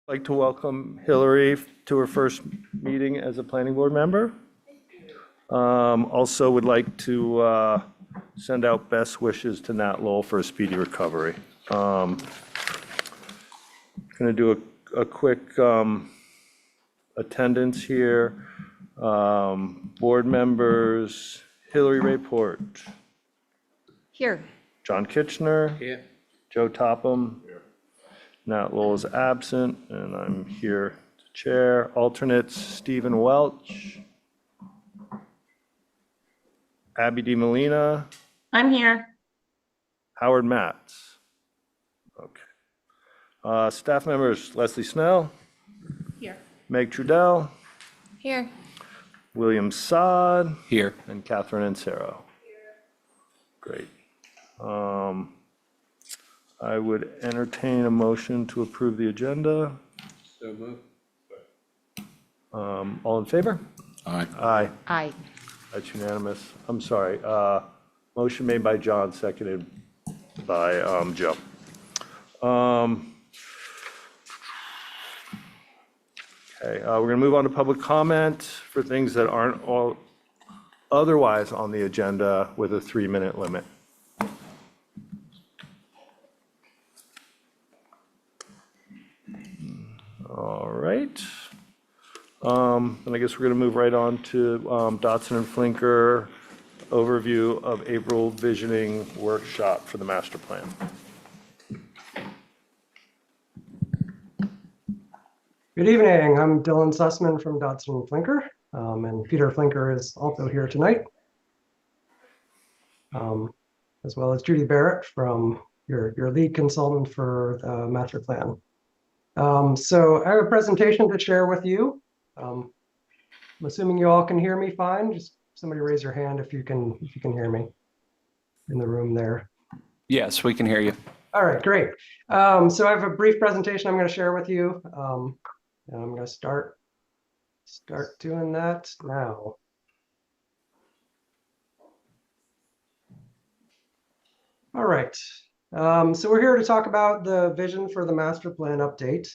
I'd like to welcome Hillary to her first meeting as a planning board member. Also would like to send out best wishes to Nat Lowell for a speedy recovery. Going to do a quick attendance here. Board members, Hillary Rayport, Here. John Kitchener, Here. Joe Topham. Nat Lowell is absent, and I'm here to chair. Alternates, Stephen Welch, Abby DiMolina, I'm here. Howard Matz. Okay. Staff members, Leslie Snell, Here. Meg Trudell, Here. William Sod, Here. and Catherine Ansero. Great. I would entertain a motion to approve the agenda. So moved. All in favor? Aye. Aye. Aye. That's unanimous. I'm sorry. Motion made by John, seconded by Joe. Okay, we're going to move on to public comment for things that aren't all otherwise on the agenda with a 3-minute limit. All right. And I guess we're going to move right on to Dotson and Flinker overview of April visioning workshop for the master plan. Good evening. I'm Dylan Sussman from Dotson and Flinker, and Peter Flinker is also here tonight, as well as Judy Barrett from your lead consultant for the master plan. So I have a presentation to share with you. I'm assuming you all can hear me fine. Just somebody raise your hand if you can hear me in the room there. Yes, we can hear you. All right, great. So I have a brief presentation I'm going to share with you. And I'm going to start doing that now. All right. So we're here to talk about the vision for the master plan update.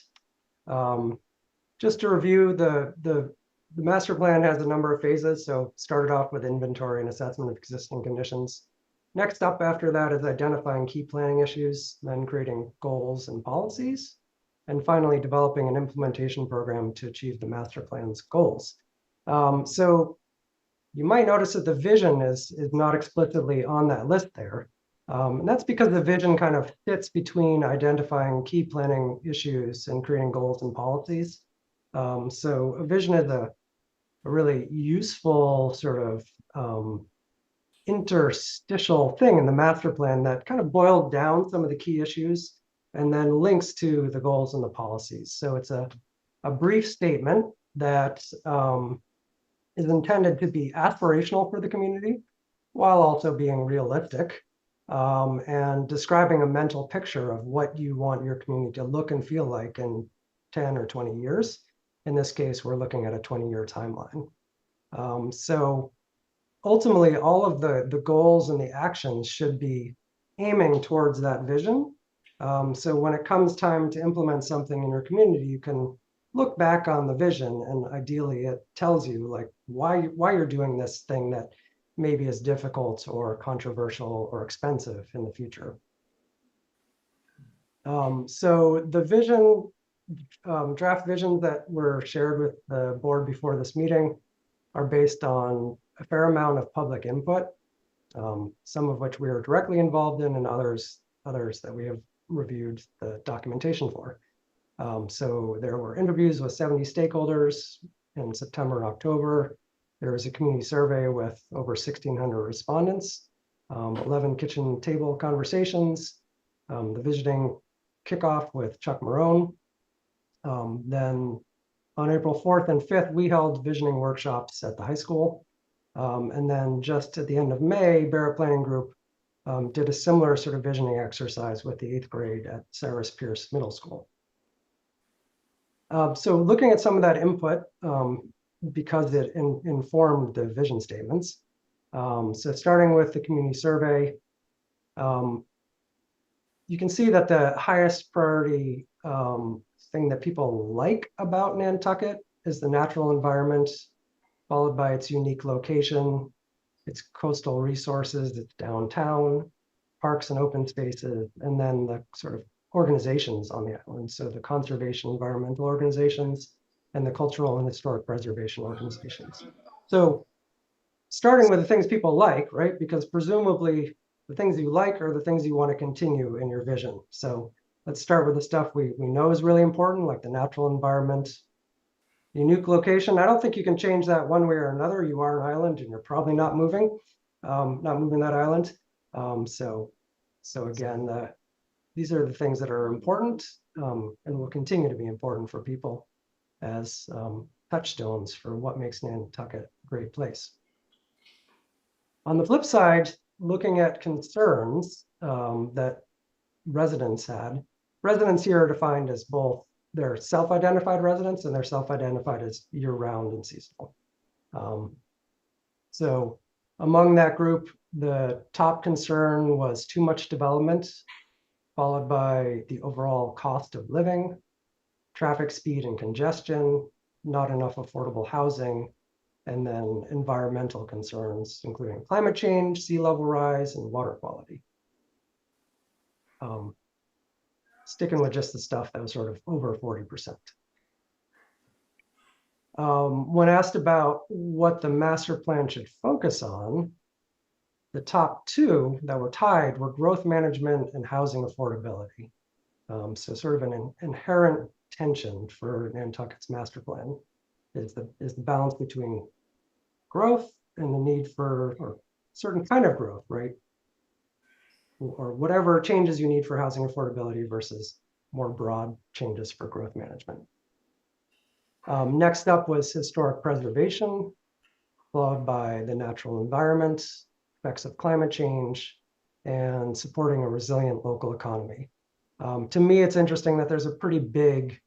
Just to review, the master plan has a number of phases. So started off with inventory and assessment of existing conditions. Next up after that is identifying key planning issues, then creating goals and policies, and finally developing an implementation program to achieve the master plan's goals. So you might notice that the vision is not explicitly on that list there. And that's because the vision kind of fits between identifying key planning issues and creating goals and policies. So a vision is a really useful sort of interstitial thing in the master plan that kind of boiled down some of the key issues and then links to the goals and the policies. So it's a brief statement that is intended to be aspirational for the community while also being realistic and describing a mental picture of what you want your community to look and feel like in 10 or 20 years. In this case, we're looking at a 20-year timeline. So ultimately, all of the goals and the actions should be aiming towards that vision. So when it comes time to implement something in your community, you can look back on the vision, and ideally it tells you like why you're doing this thing that maybe is difficult or controversial or expensive in the future. So the vision, draft visions that were shared with the board before this meeting are based on a fair amount of public input, some of which we are directly involved in, and others that we have reviewed the documentation for. So there were interviews with 70 stakeholders in September and October. There was a community survey with over 1,600 respondents, 11 kitchen table conversations, the visioning kickoff with Chuck Marone. Then on April 4th and 5th, we held visioning workshops at the high school. And then just at the end of May, Barrett Planning Group did a similar sort of visioning exercise with the 8th grade at Cyrus Pierce Middle School. So looking at some of that input, because it informed the vision statements. So starting with the community survey, you can see that the highest priority thing that people like about Nantucket is the natural environment, followed by its unique location, its coastal resources, its downtown, parks and open spaces, and then the sort of organizations on the island. So the conservation environmental organizations and the cultural and historic preservation organizations. So starting with the things people like, right? Because presumably the things you like are the things you want to continue in your vision. So let's start with the stuff we know is really important, like the natural environment, unique location. I don't think you can change that one way or another. You are an island and you're probably not moving that island. So again, these are the things that are important and will continue to be important for people as touchstones for what makes Nantucket a great place. On the flip side, looking at concerns that residents had, residents here are defined as both they're self-identified residents and they're self-identified as year-round and seasonal. So among that group, the top concern was too much development, followed by the overall cost of living, traffic speed and congestion, not enough affordable housing, and then environmental concerns, including climate change, sea level rise, and water quality. Sticking with just the stuff that was sort of over 40%. When asked about what the master plan should focus on, the top two that were tied were growth management and housing affordability. So sort of an inherent tension for Nantucket's master plan is the balance between growth and the need for a certain kind of growth, right? Or whatever changes you need for housing affordability versus more broad changes for growth management. Next up was historic preservation, followed by the natural environment, effects of climate change, and supporting a resilient local economy. To me, it's interesting that there's a pretty big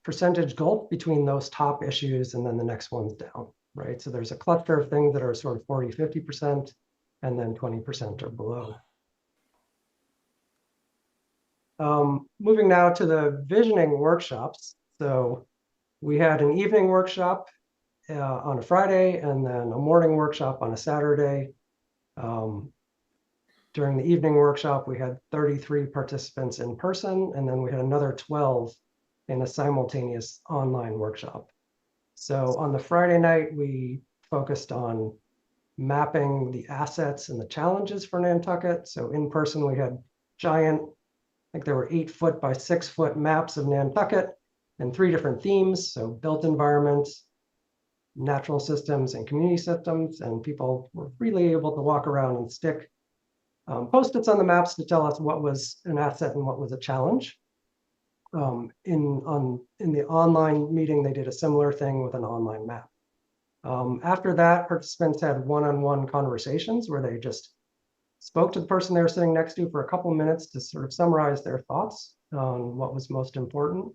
percentage gulf between those top issues and then the next ones down, right? So there's a cluster of things that are sort of 40, 50%, and then 20% are below. Moving now to the visioning workshops. So we had an evening workshop on a Friday and then a morning workshop on a Saturday. During the evening workshop, we had 33 participants in person, and then we had another 12 in a simultaneous online workshop. So on the Friday night, we focused on mapping the assets and the challenges for Nantucket. So in person, we had giant, I think there were 8-foot by 6-foot maps of Nantucket and 3 different themes. So built environments, natural systems, and community systems. And people were freely able to walk around and stick Post-its on the maps to tell us what was an asset and what was a challenge. In the online meeting, they did a similar thing with an online map. After that, participants had one-on-one conversations where they just spoke to the person they were sitting next to for a couple minutes to sort of summarize their thoughts on what was most important.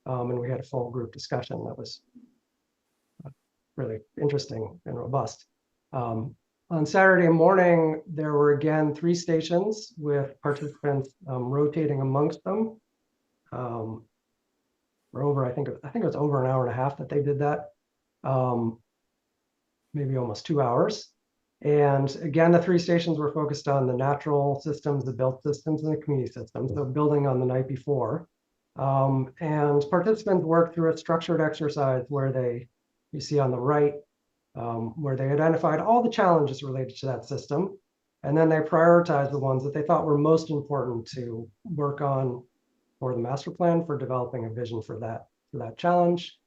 And we had a full group discussion that was really interesting and robust. On Saturday morning, there were again 3 stations with participants rotating amongst them. For over, I think it was over an hour and a half that they did that, maybe almost 2 hours. And again, the 3 stations were focused on the natural systems, the built systems, and the community systems, so building on the night before. And participants worked through a structured exercise where you see on the right, where they identified all the challenges related to that system. And then they prioritized the ones that they thought were most important to work on for the master plan for developing a vision for that challenge.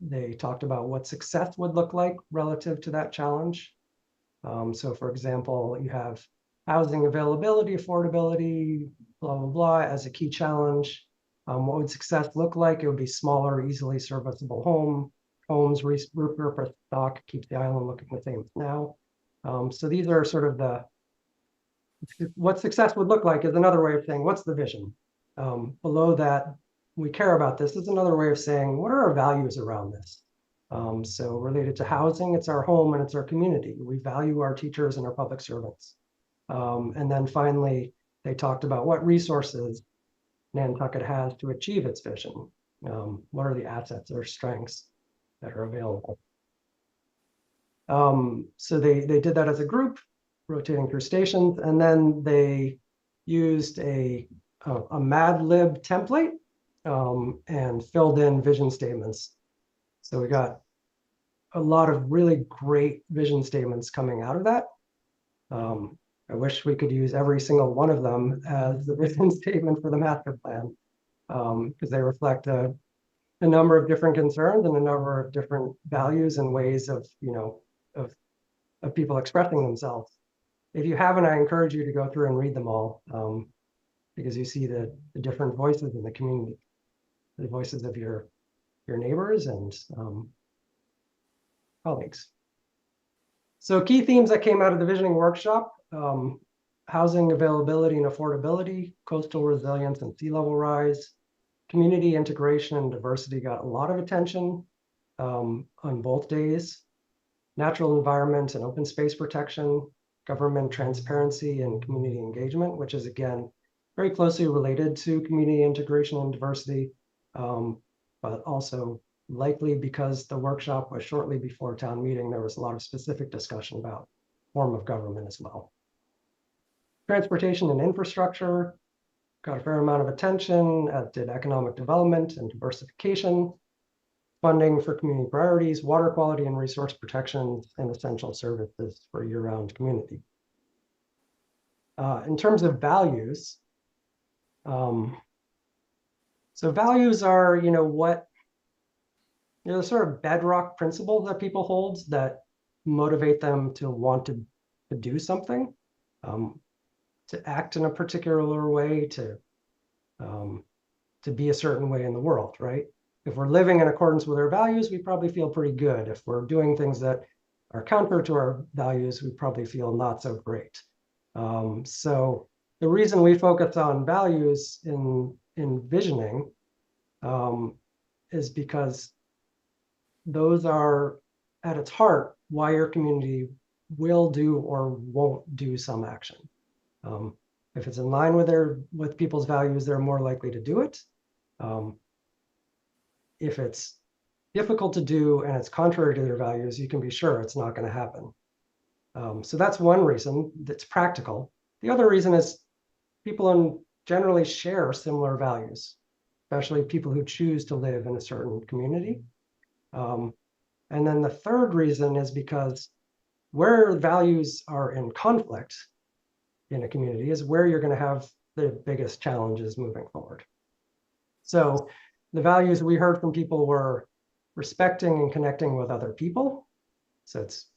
They talked about what success would look like relative to that challenge. So for example, you have housing availability, affordability, blah, blah, blah, as a key challenge. What would success look like? It would be smaller, easily serviceable homes, repurposed stock, keep the island looking the same as now. So these are sort of what success would look like is another way of saying, what's the vision? Below that, we care about this is another way of saying, what are our values around this? So related to housing, it's our home and it's our community. We value our teachers and our public servants. And then finally, they talked about what resources Nantucket has to achieve its vision. What are the assets or strengths that are available? So they did that as a group, rotating through stations, and then they used a Mad Lib template and filled in vision statements. So we got a lot of really great vision statements coming out of that. I wish we could use every single one of them as the vision statement for the master plan, because they reflect a number of different concerns and a number of different values and ways of, of people expressing themselves. If you haven't, I encourage you to go through and read them all, because you see the different voices in the community, the voices of your neighbors and colleagues. So key themes that came out of the visioning workshop: housing availability and affordability, coastal resilience and sea level rise, community integration and diversity got a lot of attention on both days, natural environment and open space protection, government transparency and community engagement, which is again very closely related to community integration and diversity, but also likely because the workshop was shortly before town meeting, there was a lot of specific discussion about form of government as well. Transportation and infrastructure got a fair amount of attention, as did economic development and diversification, funding for community priorities, water quality and resource protection, and essential services for a year-round community. In terms of values, so values are, what, the sort of bedrock principles that people hold that motivate them to want to do something, to act in a particular way, to be a certain way in the world, right? If we're living in accordance with our values, we probably feel pretty good. If we're doing things that are counter to our values, we probably feel not so great. So the reason we focus on values in visioning is because those are at its heart why your community will do or won't do some action. If it's in line with people's values, they're more likely to do it. If it's difficult to do and it's contrary to their values, you can be sure it's not going to happen. So that's one reason that's practical. The other reason is people generally share similar values, especially people who choose to live in a certain community. And then the third reason is because where values are in conflict in a community is where you're going to have the biggest challenges moving forward. So the values we heard from people were respecting and connecting with other people. So it's,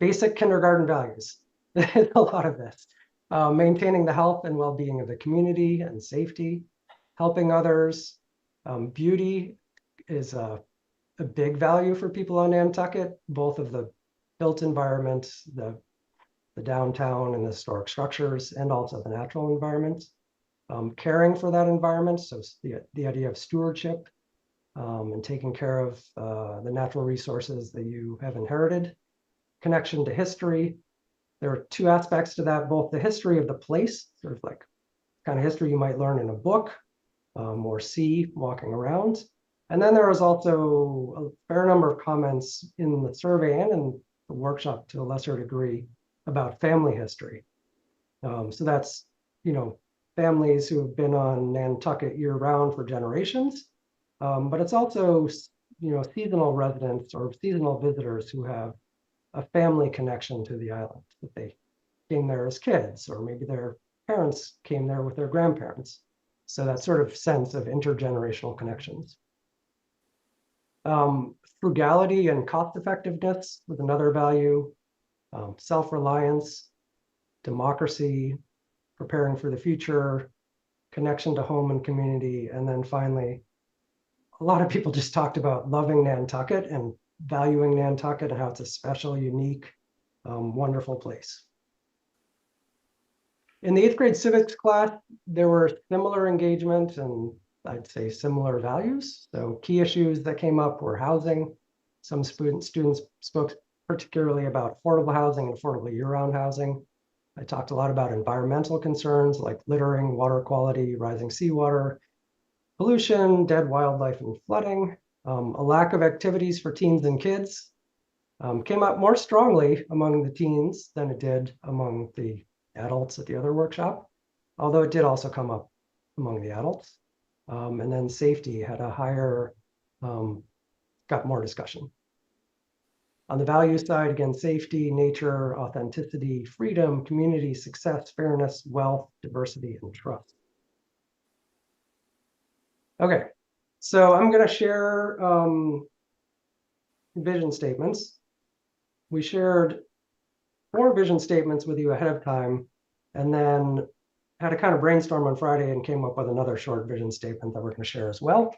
basic kindergarten values, a lot of this. Maintaining the health and well-being of the community and safety, helping others. Beauty is a big value for people on Nantucket, both of the built environment, the downtown and the historic structures, and also the natural environment. Caring for that environment, so the idea of stewardship and taking care of the natural resources that you have inherited. Connection to history. There are two aspects to that, both the history of the place, sort of like kind of history you might learn in a book or see walking around. And then there was also a fair number of comments in the survey and in the workshop to a lesser degree about family history. So that's, families who have been on Nantucket year-round for generations, but it's also, seasonal residents or seasonal visitors who have a family connection to the island, that they came there as kids, or maybe their parents came there with their grandparents. So that sort of sense of intergenerational connections. Frugality and cost effectiveness was another value. Self-reliance, democracy, preparing for the future, connection to home and community. And then finally, a lot of people just talked about loving Nantucket and valuing Nantucket and how it's a special, unique, wonderful place. In the 8th grade civics class, there were similar engagement and I'd say similar values. So key issues that came up were housing. Some students spoke particularly about affordable housing and affordable year-round housing. I talked a lot about environmental concerns like littering, water quality, rising seawater, pollution, dead wildlife, and flooding. A lack of activities for teens and kids came up more strongly among the teens than it did among the adults at the other workshop, although it did also come up among the adults. And then safety had a higher, got more discussion. On the value side, again, safety, nature, authenticity, freedom, community, success, fairness, wealth, diversity, and trust. Okay, so I'm going to share vision statements. We shared 4 vision statements with you ahead of time, and then had a kind of brainstorm on Friday and came up with another short vision statement that we're going to share as well.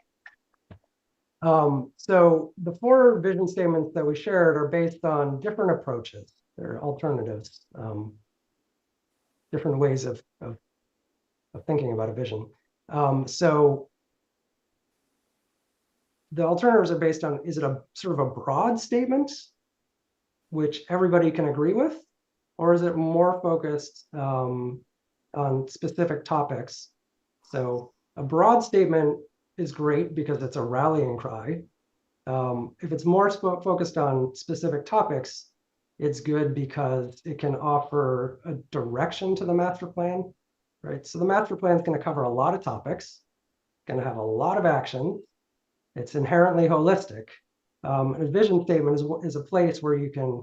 So the 4 vision statements that we shared are based on different approaches. They're alternatives, different ways of thinking about a vision. So the alternatives are based on, is it a sort of a broad statement, which everybody can agree with, or is it more focused on specific topics? So a broad statement is great because it's a rallying cry. If it's more focused on specific topics, it's good because it can offer a direction to the master plan, right? So the master plan is going to cover a lot of topics, going to have a lot of action. It's inherently holistic. A vision statement is a place where you can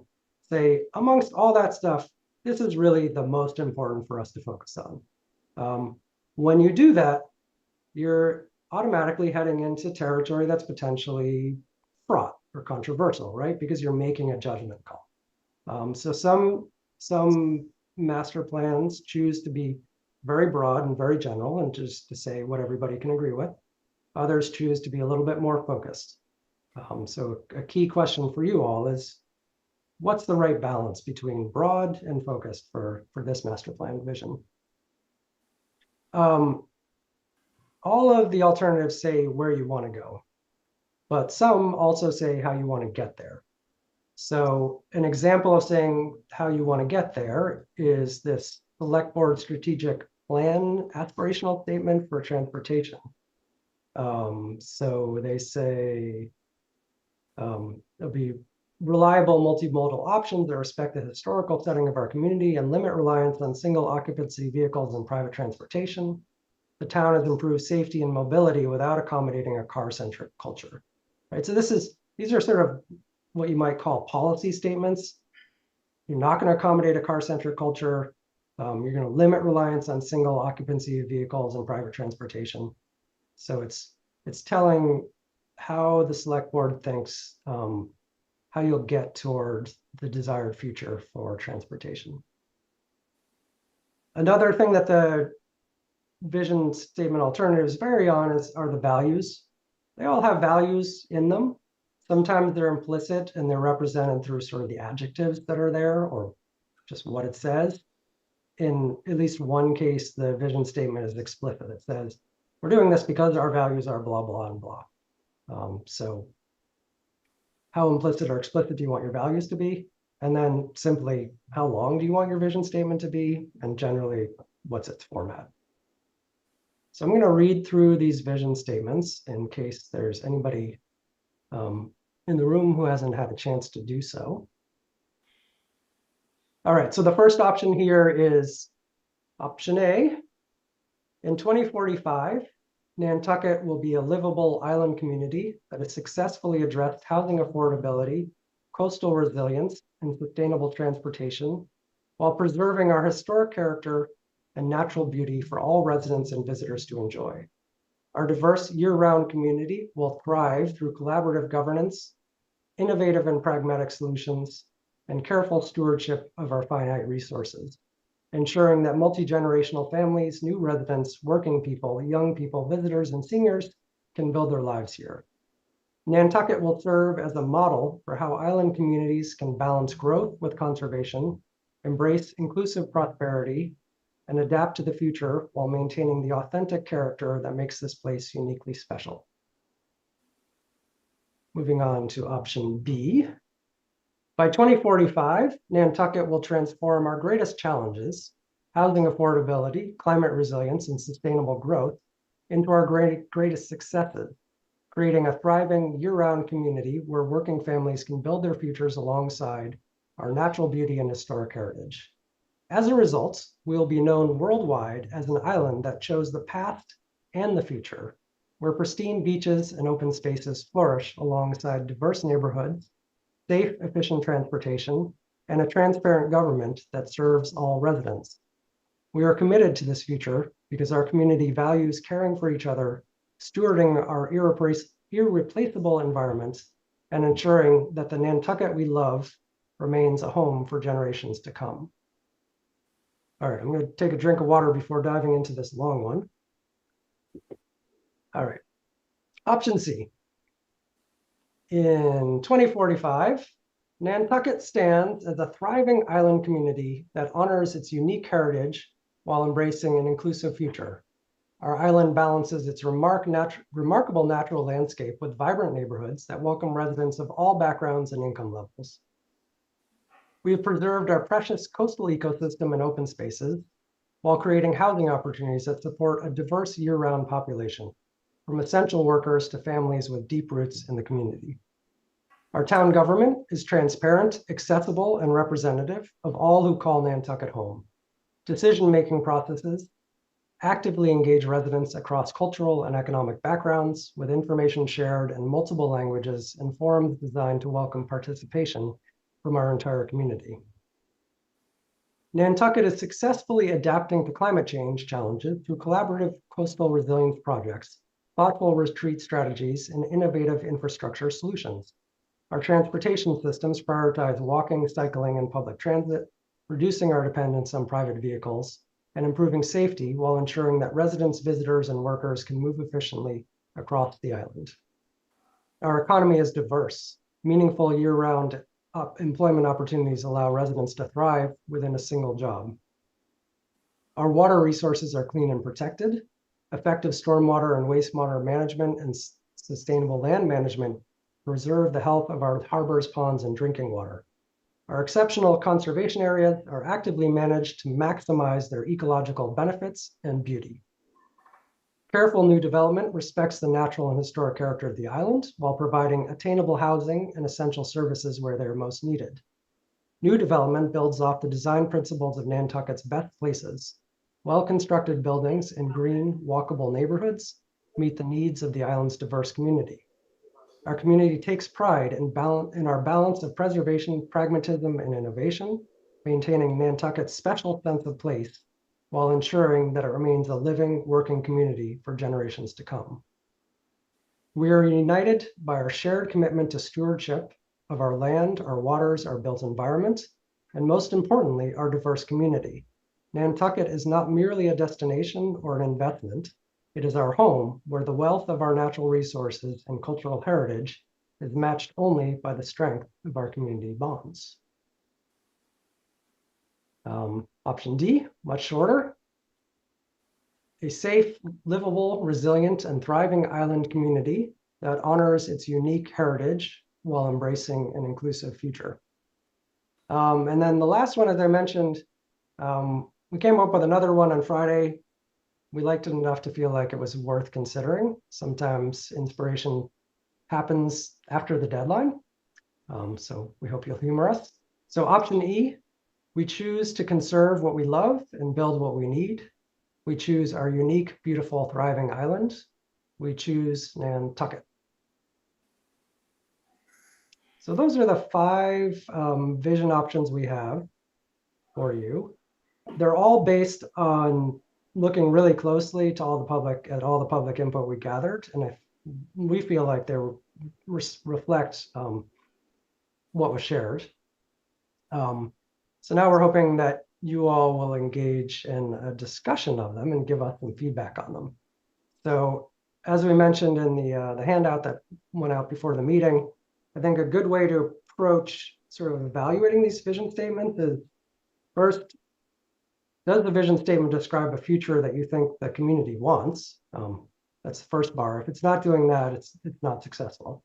say, amongst all that stuff, this is really the most important for us to focus on. When you do that, you're automatically heading into territory that's potentially fraught or controversial, right? Because you're making a judgment call. So some master plans choose to be very broad and very general and just to say what everybody can agree with. Others choose to be a little bit more focused. So a key question for you all is, what's the right balance between broad and focused for this master plan vision? All of the alternatives say where you want to go, but some also say how you want to get there. So an example of saying how you want to get there is this select board strategic plan aspirational statement for transportation. So they say there'll be reliable multimodal options that respect the historical setting of our community and limit reliance on single occupancy vehicles and private transportation. The town has improved safety and mobility without accommodating a car-centric culture, right? So these are sort of what you might call policy statements. You're not going to accommodate a car-centric culture. You're going to limit reliance on single occupancy vehicles and private transportation. So it's telling how the select board thinks how you'll get towards the desired future for transportation. Another thing that the vision statement alternatives vary on are the values. They all have values in them. Sometimes they're implicit and they're represented through sort of the adjectives that are there or just what it says. In at least one case, the vision statement is explicit. It says, we're doing this because our values are blah, blah, and blah. So how implicit or explicit do you want your values to be? And then simply, how long do you want your vision statement to be? And generally, what's its format? So I'm going to read through these vision statements in case there's anybody in the room who hasn't had a chance to do so. All right, so the first option here is option A. In 2045, Nantucket will be a livable island community that has successfully addressed housing affordability, coastal resilience, and sustainable transportation, while preserving our historic character and natural beauty for all residents and visitors to enjoy. Our diverse year-round community will thrive through collaborative governance, innovative and pragmatic solutions, and careful stewardship of our finite resources, ensuring that multi-generational families, new residents, working people, young people, visitors, and seniors can build their lives here. Nantucket will serve as a model for how island communities can balance growth with conservation, embrace inclusive prosperity, and adapt to the future while maintaining the authentic character that makes this place uniquely special. Moving on to option B. By 2045, Nantucket will transform our greatest challenges, housing affordability, climate resilience, and sustainable growth, into our greatest successes, creating a thriving year-round community where working families can build their futures alongside our natural beauty and historic heritage. As a result, we will be known worldwide as an island that chose the past and the future, where pristine beaches and open spaces flourish alongside diverse neighborhoods, safe, efficient transportation, and a transparent government that serves all residents. We are committed to this future because our community values caring for each other, stewarding our irreplaceable environments, and ensuring that the Nantucket we love remains a home for generations to come. All right, I'm going to take a drink of water before diving into this long one. All right, option C. In 2045, Nantucket stands as a thriving island community that honors its unique heritage while embracing an inclusive future. Our island balances its remarkable natural landscape with vibrant neighborhoods that welcome residents of all backgrounds and income levels. We have preserved our precious coastal ecosystem and open spaces while creating housing opportunities that support a diverse year-round population, from essential workers to families with deep roots in the community. Our town government is transparent, accessible, and representative of all who call Nantucket home. Decision-making processes actively engage residents across cultural and economic backgrounds with information shared in multiple languages and forums designed to welcome participation from our entire community. Nantucket is successfully adapting to climate change challenges through collaborative coastal resilience projects, thoughtful retreat strategies, and innovative infrastructure solutions. Our transportation systems prioritize walking, cycling, and public transit, reducing our dependence on private vehicles, and improving safety while ensuring that residents, visitors, and workers can move efficiently across the island. Our economy is diverse. Meaningful year-round employment opportunities allow residents to thrive within a single job. Our water resources are clean and protected. Effective stormwater and wastewater management and sustainable land management preserve the health of our harbors, ponds, and drinking water. Our exceptional conservation areas are actively managed to maximize their ecological benefits and beauty. Careful new development respects the natural and historic character of the island while providing attainable housing and essential services where they're most needed. New development builds off the design principles of Nantucket's best places. Well-constructed buildings in green, walkable neighborhoods meet the needs of the island's diverse community. Our community takes pride in our balance of preservation, pragmatism, and innovation, maintaining Nantucket's special sense of place while ensuring that it remains a living, working community for generations to come. We are united by our shared commitment to stewardship of our land, our waters, our built environment, and most importantly, our diverse community. Nantucket is not merely a destination or an investment. It is our home where the wealth of our natural resources and cultural heritage is matched only by the strength of our community bonds. Option D, much shorter. A safe, livable, resilient, and thriving island community that honors its unique heritage while embracing an inclusive future. And then the last one, as I mentioned, we came up with another one on Friday. We liked it enough to feel like it was worth considering. Sometimes inspiration happens after the deadline. So we hope you'll humor us. So option E, we choose to conserve what we love and build what we need. We choose our unique, beautiful, thriving island. We choose Nantucket. So those are the 5 vision options we have for you. They're all based on looking really closely to all the public input we gathered, and we feel like they reflect what was shared. So now we're hoping that you all will engage in a discussion of them and give us some feedback on them. So as we mentioned in the handout that went out before the meeting, I think a good way to approach sort of evaluating these vision statements is, first, does the vision statement describe a future that you think the community wants? That's the first bar. If it's not doing that, it's not successful.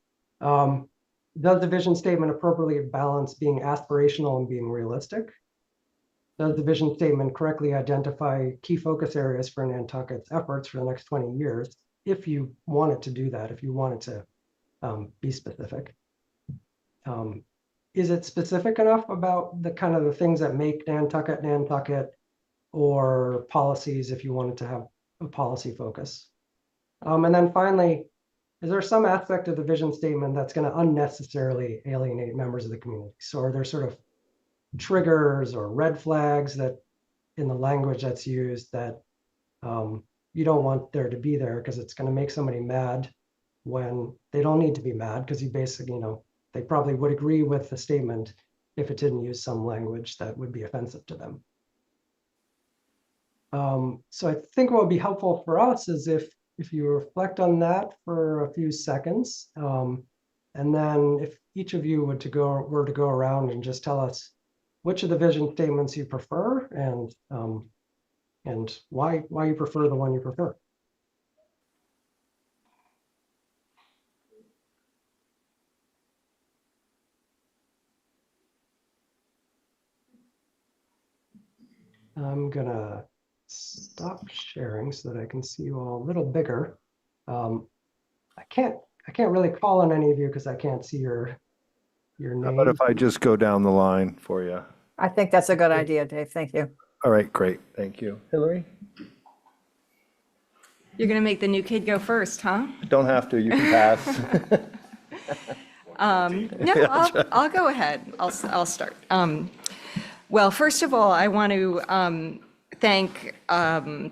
Does the vision statement appropriately balance being aspirational and being realistic? Does the vision statement correctly identify key focus areas for Nantucket's efforts for the next 20 years? If you wanted to do that, if you wanted to be specific. Is it specific enough about the kind of the things that make Nantucket Nantucket, or policies if you wanted to have a policy focus? And then finally, is there some aspect of the vision statement that's going to unnecessarily alienate members of the community? So are there sort of triggers or red flags that in the language that's used that you don't want there to be there because it's going to make somebody mad when they don't need to be mad, because you basically, they probably would agree with the statement if it didn't use some language that would be offensive to them. So I think what would be helpful for us is if you reflect on that for a few seconds, and then if each of you were to go around and just tell us which of the vision statements you prefer and why you prefer the one you prefer. I'm gonna stop sharing so that I can see you all a little bigger. I can't really call on any of you because I can't see your name. How about if I just go down the line for you? I think that's a good idea, Dave. Thank you. All right, great. Thank you. Hillary? You're going to make the new kid go first, huh? Don't have to, you can pass. No, I'll go ahead. I'll start. Well, first of all, I want to thank both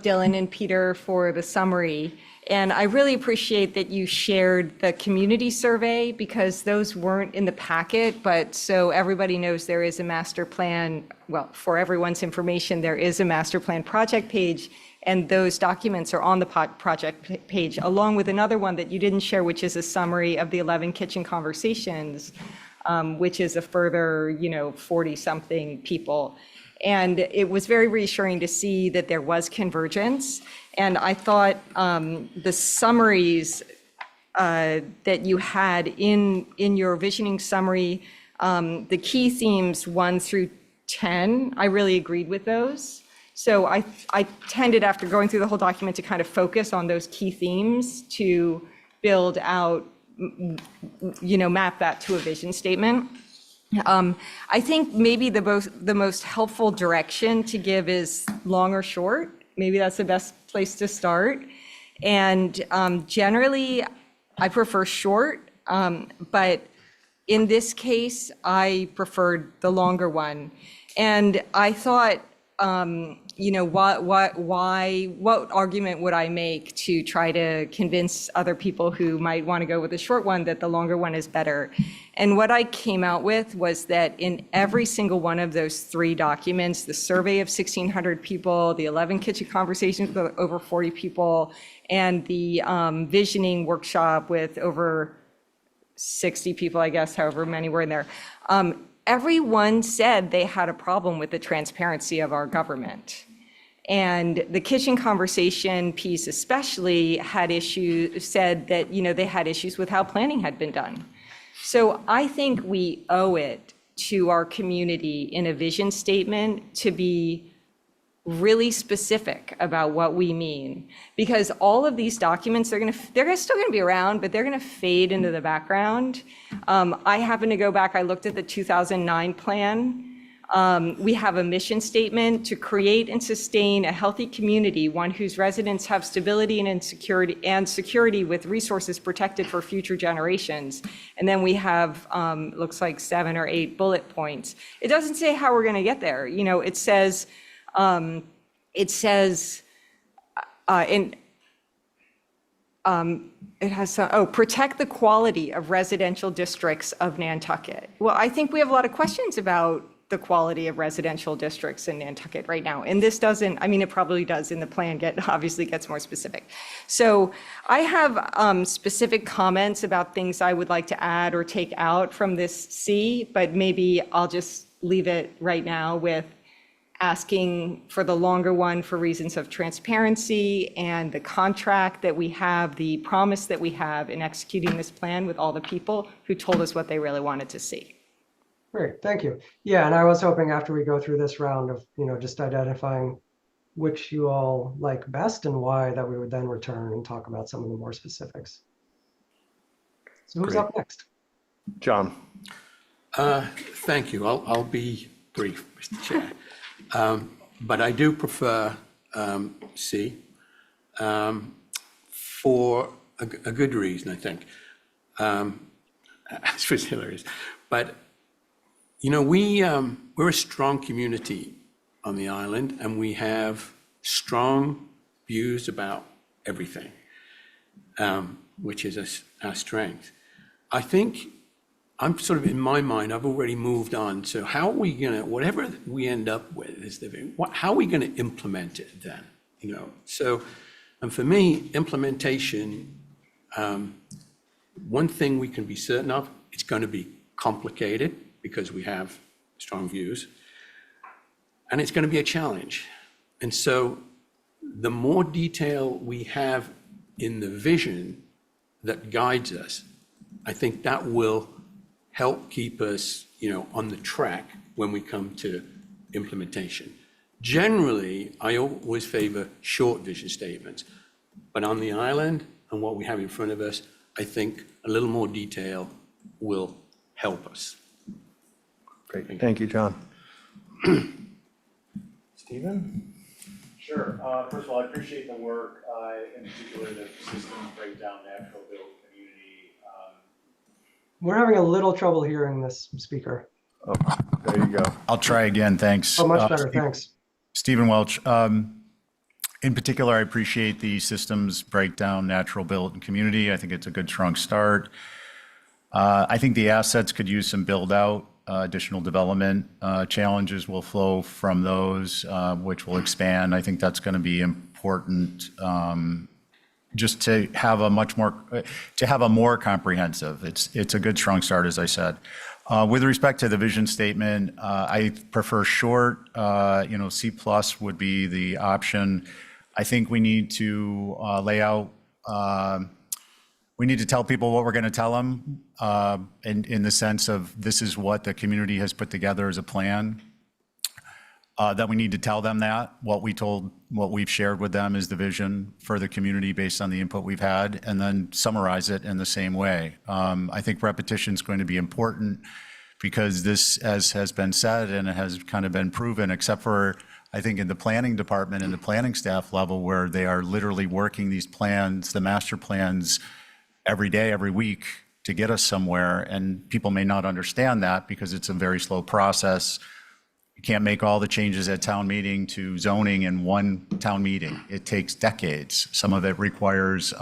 Dylan and Peter for the summary. And I really appreciate that you shared the community survey, because those weren't in the packet, but so everybody knows there is a master plan. Well, for everyone's information, there is a master plan project page, and those documents are on the project page, along with another one that you didn't share, which is a summary of the 11 kitchen conversations, which is a further, 40-something people. And it was very reassuring to see that there was convergence. And I thought the summaries that you had in your visioning summary, the key themes 1 through 10, I really agreed with those. So I tended, after going through the whole document, to kind of focus on those key themes to build out, map that to a vision statement. I think maybe the most helpful direction to give is long or short. Maybe that's the best place to start. And generally, I prefer short, but in this case, I preferred the longer one. And I thought, what argument would I make to try to convince other people who might want to go with the short one that the longer one is better? And what I came out with was that in every single one of those 3 documents, the survey of 1,600 people, the 11 kitchen conversations with over 40 people, and the visioning workshop with over 60 people, I guess, however many were in there, everyone said they had a problem with the transparency of our government. And the kitchen conversation piece especially said that, they had issues with how planning had been done. So I think we owe it to our community in a vision statement to be really specific about what we mean, because all of these documents, they're still going to be around, but they're going to fade into the background. I happen to go back, I looked at the 2009 plan. We have a mission statement to create and sustain a healthy community, one whose residents have stability and security with resources protected for future generations. And then we have, looks like 7 or 8 bullet points. It doesn't say how we're going to get there. It says, it has some, protect the quality of residential districts of Nantucket. Well, I think we have a lot of questions about the quality of residential districts in Nantucket right now. And this doesn't, it probably does in the plan, obviously gets more specific. So I have specific comments about things I would like to add or take out from this C, but maybe I'll just leave it right now with asking for the longer one for reasons of transparency and the contract that we have, the promise that we have in executing this plan with all the people who told us what they really wanted to see. Great, thank you. Yeah, and I was hoping after we go through this round of, just identifying which you all like best and why, that we would then return and talk about some of the more specifics. So who's Great. up next? John. Thank you. I'll be brief, Mr. Chair. But I do prefer C for a good reason, I think. As was hilarious. But, we're a strong community on the island, and we have strong views about everything, which is our strength. I think I'm sort of, in my mind, I've already moved on. So how are we whatever we end up with, how are we going to implement it then? So, and for me, implementation, one thing we can be certain of, it's going to be complicated because we have strong views, and it's going to be a challenge. And so the more detail we have in the vision that guides us, I think that will help keep us, on the track when we come to implementation. Generally, I always favor short vision statements, but on the island and what we have in front of us, I think a little more detail will help us. Great, thank you, John. Stephen? Sure. First of all, I appreciate the work, in particular the systems breakdown, natural build community. We're having a little trouble hearing this speaker. Oh, there you go. I'll try again, thanks. Oh, much better, thanks. Stephen Welch. In particular, I appreciate the systems breakdown, natural built and community. I think it's a good, strong start. I think the assets could use some build out, additional development. Challenges will flow from those, which will expand. I think that's going to be important. Just to have a more comprehensive. It's a good, strong start, as I said. With respect to the vision statement, I prefer short. C+ would be the option. I think we need to lay out. We need to tell people what we're going to tell them, in the sense of this is what the community has put together as a plan. That we need to tell them that what we've shared with them is the vision for the community based on the input we've had, and then summarize it in the same way. I think repetition is going to be important because this, as has been said, and it has kind of been proven, except for I think in the planning department and the planning staff level, where they are literally working these plans, the master plans, every day, every week to get us somewhere. And people may not understand that because it's a very slow process. You can't make all the changes at town meeting to zoning in one town meeting. It takes decades. Some of it requires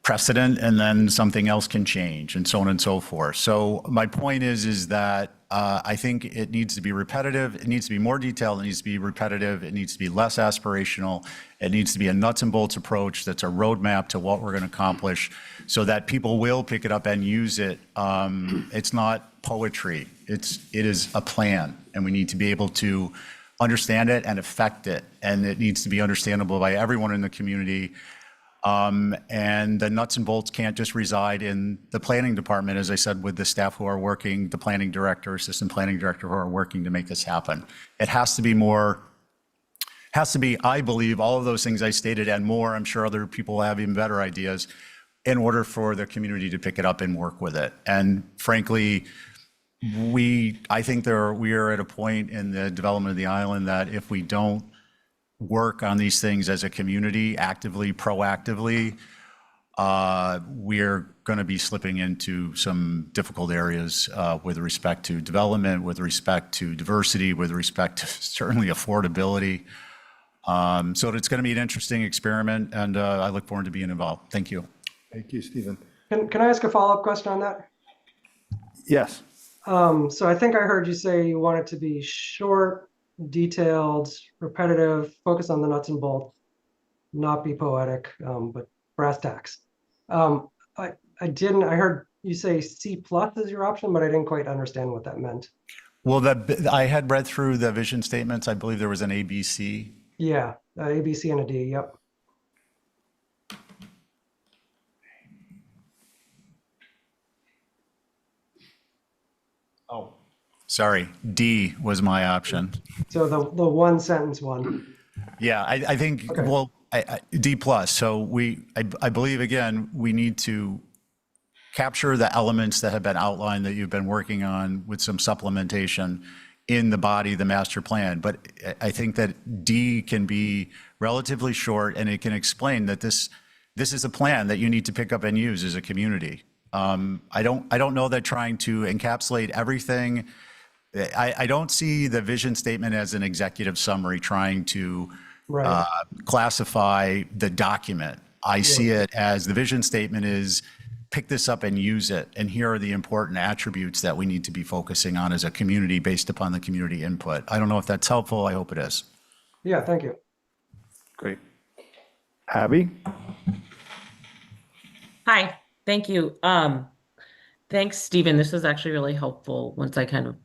precedent, and then something else can change, and so on and so forth. So my point is that I think it needs to be repetitive. It needs to be more detailed. It needs to be repetitive. It needs to be less aspirational. It needs to be a nuts and bolts approach that's a roadmap to what we're going to accomplish, so that people will pick it up and use it. It's not poetry. It is a plan, and we need to be able to understand it and affect it, and it needs to be understandable by everyone in the community. And the nuts and bolts can't just reside in the planning department, as I said, with the staff who are working, the planning director, assistant planning director who are working to make this happen. It has to be more, I believe, all of those things I stated and more. I'm sure other people have even better ideas, in order for the community to pick it up and work with it. And frankly, I think we are at a point in the development of the island that if we don't work on these things as a community, actively, proactively, we're going to be slipping into some difficult areas with respect to development, with respect to diversity, with respect to certainly affordability. So it's going to be an interesting experiment, and I look forward to being involved. Thank you. Thank you, Stephen. Can I ask a follow-up question on that? Yes. So I think I heard you say you want it to be short, detailed, repetitive, focus on the nuts and bolts, not be poetic, but brass tacks. I heard you say C+ is your option, but I didn't quite understand what that meant. Well, I had read through the vision statements. I believe there was an ABC. Yeah, A, B, C, and a D, yep. Oh. Sorry, D was my option. So the one sentence one. Yeah, I think, Okay. well, D plus. So I believe, again, we need to capture the elements that have been outlined that you've been working on with some supplementation in the body of the master plan. But I think that D can be relatively short, and it can explain that this is a plan that you need to pick up and use as a community. I don't know that trying to encapsulate everything. I don't see the vision statement as an executive summary trying to Right. classify the document. I see it as the vision statement is pick this up and use it. And here are the important attributes that we need to be focusing on as a community based upon the community input. I don't know if that's helpful. I hope it is. Yeah, thank you. Great. Abby? Hi, thank you. Thanks, Stephen. This was actually really helpful once I kind of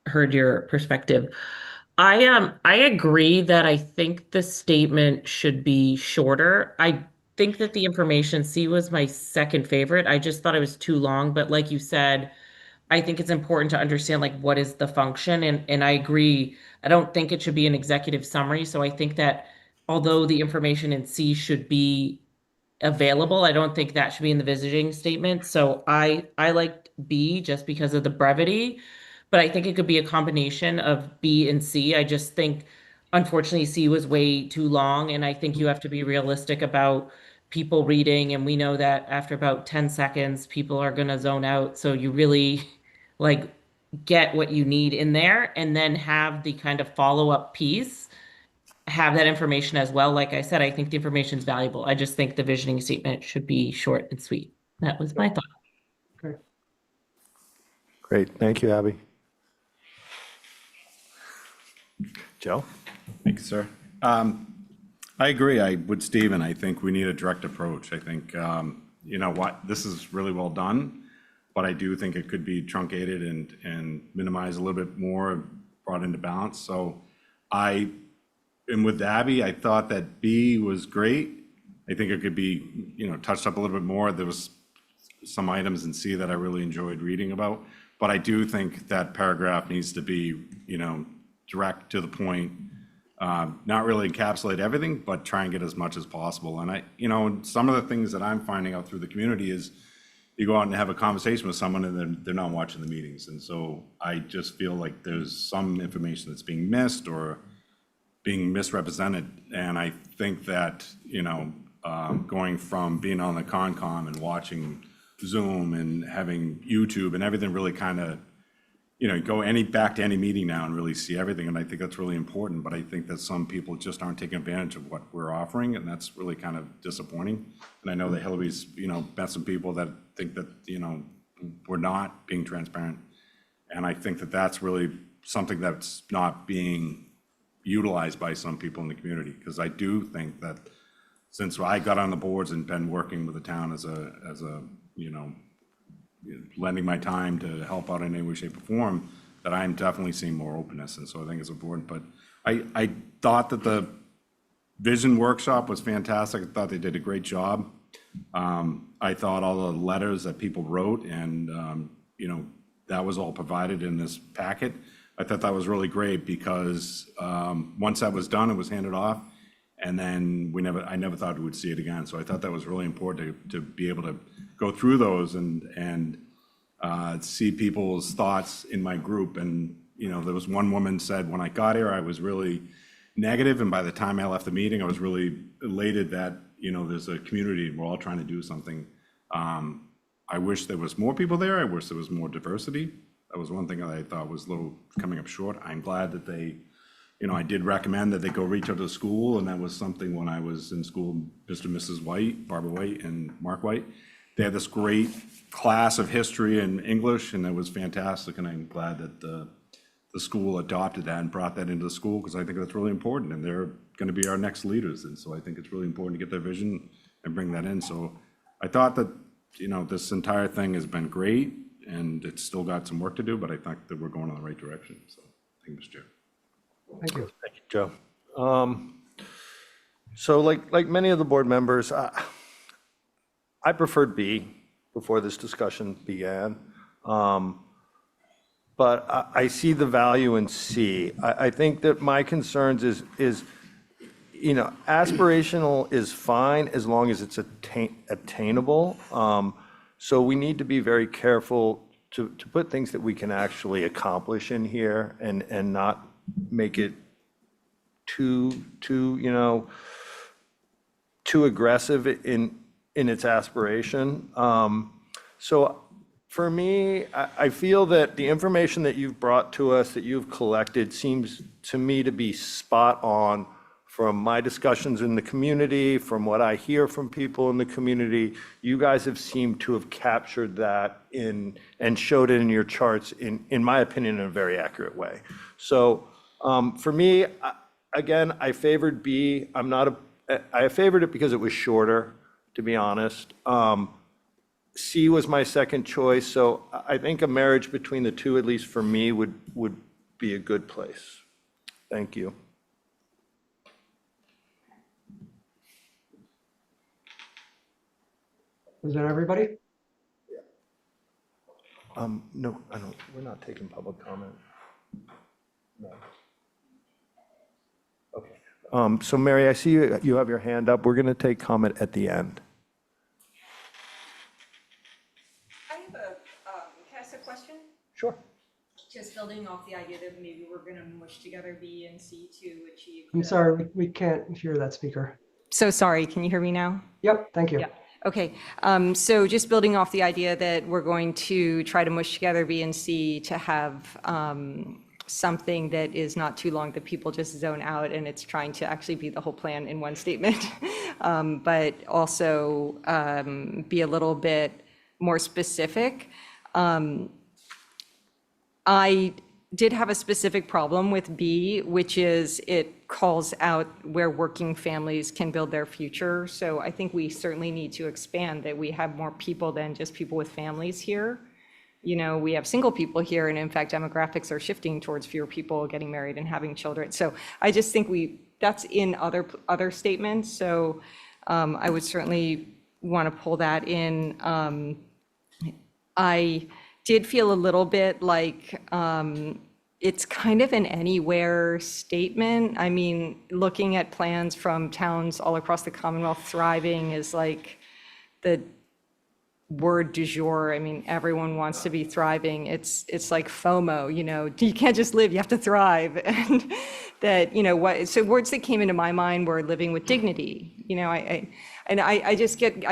heard your perspective. I agree that I think the statement should be shorter. I think that the information C was my second favorite. I just thought it was too long, but like you said, I think it's important to understand like what is the function, and I agree. I don't think it should be an executive summary. So I think that although the information in C should be available, I don't think that should be in the visiting statement. So I liked B just because of the brevity, but I think it could be a combination of B and C. I just think unfortunately C was way too long, and I think you have to be realistic about people reading, and we know that after about 10 seconds people are going to zone out. So you really like get what you need in there and then have the kind of follow-up piece have that information as well. Like I said, I think the information is valuable. I just think the visioning statement should be short and sweet. That was my thought. Okay. Great. Thank you, Abby. Joe? Thank you, sir. I agree. With Stephen, I think we need a direct approach. I think, you know what, this is really well done, but I do think it could be truncated and minimized a little bit more, brought into balance. So and with Abby, I thought that B was great. I think it could be, you know, touched up a little bit more. There was some items in C that I really enjoyed reading about, but I do think that paragraph needs to be, you know, direct to the point, not really encapsulate everything, but try and get as much as possible. And you know, some of the things that I'm finding out through the community is you go out and have a conversation with someone and then they're not watching the meetings. And so I just feel like there's some information that's being missed or being misrepresented. And I think that, you know, going from being on the Concom and watching Zoom and having YouTube and everything really kind of, you know, go back to any meeting now and really see everything. And I think that's really important, but I think that some people just aren't taking advantage of what we're offering, and that's really kind of disappointing. And I know that Hillary's, you know, met some people that think that, you know, we're not being transparent. And I think that that's really something that's not being utilized by some people in the community, because I do think that since I got on the boards and been working with the town as a you know, lending my time to help out in any way, shape, or form, that I'm definitely seeing more openness, and so I think it's important. But I thought that the vision workshop was fantastic. I thought they did a great job. I thought all the letters that people wrote and you know, that was all provided in this packet. I thought that was really great because once that was done, it was handed off, and then I never thought we would see it again. So I thought that was really important to be able to go through those and see people's thoughts in my group. And you know, there was one woman said, when I got here, I was really negative, and by the time I left the meeting, I was really elated that, you know, there's a community, we're all trying to do something. I wish there was more people there. I wish there was more diversity. That was one thing that I thought was a little coming up short. I'm glad that they, you know, I did recommend that they go reach out to the school, and that was something when I was in school, Mr. and Mrs. White, Barbara White and Mark White. They had this great class of history and English, and it was fantastic, and I'm glad that the school adopted that and brought that into the school, because I think that's really important, and they're going to be our next leaders, and so I think it's really important to get their vision and bring that in. So I thought that, you know, this entire thing has been great. and it's still got some work to do, but I think that we're going in the right direction, so thank you, Mr. Chair. Thank you. Thank you, Joe. So like many of the board members, I preferred B before this discussion began. But I see the value in C. I think that my concerns is, aspirational is fine as long as it's attainable. So we need to be very careful to put things that we can actually accomplish in here and not make it too aggressive in its aspiration. So for me, I feel that the information that you've brought to us, that you've collected, seems to me to be spot on from my discussions in the community, from what I hear from people in the community. You guys have seemed to have captured that and showed it in your charts, in my opinion, in a very accurate way. So for me, again, I favored B. I favored it because it was shorter, to be honest. C was my second choice, so I think a marriage between the two, at least for me, would be a good place. Thank you. Is that everybody? No, I don't, we're not taking public comment. No. Okay. So Mary, I see you have your hand up. We're going to take comment at the end. I have can I ask a question? Sure. Just building off the idea that maybe we're going to mush together B and C to achieve. I'm sorry, we can't hear that speaker. So sorry, can you hear me now? Yep, thank you. Yeah. Okay, so just building off the idea that we're going to try to mush together B and C to have something that is not too long that people just zone out, and it's trying to actually be the whole plan in one statement, but also be a little bit more specific. I did have a specific problem with B, which is it calls out where working families can build their future. So I think we certainly need to expand that we have more people than just people with families here. We have single people here, and in fact, demographics are shifting towards fewer people getting married and having children. So I just think that's in other statements. So I would certainly want to pull that in. I did feel a little bit like it's kind of an anywhere statement. I mean, looking at plans from towns all across the Commonwealth, thriving is like the word du jour. I mean, everyone wants to be thriving. It's like FOMO, you can't just live, you have to thrive. And that, so words that came into my mind were living with dignity. I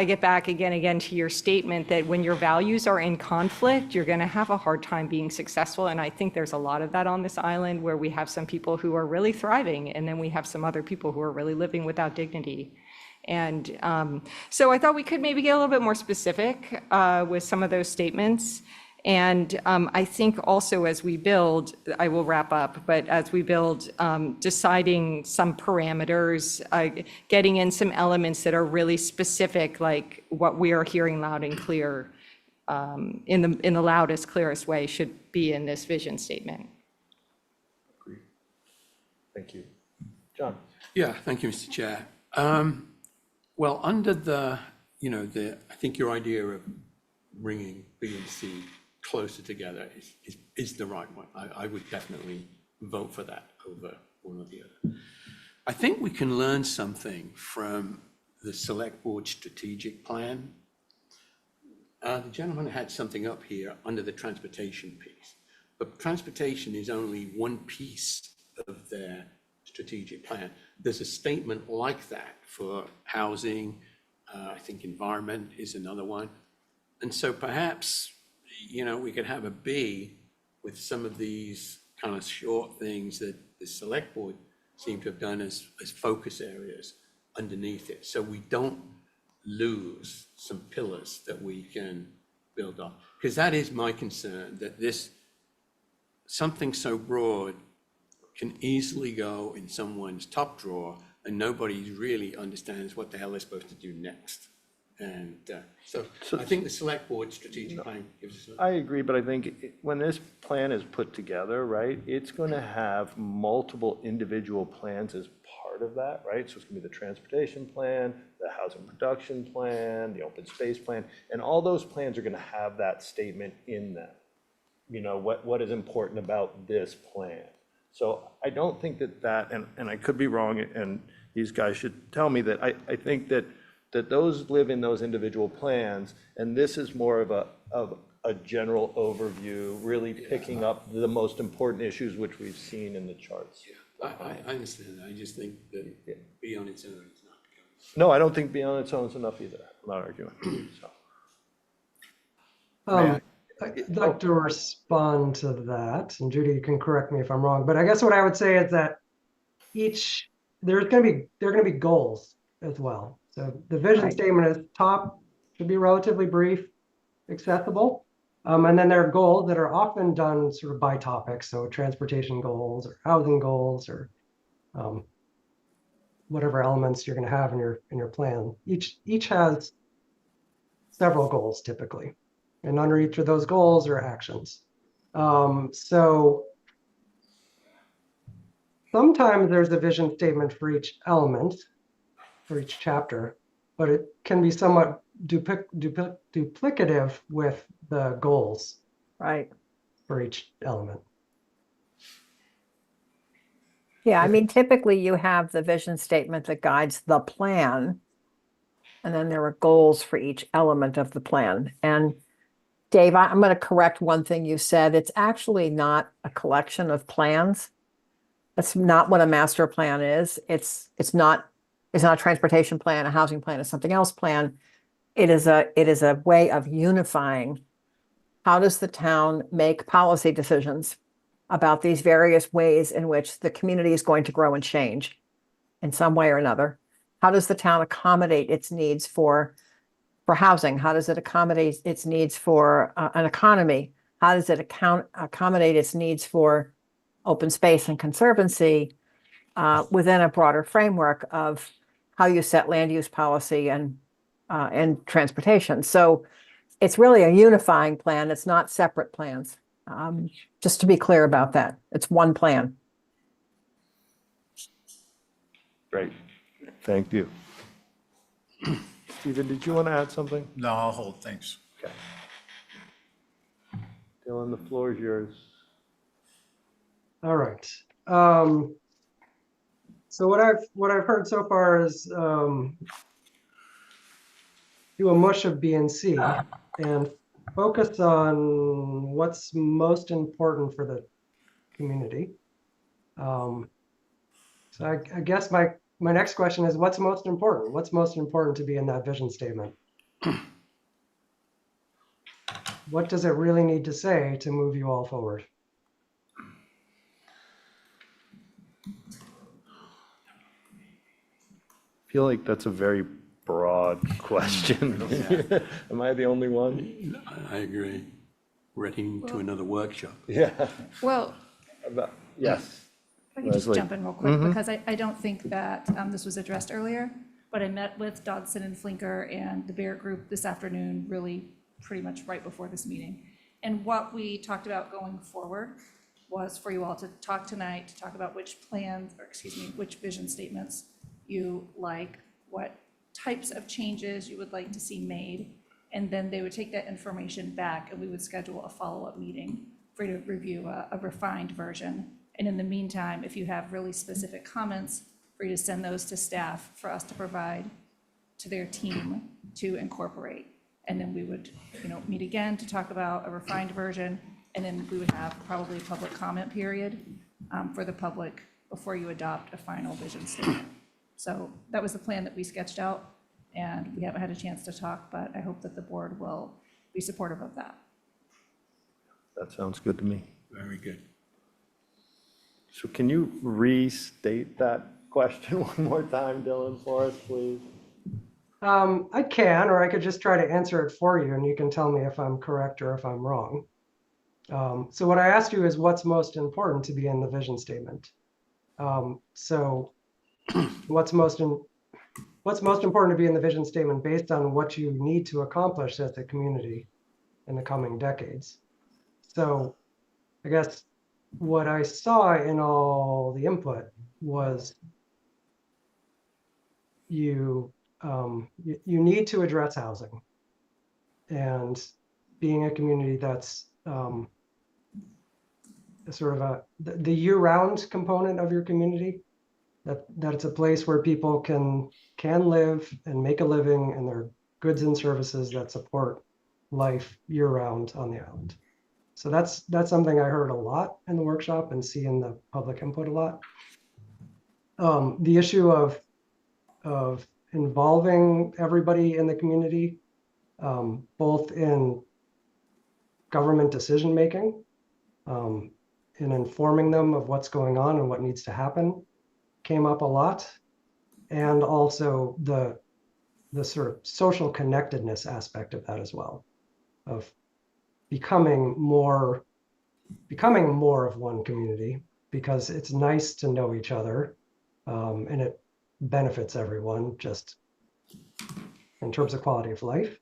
get back again to your statement that when your values are in conflict, you're going to have a hard time being successful. And I think there's a lot of that on this island, where we have some people who are really thriving, and then we have some other people who are really living without dignity. And so I thought we could maybe get a little bit more specific with some of those statements. And I think also as we build, I will wrap up, but as we build, deciding some parameters, getting in some elements that are really specific, like what we are hearing loud and clear in the loudest, clearest way should be in this vision statement. Agreed. Thank you. John? Yeah, thank you, Mr. Chair. Well, under I think your idea of bringing B and C closer together is the right one. I would definitely vote for that over one or the other. I think we can learn something from the Select Board strategic plan. The gentleman had something up here under the transportation piece, but transportation is only one piece of their strategic plan. There's a statement like that for housing. I think environment is another one. And so perhaps, we could have a B with some of these kind of short things that the Select Board seem to have done as focus areas underneath it. So we don't lose some pillars that we can build on. Because that is my concern, that something so broad can easily go in someone's top drawer and nobody really understands what the hell they're supposed to do next. And so I think the select board strategic plan gives us. I agree, but I think when this plan is put together, right, it's going to have multiple individual plans as part of that, right? So it's going to be the transportation plan, the housing production plan, the open space plan, and all those plans are going to have that statement in them. You know, what is important about this plan. So I don't think that, and I could be wrong, and these guys should tell me that, I think that those live in those individual plans, and this is more of a general overview, really picking up the most important issues which we've seen in the charts. Yeah, I understand that. I just think that be on its own is not. No, I don't think being on its own is enough either. I'm not arguing, so. I'd like to respond to that, and Judy, you can correct me if I'm wrong, but I guess what I would say is that there are going to be goals as well. So the vision statement is should be relatively brief, accessible. And then there are goals that are often done sort of by topic. So transportation goals or housing goals or whatever elements you're going to have in your plan. Each has several goals typically. And under each of those goals are actions. So sometimes there's a vision statement for each element, for each chapter, but it can be somewhat duplicative with the goals Right. for each element. Yeah, I mean, typically you have the vision statement that guides the plan. And then there are goals for each element of the plan. And Dave, I'm going to correct one thing you said. It's actually not a collection of plans. That's not what a master plan is. It's not a transportation plan, a housing plan, a something else plan. It is a way of unifying. How does the town make policy decisions about these various ways in which the community is going to grow and change in some way or another? How does the town accommodate its needs for housing? How does it accommodate its needs for an economy? How does it accommodate its needs for open space and conservancy within a broader framework of how you set land use policy and transportation? So it's really a unifying plan. It's not separate plans. Just to be clear about that, it's one plan. Great, thank you. Stephen, did you want to add something? No, I'll hold, thanks. Okay. Dylan, the floor is yours. All right. So what I've heard so far is do a mush of B and C and focus on what's most important for the community. So I guess my next question is, what's most important? What's most important to be in that vision statement? What does it really need to say to move you all forward? I feel like that's a very broad question. Am I the only one? I agree. We're heading to another workshop. Yeah. Well, Yes. if I could just Leslie. jump in real quick, because I don't think that this was addressed earlier, but I met with Dodson and Flinker and the Barrett Group this afternoon, really pretty much right before this meeting. And what we talked about going forward was for you all to talk tonight, to talk about which plans, or excuse me, which vision statements you like, what types of changes you would like to see made, and then they would take that information back and we would schedule a follow-up meeting for you to review a refined version. And in the meantime, if you have really specific comments, for you to send those to staff for us to provide to their team to incorporate. And then we would, meet again to talk about a refined version, and then we would have probably a public comment period for the public before you adopt a final vision statement. So that was the plan that we sketched out, and we haven't had a chance to talk, but I hope that the board will be supportive of that. That sounds good to me. Very good. So can you restate that question one more time, Dylan, for us, please? I can, or I could just try to answer it for you, and you can tell me if I'm correct or if I'm wrong. So what I asked you is what's most important to be in the vision statement. So what's most what's most important to be in the vision statement based on what you need to accomplish as a community in the coming decades. So I guess what I saw in all the input was you need to address housing, and being a community that's sort of the year-round component of your community, that it's a place where people can live and make a living, and there are goods and services that support life year-round on the island. So that's something I heard a lot in the workshop and see in the public input a lot. The issue of involving everybody in the community, both in government decision-making, in informing them of what's going on and what needs to happen, came up a lot. And also the sort of social connectedness aspect of that as well, of becoming more of one community, because it's nice to know each other, and it benefits everyone just in terms of quality of life.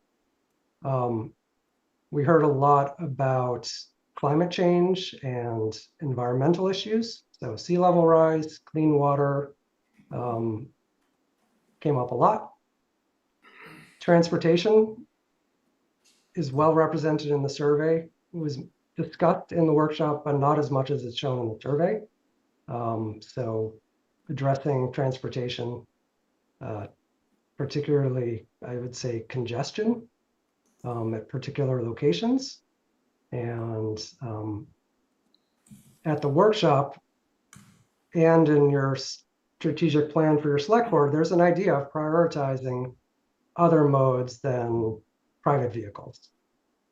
We heard a lot about climate change and environmental issues. So sea level rise, clean water, came up a lot. Transportation is well represented in the survey. It was discussed in the workshop, but not as much as it's shown in the survey. So addressing transportation, particularly, I would say, congestion at particular locations. And at the workshop and in your strategic plan for your select board, there's an idea of prioritizing other modes than private vehicles.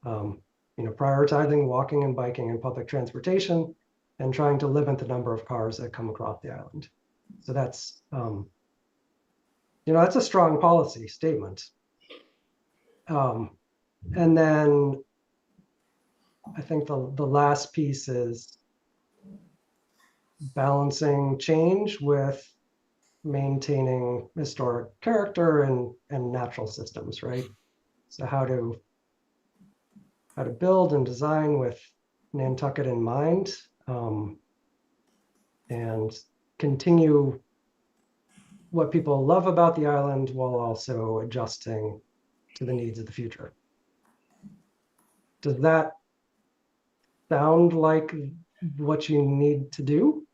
Prioritizing walking and biking and public transportation, and trying to limit the number of cars that come across the island. So that's, that's a strong policy statement. And then I think the last piece is balancing change with maintaining historic character and natural systems, right? So how to build and design with Nantucket in mind, and continue what people love about the island while also adjusting to the needs of the future. Does that sound like what you need to do?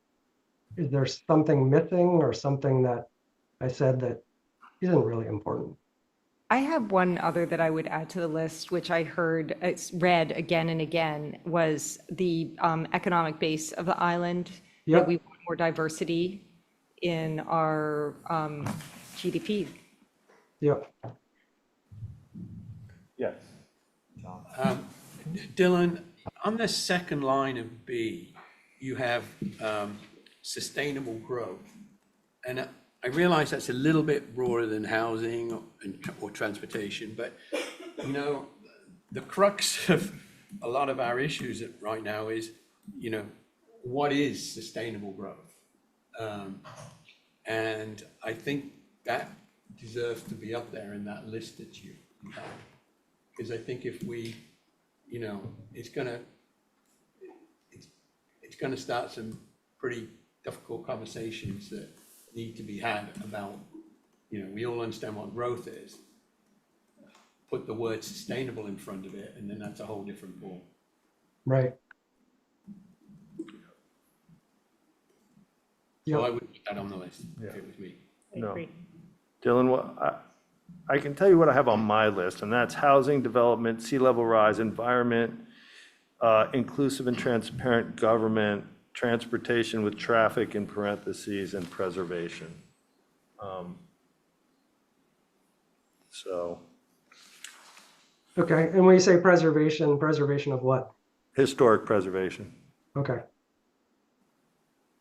Is there something missing or something that I said that isn't really important? I have one other that I would add to the list, which I heard, read again and again, was the economic base of the island. Yep. That we want more diversity in our GDP. Yep. Yes. Dylan, on the second line of B, you have sustainable growth. And I realize that's a little bit broader than housing or transportation, but the crux of a lot of our issues right now is, what is sustainable growth? And I think that deserves to be up there in that list that you have. Because I think if we, it's gonna start some pretty difficult conversations that need to be had about, we all understand what growth is. Put the word sustainable in front of it, and then that's a whole different ball. Right. So Yep. I would put that on the list if it was me. No. Dylan, I can tell you what I have on my list, and that's housing, development, sea level rise, environment, inclusive and transparent government, transportation with traffic in parentheses, and preservation. So. Okay, and when you say preservation of what? Historic preservation. Okay.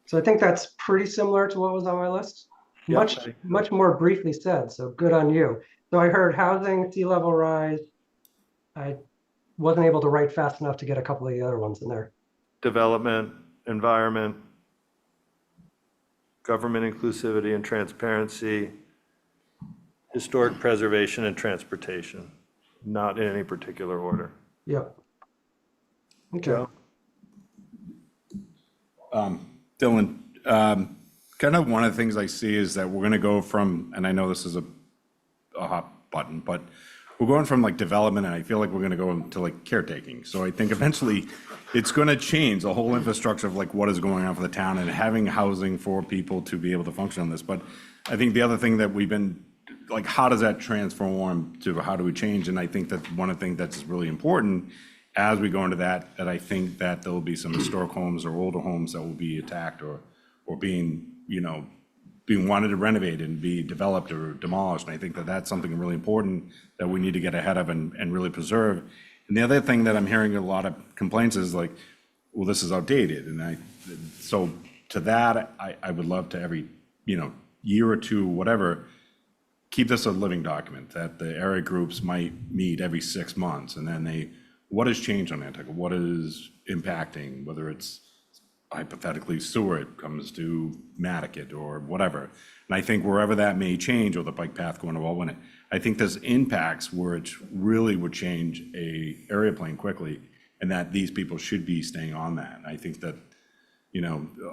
So I think that's pretty similar to what was on my list. Yep. Much more briefly said, so good on you. So I heard housing, sea level rise. I wasn't able to write fast enough to get a couple of the other ones in there. Development, environment, government inclusivity and transparency, historic preservation and transportation, not in any particular order. Yep. Okay. Joe? Dylan, kind of one of the things I see is that we're going to go from, and I know this is a hot button, but we're going from like development, and I feel like we're going to go into like caretaking. So I think eventually it's going to change the whole infrastructure of like what is going on for the town and having housing for people to be able to function on this. But I think the other thing that we've been, like, how does that transform to how do we change? And I think that one of the things that's really important as we go into that, that I think that there'll be some historic homes or older homes that will be attacked or being, being wanted to renovate and be developed or demolished. And I think that that's something really important that we need to get ahead of and really preserve. And the other thing that I'm hearing a lot of complaints is like, well, this is outdated. And so to that, I would love to every, year or two, whatever, keep this a living document that the area groups might meet every 6 months. And then what has changed on Nantucket? What is impacting, whether it's hypothetically sewer, it comes to Nantucket or whatever. And I think wherever that may change, or the bike path going to Walwyn, I think there's impacts where it really would change a area plan quickly, and that these people should be staying on that. And I think that,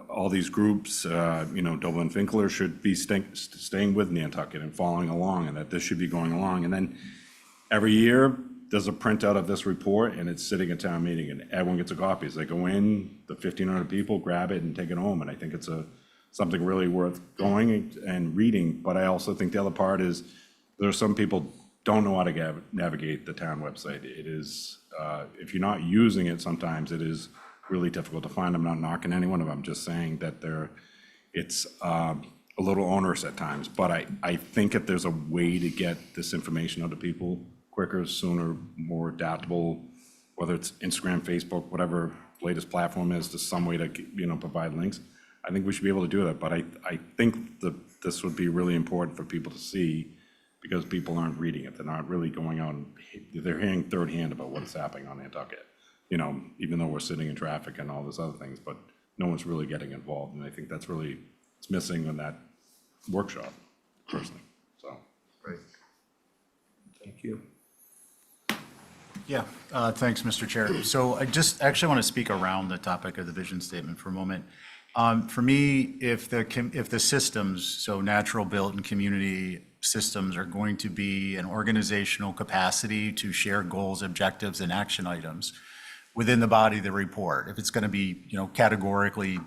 all these groups, Dublin Finkler should be staying with Nantucket and following along, and that this should be going along. And then every year, there's a printout of this report, and it's sitting at town meeting, and everyone gets a copy. As they go in, the 1,500 people grab it and take it home, and I think it's something really worth going and reading. But I also think the other part is there are some people don't know how to navigate the town website. It is, if you're not using it, sometimes it is really difficult to find. I'm not knocking any one of them. I'm just saying that it's a little onerous at times. But I think if there's a way to get this information out to people quicker, sooner, more adaptable, whether it's Instagram, Facebook, whatever latest platform is, there's some way to, provide links. I think we should be able to do that. But I think that this would be really important for people to see, because people aren't reading it. They're not really going out, they're hearing third hand about what's happening on Nantucket. Even though we're sitting in traffic and all those other things, but no one's really getting involved. And I think that's really, it's missing in that workshop, personally, so. Right. Thank you. Yeah, thanks, Mr. Chair. So I just actually want to speak around the topic of the vision statement for a moment. For me, if the systems, so natural built and community systems, are going to be an organizational capacity to share goals, objectives, and action items within the body of the report, if it's going to be, categorically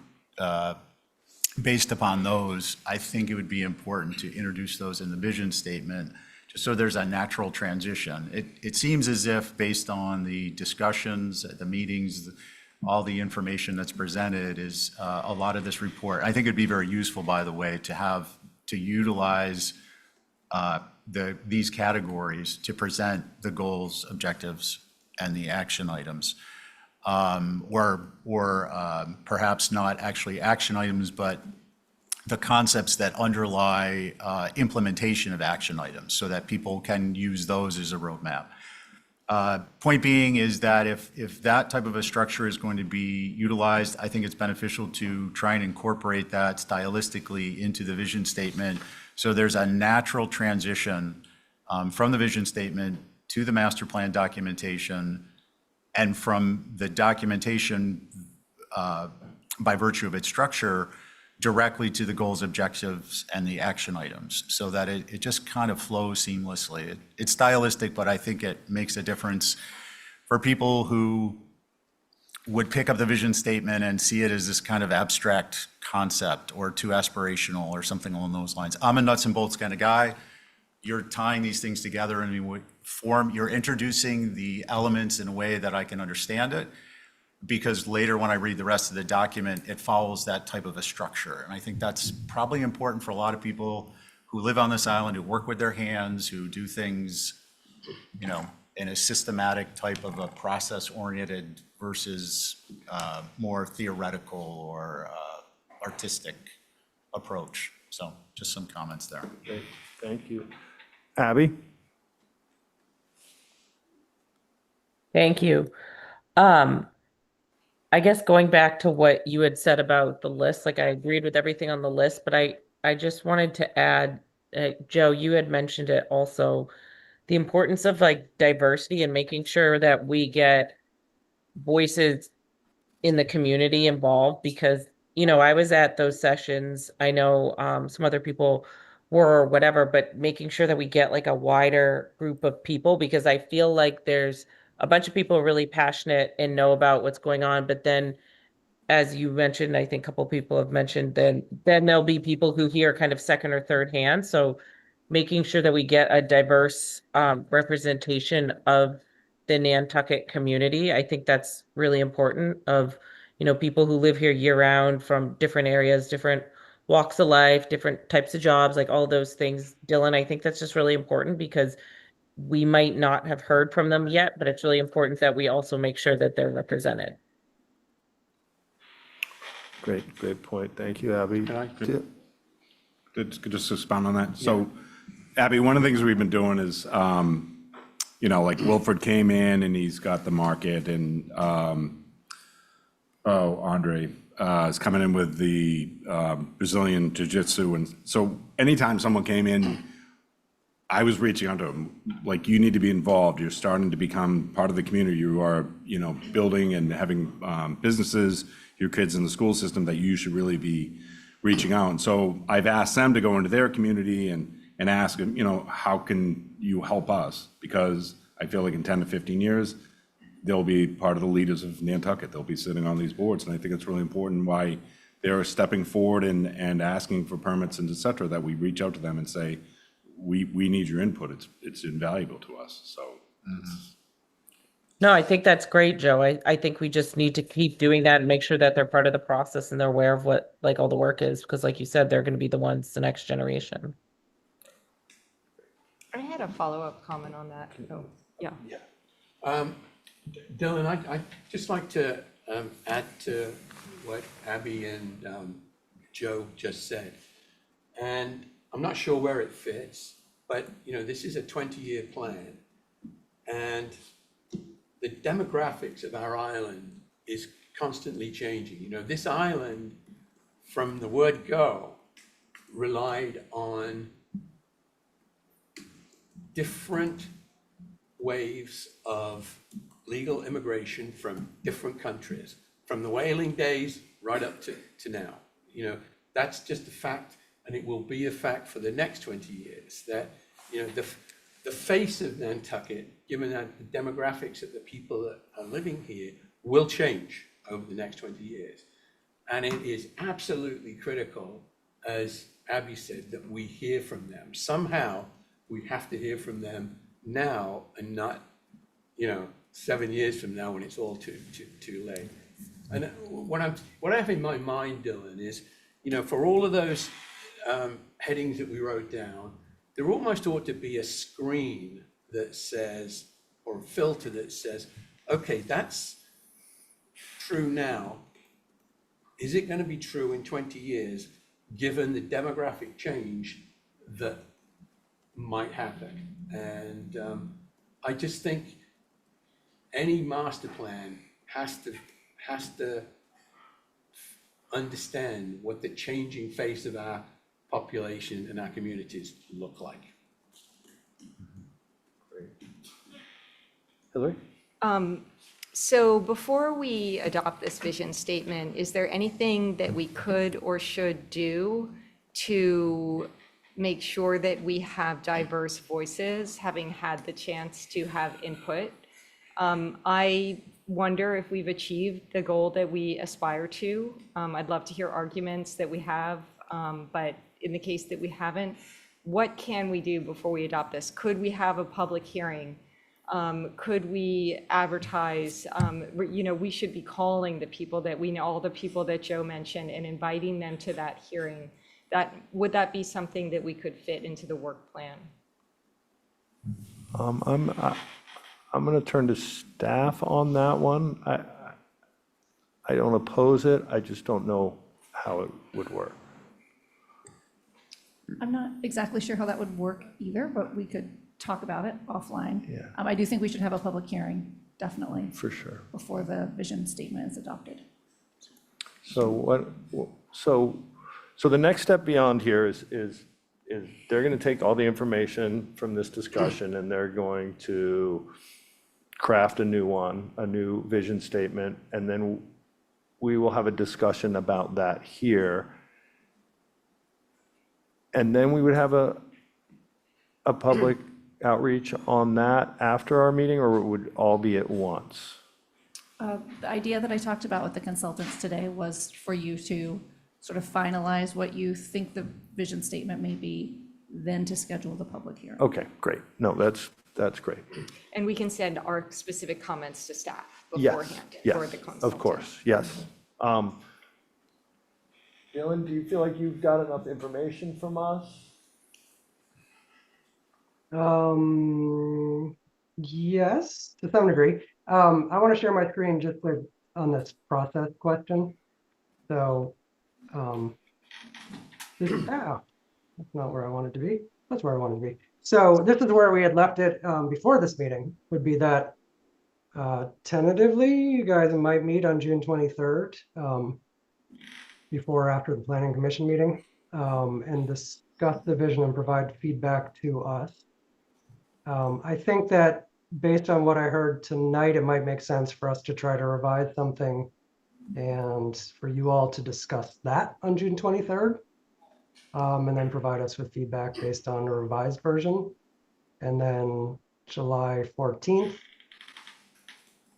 based upon those, I think it would be important to introduce those in the vision statement, just so there's a natural transition. It seems as if, based on the discussions at the meetings, all the information that's presented is a lot of this report. I think it'd be very useful, by the way, to utilize these categories to present the goals, objectives, and the action items. Or perhaps not actually action items, but the concepts that underlie implementation of action items, so that people can use those as a roadmap. Point being is that if that type of a structure is going to be utilized, I think it's beneficial to try and incorporate that stylistically into the vision statement, so there's a natural transition from the vision statement to the master plan documentation, and from the documentation, by virtue of its structure, directly to the goals, objectives, and the action items, so that it just kind of flows seamlessly. It's stylistic, but I think it makes a difference for people who would pick up the vision statement and see it as this kind of abstract concept or too aspirational or something along those lines. I'm a nuts and bolts kind of guy. You're tying these things together in a form, you're introducing the elements in a way that I can understand it, because later when I read the rest of the document, it follows that type of a structure. And I think that's probably important for a lot of people who live on this island, who work with their hands, who do things, in a systematic type of a process-oriented versus more theoretical or artistic approach. So just some comments there. Okay, thank you. Abby? Thank you. I guess going back to what you had said about the list, like I agreed with everything on the list, but I just wanted to add Joe, you had mentioned it also, the importance of like diversity and making sure that we get voices in the community involved because, I was at those sessions. I know some other people were or whatever, but making sure that we get like a wider group of people because I feel like there's a bunch of people really passionate and know about what's going on, but then as you mentioned, I think a couple people have mentioned, then there'll be people who hear kind of second or third hand. So making sure that we get a diverse representation of the Nantucket community, I think that's really important of, people who live here year round from different areas, different walks of life, different types of jobs, like all those things. Dylan, I think that's just really important because we might not have heard from them yet, but it's really important that we also make sure that they're represented. Great point. Thank you, Abby. Can I just expound on that? So, Abby, one of the things we've been doing is, like Wilford came in and he's got the market and, Andre is coming in with the Brazilian Jiu-Jitsu. And so anytime someone came in, I was reaching out to them, like, you need to be involved. You're starting to become part of the community. You are, building and having businesses, your kids in the school system, that you should really be reaching out. And so I've asked them to go into their community and ask them, how can you help us? Because I feel like in 10 to 15 years, they'll be part of the leaders of Nantucket. They'll be sitting on these boards. And I think it's really important why they're stepping forward and asking for permits and et cetera, that we reach out to them and say, we need your input. It's invaluable to us. So. No, I think that's great, Joe. I think we just need to keep doing that and make sure that they're part of the process and they're aware of what like all the work is, because like you said, they're going to be the ones, the next generation. I had a follow-up comment on that. Oh, yeah. Dylan, I'd just like to add to what Abby and Joe just said. And I'm not sure where it fits, but, this is a 20-year plan. And the demographics of our island is constantly changing. This island, from the word go, relied on different waves of legal immigration from different countries, from the whaling days right up to now. That's just a fact, and it will be a fact for the next 20 years, that, the face of Nantucket, given that the demographics of the people that are living here, will change over the next 20 years. And it is absolutely critical, as Abby said, that we hear from them. Somehow, we have to hear from them now and not, 7 years from now when it's all too late. And what I have in my mind, Dylan, is, for all of those headings that we wrote down, there almost ought to be a screen that says, or a filter that says, okay, that's true now. Is it going to be true in 20 years, given the demographic change that might happen? And I just think any master plan has to understand what the changing face of our population and our communities look like. Hillary? So before we adopt this vision statement, is there anything that we could or should do to make sure that we have diverse voices, having had the chance to have input? I wonder if we've achieved the goal that we aspire to. I'd love to hear arguments that we have, but in the case that we haven't, what can we do before we adopt this? Could we have a public hearing? Could we advertise? We should be calling the people that we know, all the people that Joe mentioned, and inviting them to that hearing. Would that be something that we could fit into the work plan? I'm going to turn to staff on that one. I don't oppose it. I just don't know how it would work. I'm not exactly sure how that would work either, but we could talk about it offline. Yeah. I do think we should have a public hearing, definitely, For sure. before the vision statement is adopted. So the next step beyond here is is they're going to take all the information from this discussion and they're going to craft a new one, a new vision statement, and then we will have a discussion about that here. And then we would have a public outreach on that after our meeting, or it would all be at once? The idea that I talked about with the consultants today was for you to sort of finalize what you think the vision statement may be, then to schedule the public hearing. Okay, great. No, that's great. And we can send our specific comments to staff Yes, beforehand for yes, the consultant. of course, yes. Dylan, do you feel like you've got enough information from us? Yes, to some degree. I want to share my screen just on this process question. So, that's not where I wanted to be. That's where I wanted to be. So this is where we had left it before this meeting, would be that tentatively, you guys might meet on June 23rd, before or after the Planning Commission meeting, and discuss the vision and provide feedback to us. I think that based on what I heard tonight, it might make sense for us to try to revise something and for you all to discuss that on June 23rd, and then provide us with feedback based on a revised version. And then July 14th,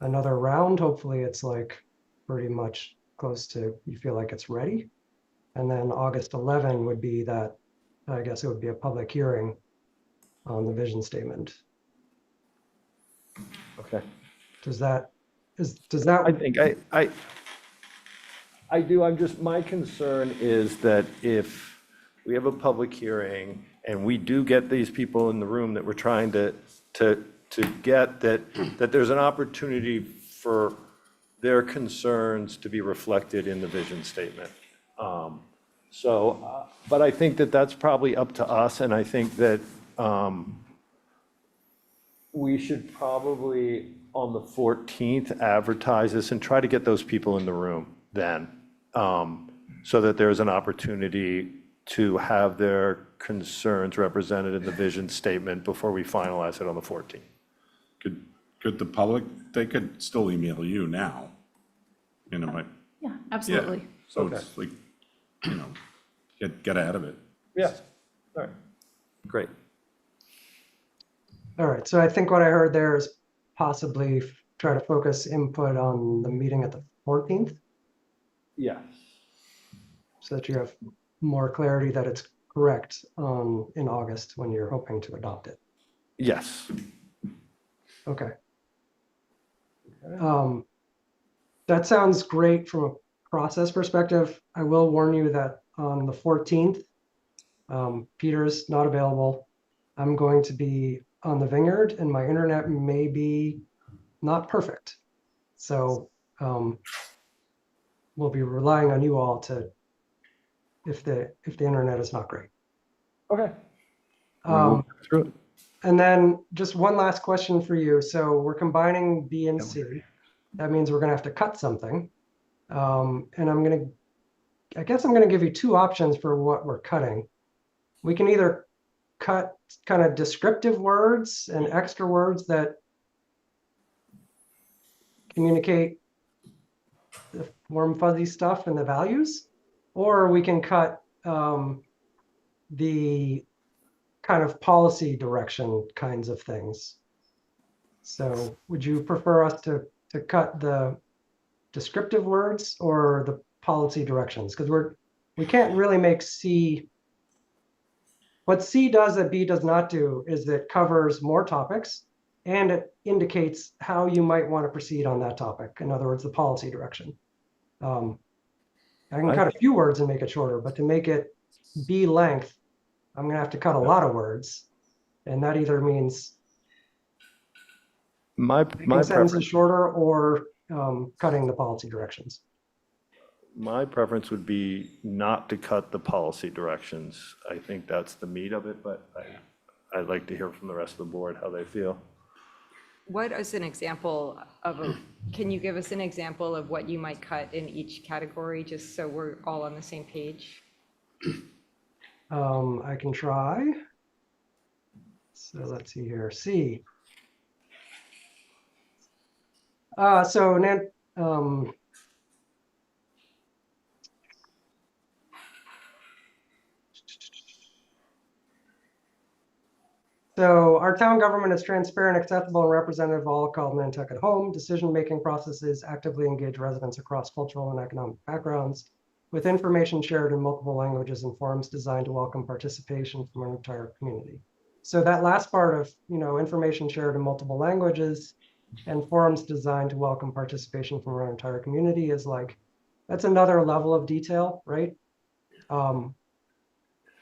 another round. Hopefully it's like pretty much close to, you feel like it's ready. And then August 11 would be that, I guess it would be a public hearing on the vision statement. Okay. Does that, I think I do, my concern is that if we have a public hearing and we do get these people in the room that we're trying to get, that there's an opportunity for their concerns to be reflected in the vision statement. But I think that that's probably up to us, and I think that we should probably, on the 14th, advertise this and try to get those people in the room then, so that there's an opportunity to have their concerns represented in the vision statement before we finalize it on the 14th. Could the public, they could still email you now, but, Yeah, yeah. absolutely. So Okay. it's like, get ahead of it. Yeah, all right, great. all right. So I think what I heard there is possibly try to focus input on the meeting at the 14th, Yes. so that you have more clarity that it's correct in August when you're hoping to adopt it. Yes. Okay. That sounds great from a process perspective. I will warn you that on the 14th, Peter's not available. I'm going to be on the Vineyard and my internet may be not perfect. So we'll be relying on you all to, if the internet is not great. Okay. Through it. And then just one last question for you. So we're combining B and C. That means we're gonna have to cut something. And I guess I'm gonna give you two options for what we're cutting. We can either cut kind of descriptive words and extra words that communicate the warm fuzzy stuff and the values, or we can cut the kind of policy direction kinds of things. So would you prefer us to cut the descriptive words or the policy directions? Because we can't really make C. What C does that B does not do is it covers more topics and it indicates how you might want to proceed on that topic. In other words, the policy direction. I can cut a few words and make it shorter, but to make it B length, I'm gonna have to cut a lot of words. And that either means My making sentences preference, shorter or cutting the policy directions. my preference would be not to cut the policy directions. I think that's the meat of it, but I'd like to hear from the rest of the board how they feel. What is an example can you give us an example of what you might cut in each category, just so we're all on the same page? I can try. So let's see here. C. So Nan, so our town government is transparent, accessible, and representative of all called Nantucket home. Decision-making processes actively engage residents across cultural and economic backgrounds with information shared in multiple languages and forums designed to welcome participation from our entire community. So that last part of, information shared in multiple languages and forums designed to welcome participation from our entire community is like, that's another level of detail, right?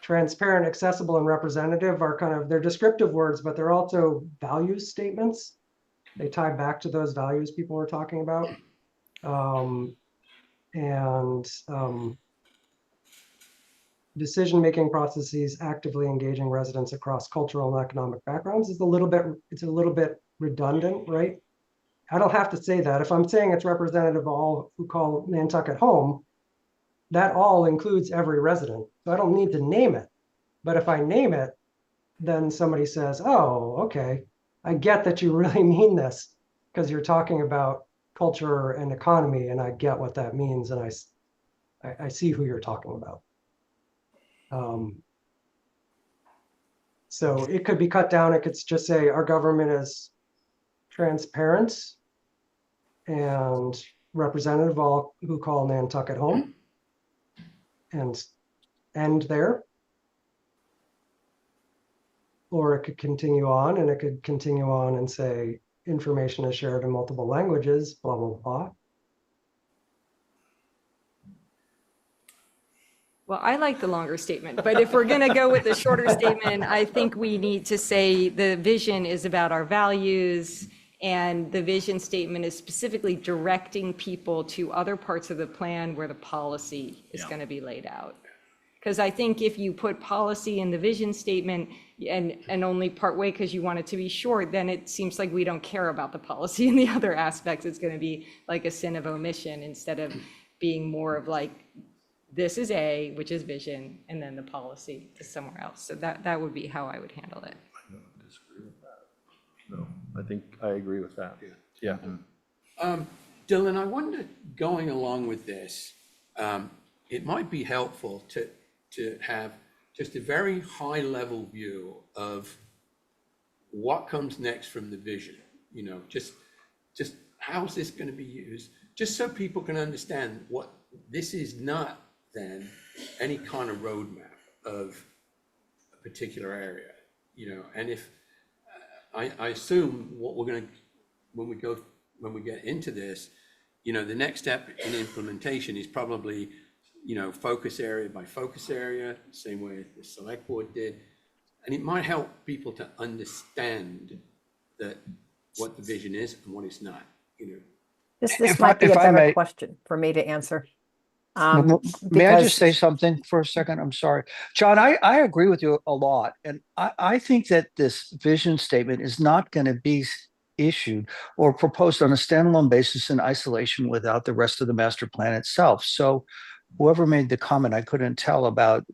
Transparent, accessible, and representative are kind of, they're descriptive words, but they're also values statements. They tie back to those values people were talking about. Decision-making processes actively engaging residents across cultural and economic backgrounds is it's a little bit redundant, right? I don't have to say that. If I'm saying it's representative of all who call Nantucket home, that all includes every resident. So I don't need to name it. But if I name it, then somebody says, oh, okay, I get that you really mean this because you're talking about culture and economy, and I get what that means, and I see who you're talking about. So it could be cut down. It could just say our government is transparent and representative of all who call Nantucket home, and end there. Or it could continue on, and it could continue on and say information is shared in multiple languages, blah, blah, blah. Well, I like the longer statement, but if we're going to go with the shorter statement, I think we need to say the vision is about our values, and the vision statement is specifically directing people to other parts of the plan where the policy is going to be laid out. Because I think if you put policy in the vision statement and only part way because you want it to be short, then it seems like we don't care about the policy and the other aspects. It's going to be like a sin of omission instead of being more of like, this is A, which is vision, and then the policy is somewhere else. So that would be how I would handle it. I don't disagree with that. No, I think I agree with that. Yeah. Dylan, I wonder, going along with this, it might be helpful to have just a very high level view of what comes next from the vision, just how's this going to be used, just so people can understand what this is not then any kind of roadmap of a particular area, and if I assume what we're going to, when we get into this, the next step in implementation is probably, focus area by focus area, same way the select board did. And it might help people to understand that what the vision is and what it's not, This might be a better question for me to answer. May I just say Because something for a second? I'm sorry. John, I agree with you a lot. And I think that this vision statement is not going to be issued or proposed on a standalone basis in isolation without the rest of the master plan itself. So whoever made the comment, I couldn't tell about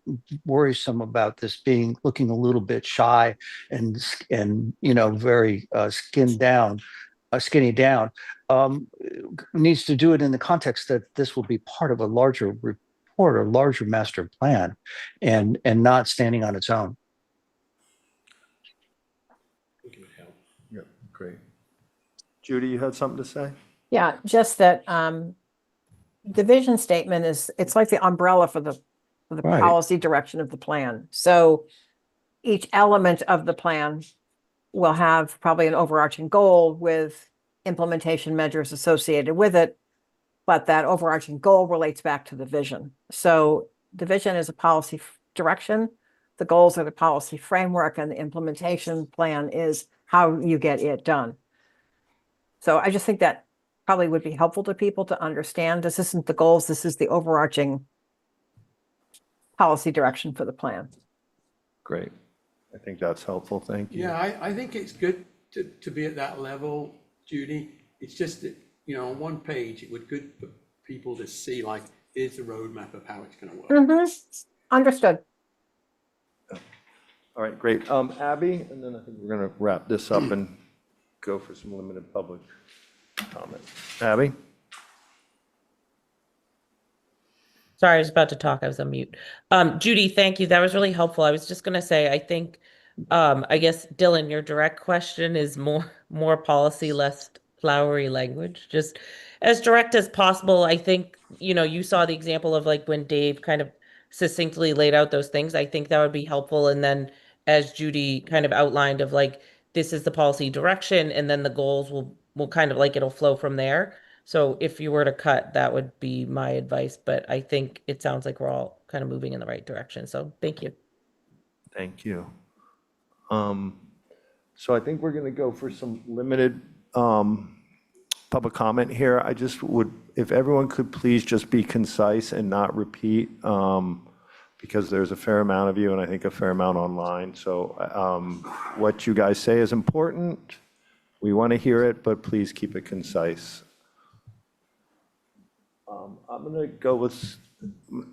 worrisome about this looking a little bit shy and very skinny down, needs to do it in the context that this will be part of a larger report or larger master plan and not standing on its own. Yep, great. Judy, you had something to say? yeah, just that the vision statement it's like the umbrella for the Right. policy direction of the plan. So each element of the plan will have probably an overarching goal with implementation measures associated with it, but that overarching goal relates back to the vision. So the vision is a policy direction, the goals are the policy framework, and the implementation plan is how you get it done. So I just think that probably would be helpful to people to understand this isn't the goals, this is the overarching policy direction for the plan. Great. I think that's helpful. Thank you. Yeah, I think it's good to be at that level, Judy. It's just that, on one page, it would be good for people to see, like, here's the roadmap of how it's going to work. Understood. All right, great. Abby, and then I think we're going to wrap this up and go for some limited public comment. Abby? Sorry, I was about to talk. I was on mute. Judy, thank you. That was really helpful. I was just gonna say, I think, I guess, Dylan, your direct question is more policy, less flowery language, just as direct as possible. I think, you saw the example of like when Dave kind of succinctly laid out those things. I think that would be helpful. And then as Judy kind of outlined of like, this is the policy direction, and then the goals will kind of like, it'll flow from there. So if you were to cut, that would be my advice, but I think it sounds like we're all kind of moving in the right direction. So thank you. Thank you. So I think we're going to go for some limited public comment here. I just would, if everyone could please just be concise and not repeat, because there's a fair amount of you and I think a fair amount online. So what you guys say is important. We want to hear it, but please keep it concise. I'm going to go with,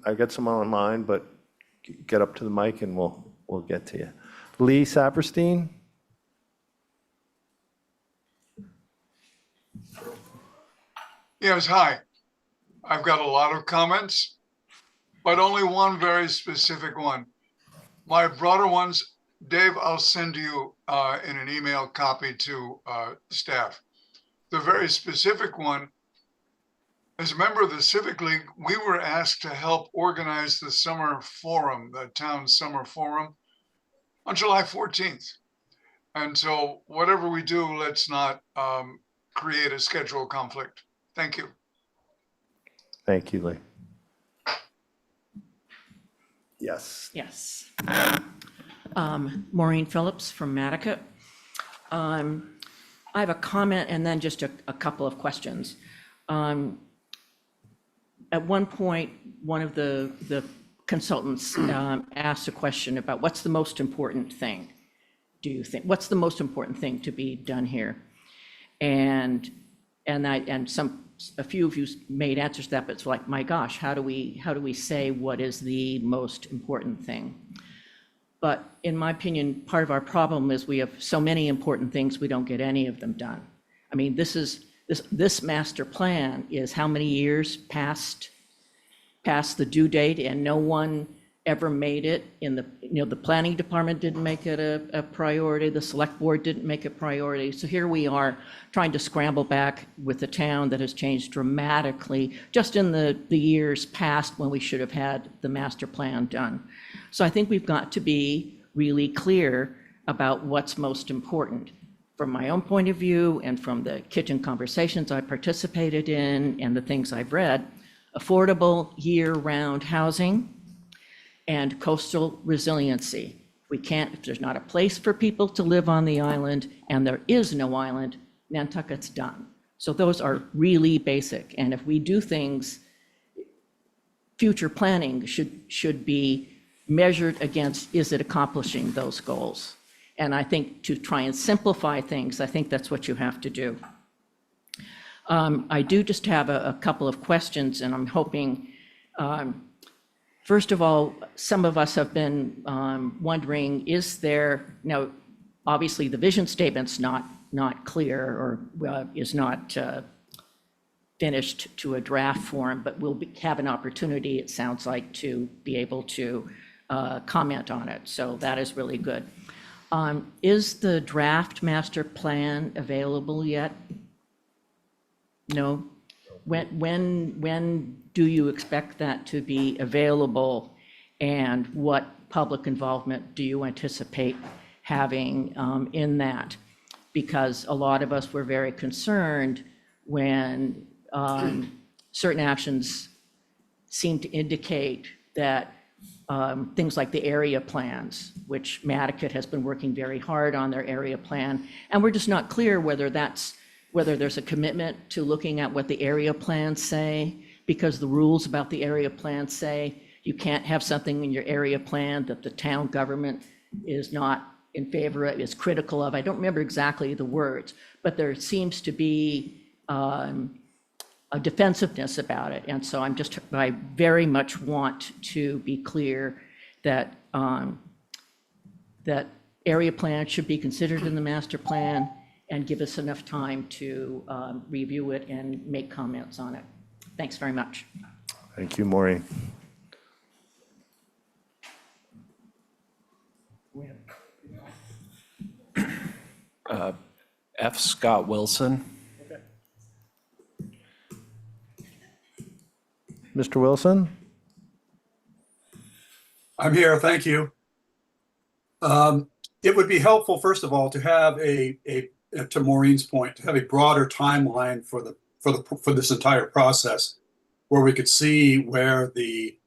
I got some online, but get up to the mic and we'll get to you. Lee Saperstein? Yes, hi. I've got a lot of comments, but only one very specific one. My broader ones, Dave, I'll send you in an email copy to staff. The very specific one, as a member of the Civic League, we were asked to help organize the summer forum, the town summer forum, on July 14th. And so whatever we do, let's not create a schedule conflict. Thank you. Thank you, Lee. Yes. Yes. Maureen Phillips from Nantucket. I have a comment and then just a couple of questions. At one point, one of the consultants asked a question about what's the most important thing, do you think? What's the most important thing to be done here? And a few of you made answers to that, but it's like, my gosh, how do we say what is the most important thing? But in my opinion, part of our problem is we have so many important things, we don't get any of them done. I mean, this master plan is how many years past the due date, and no one ever made it in the planning department didn't make it a priority, the select board didn't make it a priority. So here we are trying to scramble back with a town that has changed dramatically just in the years past when we should have had the master plan done. So I think we've got to be really clear about what's most important. From my own point of view and from the kitchen conversations I participated in and the things I've read, affordable year-round housing and coastal resiliency. If there's not a place for people to live on the island and there is no island, Nantucket's done. So those are really basic. And if we do things, future planning should be measured against, is it accomplishing those goals? And I think to try and simplify things, I think that's what you have to do. I do just have a couple of questions, and I'm hoping, first of all, some of us have been wondering, is there, now, obviously the vision statement's not clear or is not finished to a draft form, but we'll have an opportunity, it sounds like, to be able to comment on it. So that is really good. Is the draft master plan available yet? No? When do you expect that to be available? And what public involvement do you anticipate having in that? Because a lot of us were very concerned when certain actions seemed to indicate that things like the area plans, which Nantucket has been working very hard on their area plan, and we're just not clear whether there's a commitment to looking at what the area plans say, because the rules about the area plan say you can't have something in your area plan that the town government is not in favor of, is critical of. I don't remember exactly the words, but there seems to be a defensiveness about it. And so I very much want to be clear that that area plans should be considered in the master plan and give us enough time to review it and make comments on it. Thanks very much. Thank you, Maureen. F. Scott Wilson. Mr. Wilson? I'm here, thank you. It would be helpful, first of all, to have to Maureen's point, to have a broader timeline for this entire process, where we could see where the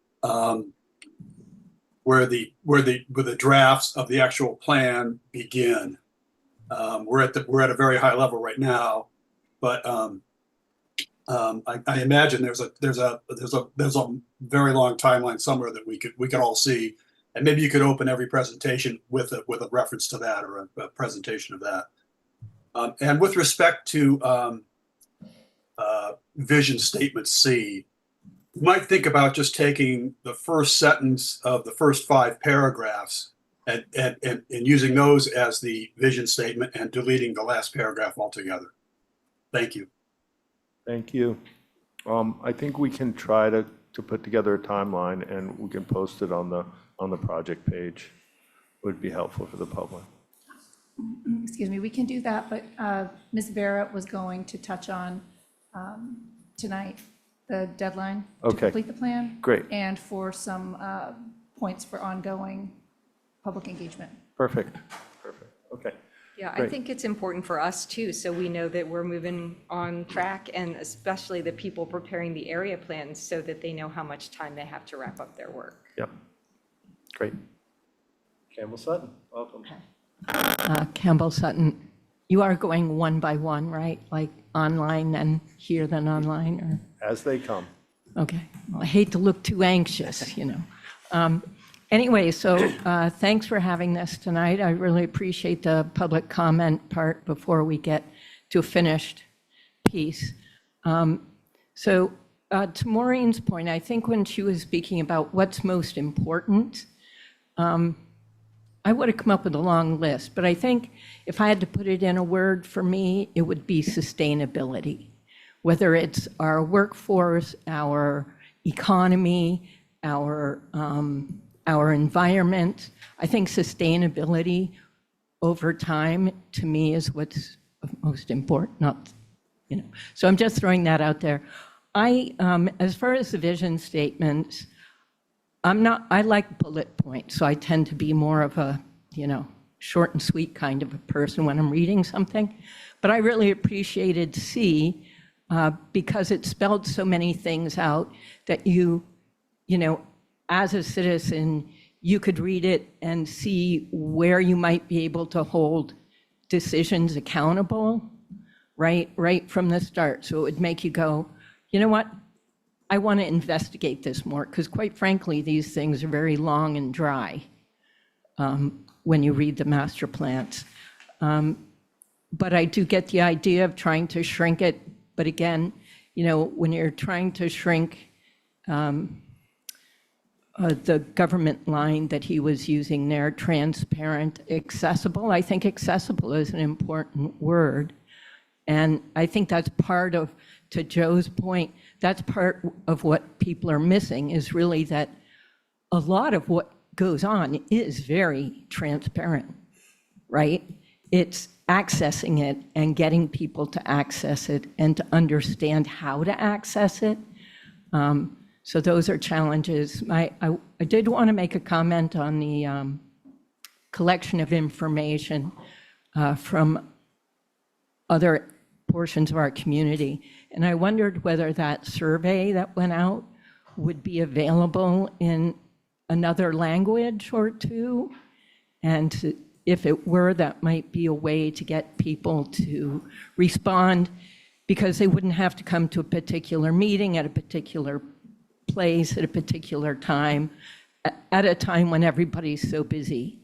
drafts of the actual plan begin. We're at a very high level right now, but I imagine there's a very long timeline somewhere that we could all see, and maybe you could open every presentation with a reference to that or a presentation of that. And with respect to vision statement C, you might think about just taking the first sentence of the first 5 paragraphs and using those as the vision statement and deleting the last paragraph altogether. Thank you. Thank you. I think we can try to put together a timeline and we can post it on the project page. Would be helpful for the public. Excuse me, we can do that, but Ms. Barrett was going to touch on tonight the deadline to Okay. complete the plan. Great. And for some points for ongoing public engagement. Perfect. Okay. Yeah, I Great. think it's important for us too, so we know that we're moving on track, and especially the people preparing the area plans so that they know how much time they have to wrap up their work. Yep. Great. Campbell Sutton, welcome. Campbell Sutton, you are going one by one, right? Like online and here, then online, or? As they come. Okay. Well, I hate to look too anxious, Anyway, so thanks for having this tonight. I really appreciate the public comment part before we get to a finished piece. To Maureen's point, I think when she was speaking about what's most important, I would have come up with a long list, but I think if I had to put it in a word for me, it would be sustainability. Whether it's our workforce, our economy, our environment, I think sustainability over time, to me, is what's most important. So I'm just throwing that out there. As far as the vision statements, I like bullet points, so I tend to be more of a, short and sweet kind of a person when I'm reading something. But I really appreciated C, because it spelled so many things out that you as a citizen, you could read it and see where you might be able to hold decisions accountable, right from the start. So it would make you go, you know what? I want to investigate this more, because quite frankly, these things are very long and dry when you read the master plans. But I do get the idea of trying to shrink it. But again, when you're trying to shrink the government line that he was using there, transparent, accessible, I think accessible is an important word. And I think that's part of, to Joe's point, that's part of what people are missing, is really that a lot of what goes on is very transparent, right? It's accessing it and getting people to access it and to understand how to access it. So those are challenges. I did want to make a comment on the collection of information from other portions of our community. And I wondered whether that survey that went out would be available in another language or two. And if it were, that might be a way to get people to respond, because they wouldn't have to come to a particular meeting at a particular place at a particular time, at a time when everybody's so busy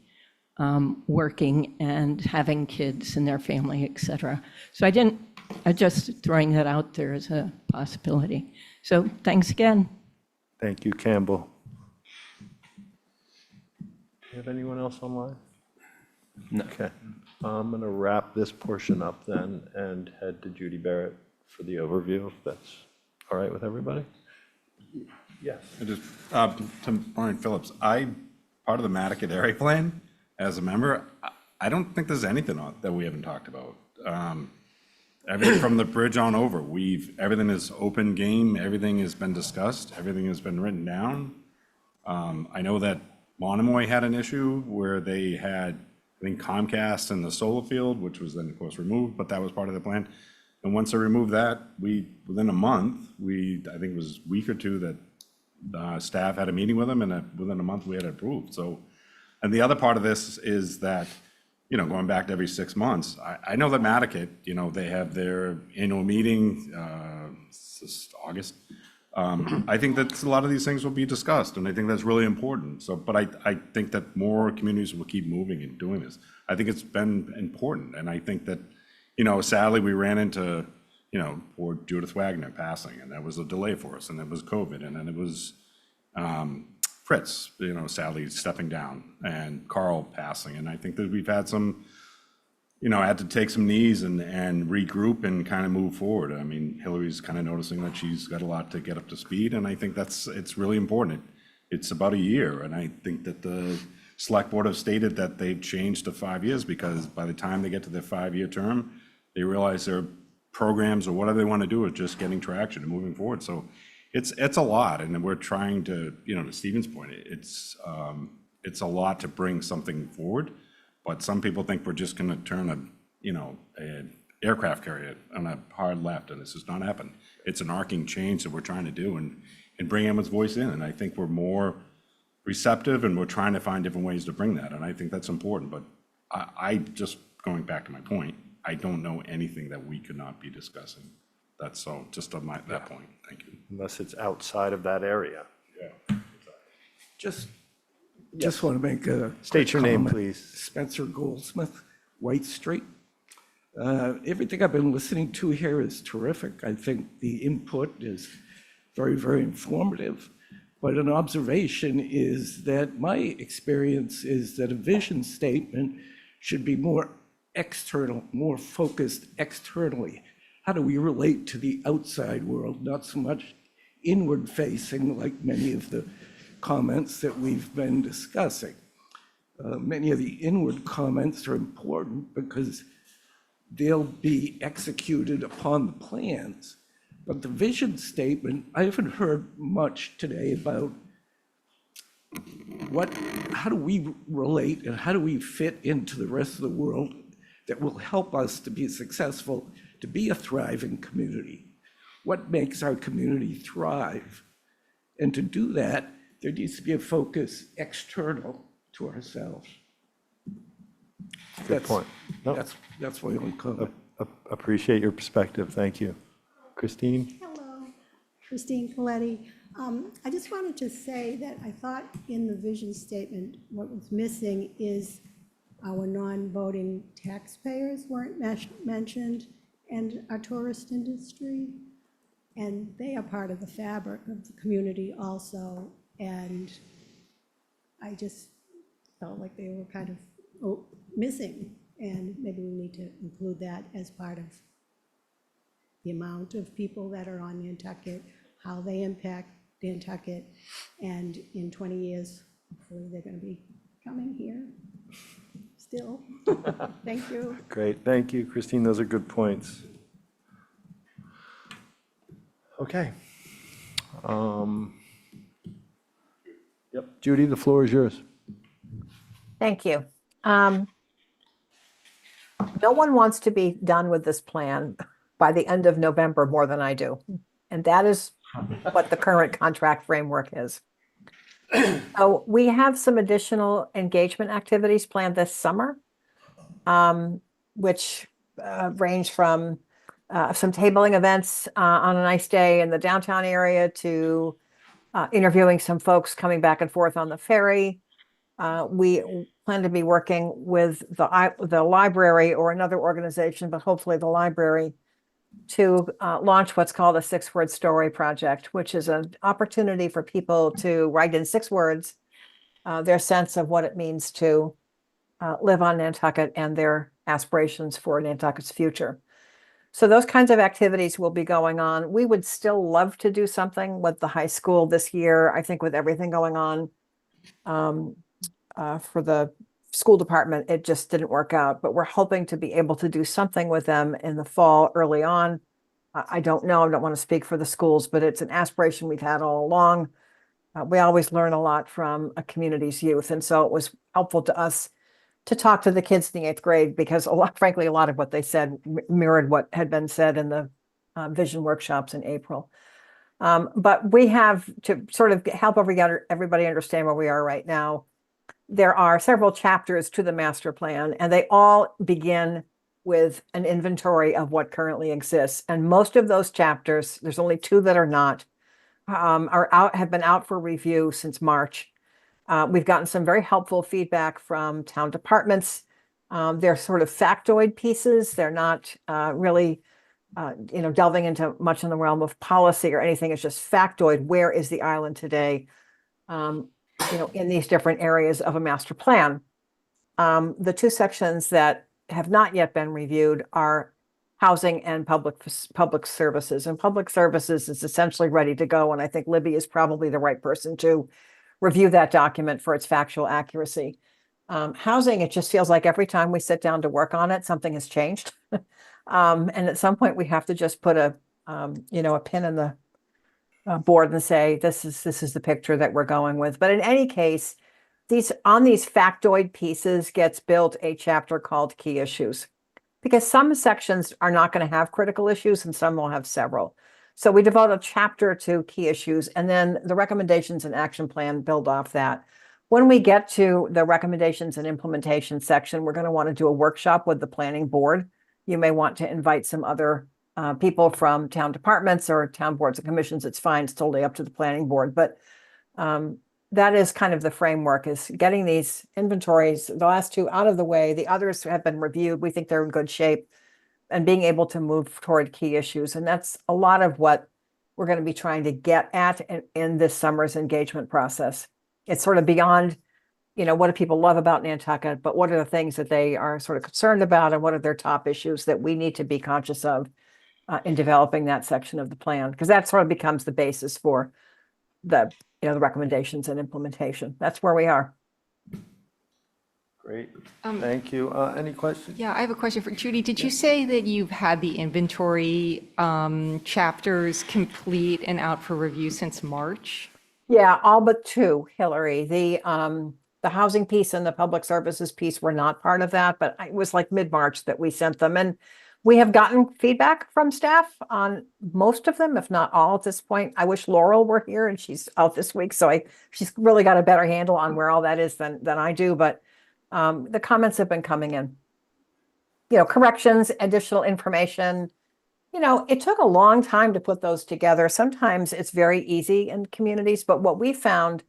working and having kids and their family, et cetera. So I'm just throwing that out there as a possibility. So thanks again. Thank you, Campbell. Do you have anyone else online? Okay, I'm gonna wrap this portion up then and head to Judy Barrett for the overview, if that's all right with everybody? Yes. I just, to Brian Phillips, part of the Nantucket area plan, as a member, I don't think there's anything that we haven't talked about. Everything from the bridge on over, everything is open game, everything has been discussed, everything has been written down. I know that Monomoy had an issue where they had, I think, Comcast in the solar field, which was then, of course, removed, but that was part of the plan. And once they removed that, within a month, I think it was a week or two that staff had a meeting with them, and within a month, we had it approved. So, and the other part of this is that, going back to every 6 months, I know that Nantucket, they have their annual meeting, this August. I think that a lot of these things will be discussed, and I think that's really important. So, but I think that more communities will keep moving and doing this. I think it's been important, and I think that, sadly, we ran into, poor Judith Wagner passing, and that was a delay for us, and it was COVID, and then it was Fritz, sadly stepping down, and Carl passing, and I think that we've had some, had to take some knees and regroup and kind of move forward. I mean, Hillary's kind of noticing that she's got a lot to get up to speed, and I think it's really important. It's about a year, and I think that the select board have stated that they've changed to 5 years because by the time they get to their 5-year term, they realize their programs or whatever they want to do is just getting traction and moving forward. So it's a lot, and we're trying to, to Stephen's point, it's a lot to bring something forward. But some people think we're just going to turn an aircraft carrier on a hard left, and this has not happened. It's an arcing change that we're trying to do and bring everyone's voice in. And I think we're more receptive, and we're trying to find different ways to bring that. And I think that's important. But I just, going back to my point, I don't know anything that we could not be discussing. That's so, just on that point. Thank you. Unless it's outside of that area. Yeah. Just want to make a State your quick name, comment. please. Spencer Goldsmith, White Street. Everything I've been listening to here is terrific. I think the input is very, very informative. But an observation is that my experience is that a vision statement should be more external, more focused externally. How do we relate to the outside world, not so much inward facing like many of the comments that we've been discussing. Many of the inward comments are important because they'll be executed upon the plans. But the vision statement, I haven't heard much today about how do we relate and how do we fit into the rest of the world that will help us to be successful, to be a thriving community. What makes our community thrive? And to do that, there needs to be a focus external to ourselves. Good point. No. That's my only comment. Appreciate your perspective. Thank you. Christine? Hello, Christine Coletti. I just wanted to say that I thought in the vision statement, what was missing is our non-voting taxpayers weren't mentioned, and our tourist industry. And they are part of the fabric of the community also. And I just felt like they were kind of missing. And maybe we need to include that as part of the amount of people that are on Nantucket, how they impact Nantucket. And in 20 years, hopefully they're going to be coming here still. Thank you. Great. Thank you, Christine. Those are good points. Okay. Yep. Judy, the floor is yours. Thank you. No one wants to be done with this plan by the end of November more than I do. And that is what the current contract framework is. So we have some additional engagement activities planned this summer, which range from some tabling events on a nice day in the downtown area to interviewing some folks coming back and forth on the ferry. We plan to be working with the library or another organization, but hopefully the library, to launch what's called a 6-word story project, which is an opportunity for people to write in 6 words their sense of what it means to live on Nantucket and their aspirations for Nantucket's future. So those kinds of activities will be going on. We would still love to do something with the high school this year. I think with everything going on for the school department, it just didn't work out. But we're hoping to be able to do something with them in the fall early on. I don't know. I don't want to speak for the schools, but it's an aspiration we've had all along. We always learn a lot from a community's youth. And so it was helpful to us to talk to the kids in the 8th grade because frankly, a lot of what they said mirrored what had been said in the vision workshops in April. But we have to sort of help everybody understand where we are right now. There are several chapters to the master plan, and they all begin with an inventory of what currently exists. And most of those chapters, there's only 2 that are not, have been out for review since March. We've gotten some very helpful feedback from town departments. They're sort of factoid pieces. They're not really, delving into much in the realm of policy or anything. It's just factoid. Where is the island today? In these different areas of a master plan. The 2 sections that have not yet been reviewed are housing and public services. And public services is essentially ready to go. And I think Libby is probably the right person to review that document for its factual accuracy. Housing, it just feels like every time we sit down to work on it, something has changed. And at some point we have to just put a pin in the board and say, this is the picture that we're going with. But in any case, these factoid pieces gets built a chapter called key issues, because some sections are not going to have critical issues and some will have several. So we devote a chapter to key issues, and then the recommendations and action plan build off that. When we get to the recommendations and implementation section, we're going to want to do a workshop with the planning board. You may want to invite some other people from town departments or town boards and commissions. It's fine. It's totally up to the planning board. But that is kind of the framework, is getting these inventories, the last 2 out of the way. The others have been reviewed. We think they're in good shape, and being able to move toward key issues. And that's a lot of what we're going to be trying to get at in this summer's engagement process. It's sort of beyond, what do people love about Nantucket, but what are the things that they are sort of concerned about, and what are their top issues that we need to be conscious of in developing that section of the plan, because that sort of becomes the basis for the recommendations and implementation. That's where we are. Great, thank you. Any questions? Yeah, I have a question for Judy. Did you say that you've had the inventory chapters complete and out for review since March? Yeah, all but 2, Hillary. The housing piece and the public services piece were not part of that, but it was like mid-March that we sent them. And we have gotten feedback from staff on most of them, if not all at this point. I wish Laurel were here, and she's out this week, so she's really got a better handle on where all that is than I do. But the comments have been coming in. Corrections, additional information. It took a long time to put those together. Sometimes it's very easy in communities, but what we found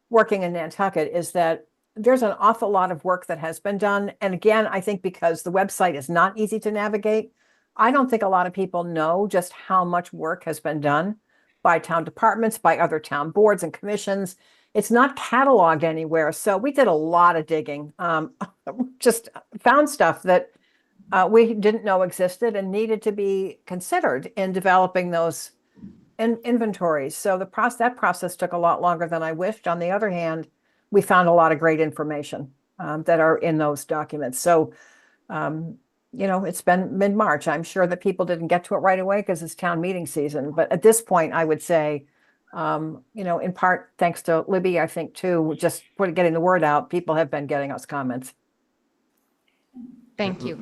working in Nantucket is that there's an awful lot of work that has been done. And again, I think because the website is not easy to navigate, I don't think a lot of people know just how much work has been done by town departments, by other town boards and commissions. It's not cataloged anywhere. So we did a lot of digging, just found stuff that we didn't know existed and needed to be considered in developing those inventories. So that process took a lot longer than I wished. On the other hand, we found a lot of great information that are in those documents. So, it's been mid-March. I'm sure that people didn't get to it right away because it's town meeting season. But at this point, I would say, in part, thanks to Libby, I think too, just getting the word out, people have been getting us comments. Thank you.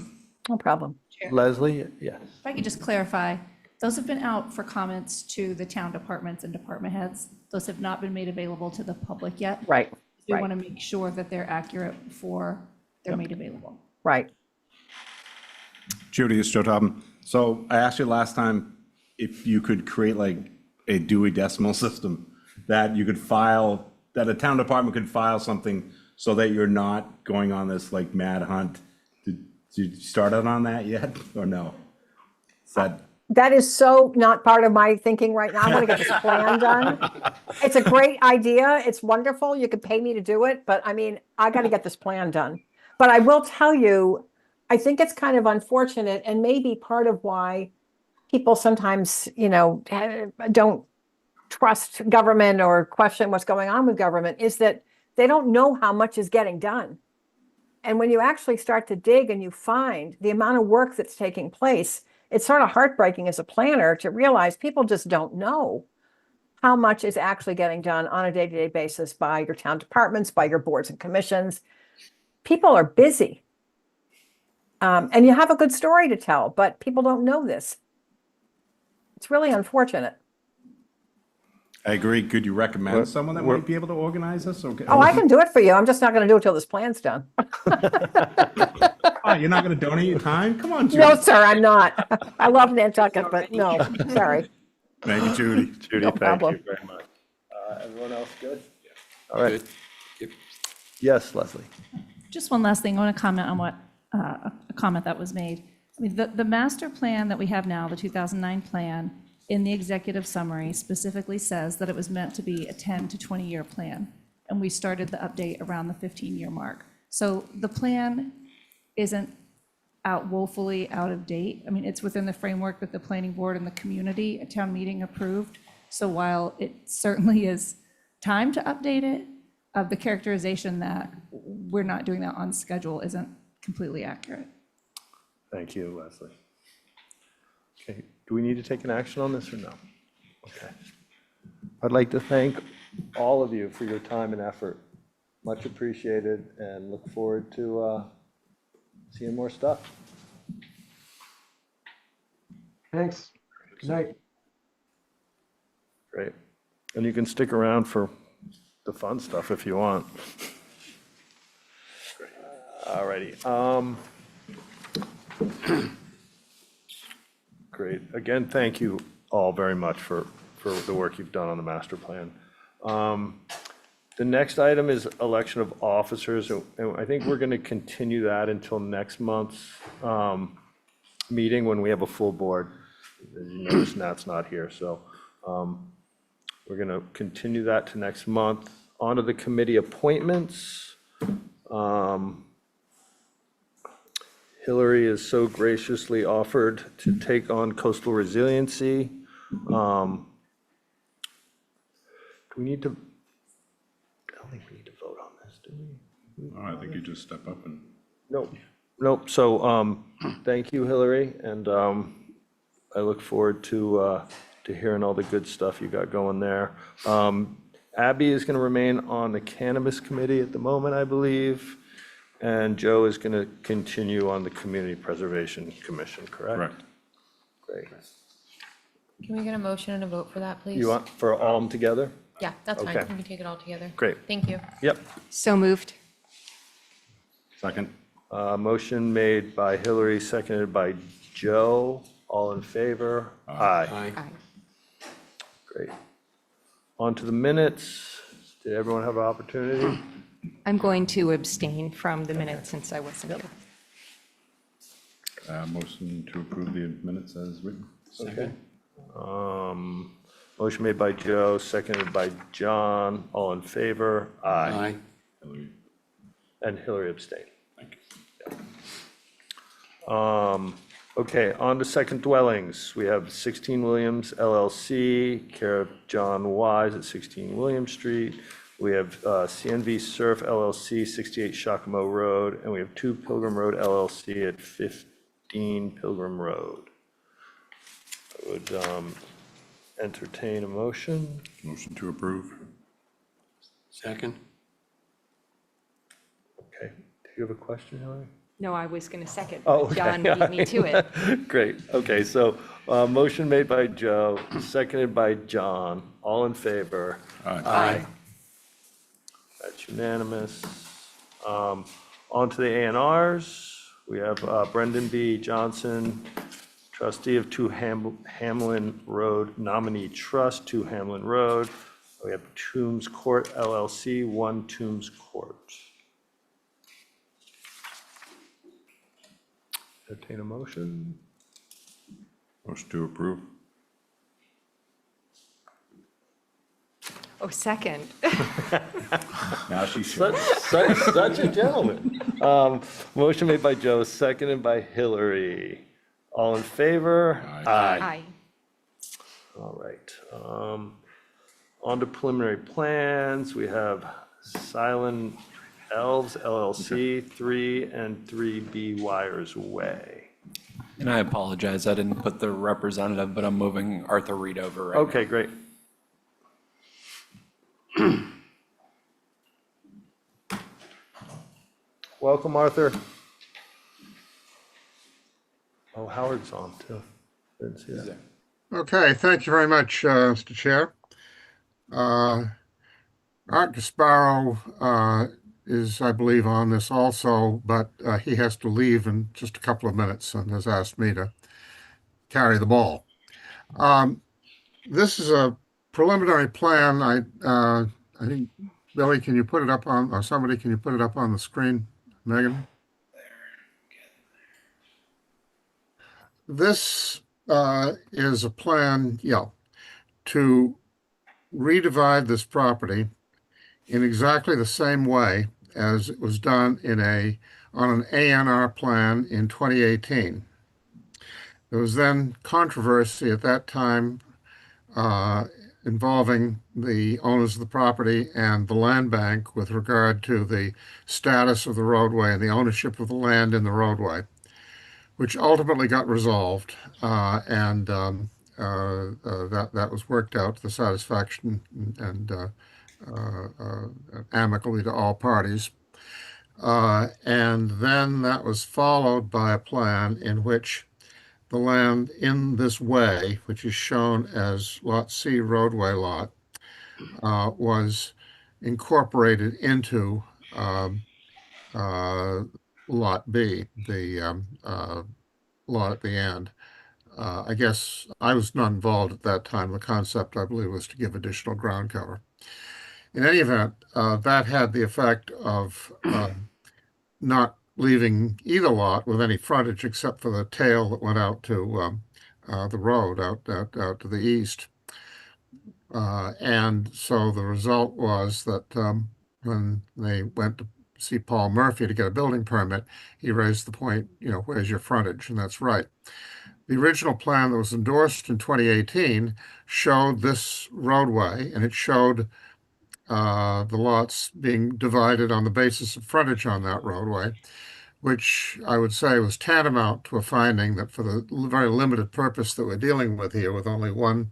No problem. Leslie, yes. If I could just clarify, those have been out for comments to the town departments and department heads. Those have not been made available to the public yet. Right. We want to make sure that they're accurate before they're made available. Right. Judy, it's Joe Tobin. So I asked you last time if you could create like a Dewey Decimal System that you could file, that a town department could file something so that you're not going on this like mad hunt. Did you start out on that yet or no? That is so not part of my thinking right now. I want to get this plan done. It's a great idea. It's wonderful. You could pay me to do it, but I mean, I got to get this plan done. But I will tell you, I think it's kind of unfortunate and maybe part of why people sometimes, don't trust government or question what's going on with government is that they don't know how much is getting done. And when you actually start to dig and you find the amount of work that's taking place, it's sort of heartbreaking as a planner to realize people just don't know how much is actually getting done on a day-to-day basis by your town departments, by your boards and commissions. People are busy. And you have a good story to tell, but people don't know this. It's really unfortunate. I agree. Could you recommend What- someone that what- might be able to organize this? Okay. Oh, I can do it for you. I'm just not going to do it till this plan's done. Oh, you're not going to donate your time? Come on, Judy. No, sir, I'm not. I love Nantucket, but no, sorry. Thank you, Judy. Judy, No thank problem. you very much. Everyone else good? All right. Good. Yep. Yes, Leslie. Just one last thing, I want to comment on what, a comment that was made. I mean, the master plan that we have now, the 2009 plan, in the executive summary specifically says that it was meant to be a 10 to 20-year plan. And we started the update around the 15-year mark. So the plan isn't woefully out of date. I mean, it's within the framework that the planning board and the community at town meeting approved. So while it certainly is time to update it, the characterization that we're not doing that on schedule isn't completely accurate. Thank you, Leslie. Okay, do we need to take an action on this or no? Okay. I'd like to thank all of you for your time and effort. Much appreciated, and look forward to seeing more stuff. Thanks. Good night. Great. And you can stick around for the fun stuff if you want. All righty. Great. Again, thank you all very much for the work you've done on the master plan. The next item is election of officers, and I think we're going to continue that until next month's meeting when we have a full board. As you notice, Nat's not here, so we're going to continue that to next month. On to the committee appointments. Hillary has so graciously offered to take on coastal resiliency. Do we need to, I don't think we need to vote on this, do we? Oh, I think you just step up and. Nope. So, thank you, Hillary, and I look forward to hearing all the good stuff you got going there. Abby is going to remain on the cannabis committee at the moment, I believe, and Joe is going to continue on the Community Preservation Commission, correct? Correct. Great. Can we get a motion and a vote for that, please? You want for all of them together? Yeah, that's fine. Okay. We can take it all together. Great. Thank you. Yep. So moved. Second. Motion made by Hillary, seconded by Joe. All in favor? Aye. Aye. Great. On to the minutes. Did everyone have an opportunity? I'm going to abstain from the minutes since I wasn't here. Motion to approve the minutes as written. Okay. Motion made by Joe, seconded by John. All in favor? Aye. Hillary. And Hillary abstained. Thank you. Okay, on to second dwellings. We have 16 Williams LLC, care of John Wise at 16 William Street. We have CNV Surf LLC, 68 Shakamo Road, and we have 2 Pilgrim Road LLC at 15 Pilgrim Road. I would entertain a motion. Motion to approve. Second. Okay, do you have a question, Hillary? No, I was going to second. Oh, but okay. John beat me to it. Great. Okay, so motion made by Joe, seconded by John. All in favor? Aye. That's unanimous. On to the A&Rs. We have Brendan B. Johnson, trustee of 2 Hamlin Road, nominee trust, 2 Hamlin Road. We have Toombs Court LLC, 1 Toombs Court. Entertain a motion. Motion to approve. Oh, second. Now she's Such a gentleman. Motion made by Joe, seconded by Hillary. All in favor? Aye. All right. On to preliminary plans, we have Silent Elves LLC, 3 and 3B Wires Way. And I apologize, I didn't put the representative, but I'm moving Arthur Reed over right now. Okay, great. Welcome, Arthur. Oh, Howard's on too. Didn't see that. Okay, thank you very much, Mr. Chair. Art Gasparo is, I believe, on this also, but he has to leave in just a couple of minutes and has asked me to carry the ball. This is a preliminary plan. I think, Billy, can you put it up on, or somebody, can you put it up on the screen? Megan? This is a plan, to redivide this property in exactly the same way as it was done on an ANR plan in 2018. There was then controversy at that time involving the owners of the property and the land bank with regard to the status of the roadway and the ownership of the land in the roadway, which ultimately got resolved, and that was worked out to the satisfaction and amicably to all parties. And then that was followed by a plan in which the land in this way, which is shown as Lot C roadway lot, was incorporated into Lot B, the lot at the end. I guess I was not involved at that time. The concept, I believe, was to give additional ground cover. In any event, that had the effect of not leaving either lot with any frontage except for the tail that went out to the road out to the east. And so the result was that when they went to see Paul Murphy to get a building permit, he raised the point, where's your frontage? And that's right. The original plan that was endorsed in 2018 showed this roadway, and it showed the lots being divided on the basis of frontage on that roadway, which I would say was tantamount to a finding that for the very limited purpose that we're dealing with here, with only one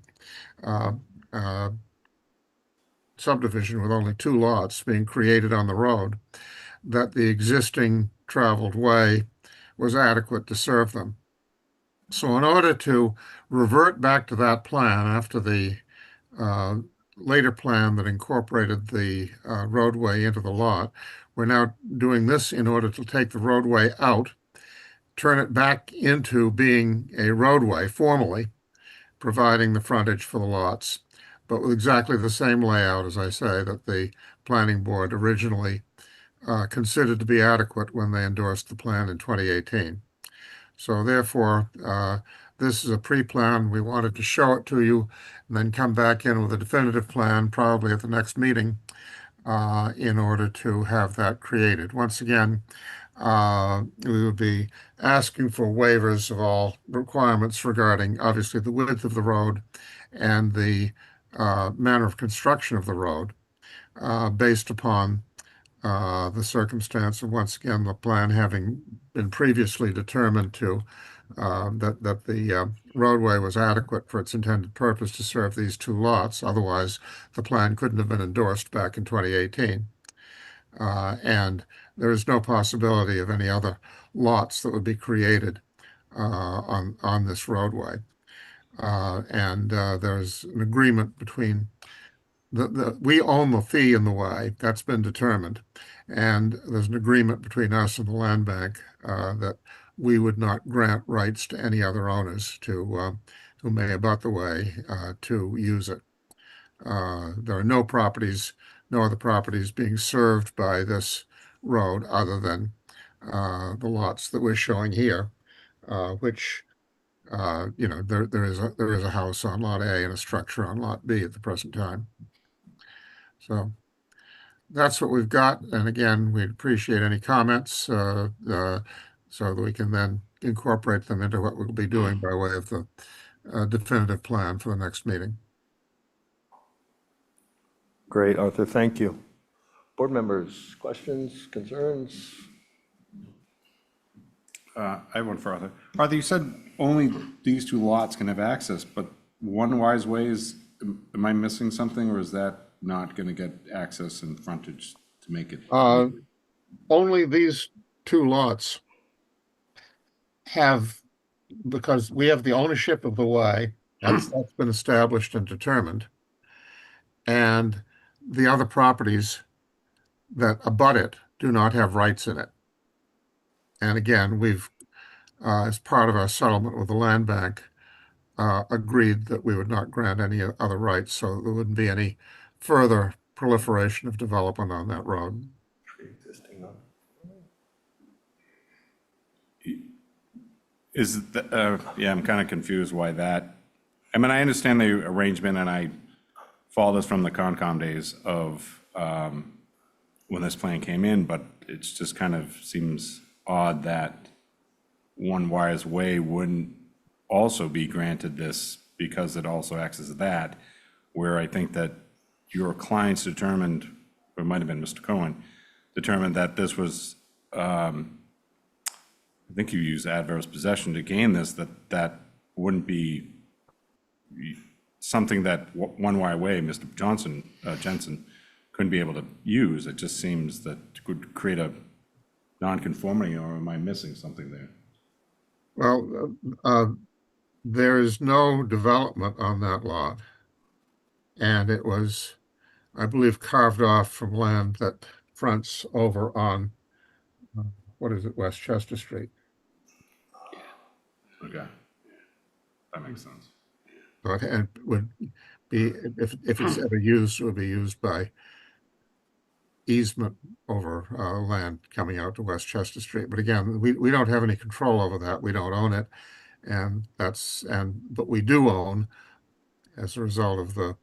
subdivision with only 2 lots being created on the road, that the existing traveled way was adequate to serve them. So in order to revert back to that plan after the later plan that incorporated the roadway into the lot, we're now doing this in order to take the roadway out, turn it back into being a roadway formally, providing the frontage for the lots, but with exactly the same layout, as I say, that the planning board originally considered to be adequate when they endorsed the plan in 2018. So therefore, this is a pre-plan. We wanted to show it to you and then come back in with a definitive plan, probably at the next meeting, in order to have that created. Once again, we would be asking for waivers of all requirements regarding, obviously, the width of the road and the manner of construction of the road, based upon the circumstance of, once again, the plan having been previously determined to that the roadway was adequate for its intended purpose to serve these 2 lots. Otherwise, the plan couldn't have been endorsed back in 2018. And there is no possibility of any other lots that would be created on this roadway. And there's an agreement between we own the fee in the way, that's been determined. And there's an agreement between us and the land bank that we would not grant rights to any other owners who may abut the way to use it. There are no other properties being served by this road other than the lots that we're showing here, which there is a house on Lot A and a structure on Lot B at the present time. So that's what we've got. And again, we'd appreciate any comments so that we can then incorporate them into what we'll be doing by way of the definitive plan for the next meeting. Great, Arthur, thank you. Board members, questions, concerns? I have one for Arthur. Arthur, you said only these two lots can have access, but One Wise Way is, am I missing something, or is that not going to get access and frontage to make it? Only these two lots have, because we have the ownership of the way, that's been established and determined. And the other properties that abut it do not have rights in it. And again, we've, as part of our settlement with the land bank, agreed that we would not grant any other rights, so there wouldn't be any further proliferation of development on that road. Pre-existing. Yeah, I'm kind of confused why that, I mean, I understand the arrangement, and I follow this from the Concom days of when this plan came in, but it's just kind of seems odd that One Wise Way wouldn't also be granted this because it also acts as that, where I think that your clients determined, or it might have been Mr. Cohen, determined that this was, I think you used adverse possession to gain this, that wouldn't be something that One Wise Way, Mr. Jensen, couldn't be able to use. It just seems that could create a non-conformity, or am I missing something there? Well, there is no development on that lot. And it was, I believe, carved off from land that fronts over on, what is it, Westchester Street. Okay, that makes sense. But it would be, if it's ever used, it would be used by easement over land coming out to Westchester Street. But again, we don't have any control over that. We don't own it. But we do own, as a result of the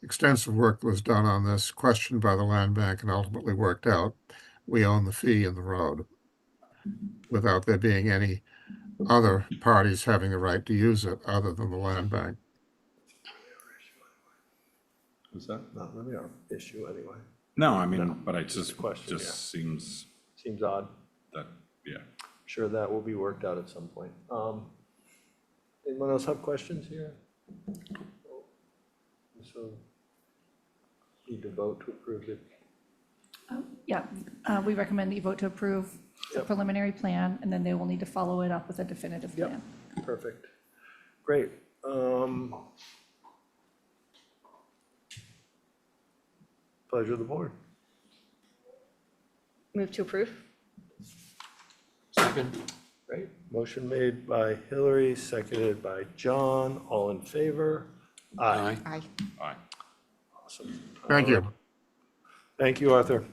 extensive work that was done on this, questioned by the land bank and ultimately worked out, we own the fee in the road without there being any other parties having the right to use it other than the land bank. Is that not really our issue anyway? No, I mean, No. but it just Question, yeah. seems Seems odd. that, yeah. Sure, that will be worked out at some point. Anyone else have questions here? So, need to vote to approve it. Yeah, we recommend that you vote to approve the Yep. preliminary plan, and then they will need to follow it up with a definitive Yep. plan. Perfect. Great. Pleasure of the board. Move to approve? Second. Great. Motion made by Hillary, seconded by John. All in favor? Aye. Aye. Aye. Awesome. Thank you. Thank you, Arthur.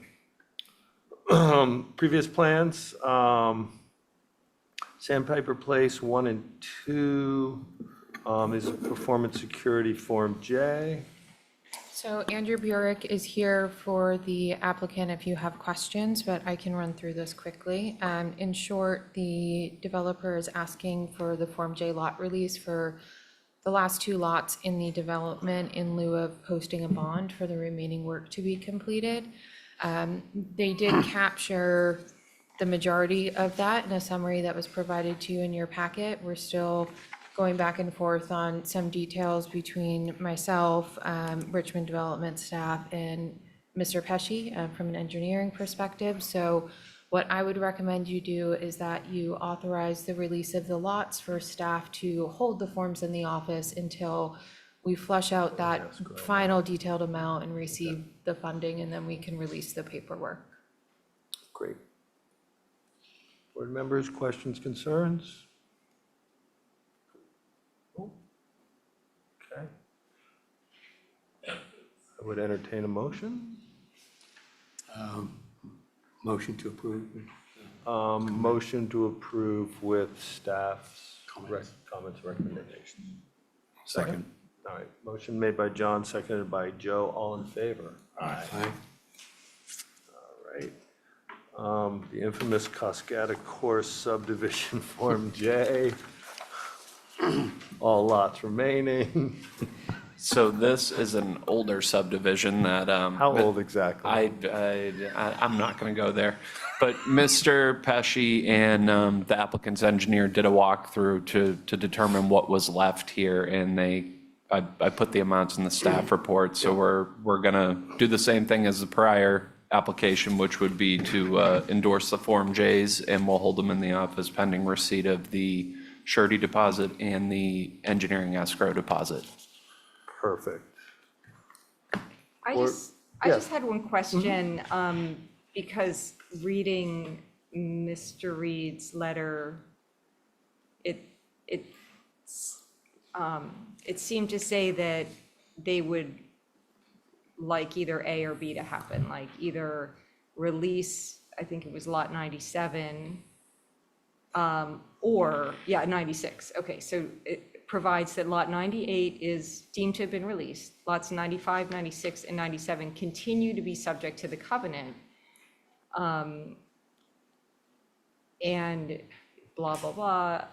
Previous plans, Sandpiper Place 1 and 2 is Performance Security Form J. So Andrew Burek is here for the applicant if you have questions, but I can run through this quickly. In short, the developer is asking for the Form J lot release for the last two lots in the development in lieu of posting a bond for the remaining work to be completed. They did capture the majority of that in a summary that was provided to you in your packet. We're still going back and forth on some details between myself, Richmond Development staff, and Mr. Pesci from an engineering perspective. So what I would recommend you do is that you authorize the release of the lots for staff to hold the forms in the office until we flush out that final detailed amount and receive the funding, and then we can release the paperwork. Great. Board members, questions, concerns? Okay. I would entertain a motion. Motion to approve. Motion to approve with staff's Comments. comments, recommendations. Second. All right, motion made by John, seconded by Joe, all in favor? Aye. All right. The infamous Cascada Course subdivision Form J. All lots remaining. So this is an older subdivision that, How old exactly? I'm not gonna go there. But Mr. Pesci and, the applicant's engineer did a walkthrough to determine what was left here, and I put the amounts in the staff report, so we're gonna do the same thing as the prior application, which would be to, endorse the Form Js, and we'll hold them in the office pending receipt of the surety deposit and the engineering escrow deposit. Perfect. I Or- just had one question, because reading Mr. Reed's letter, it seemed to say that they would like either A or B to happen, like either release, I think it was lot 97, or, 96. Okay, so it provides that lot 98 is deemed to have been released. Lots 95, 96, and 97 continue to be subject to the covenant. And blah, blah, blah.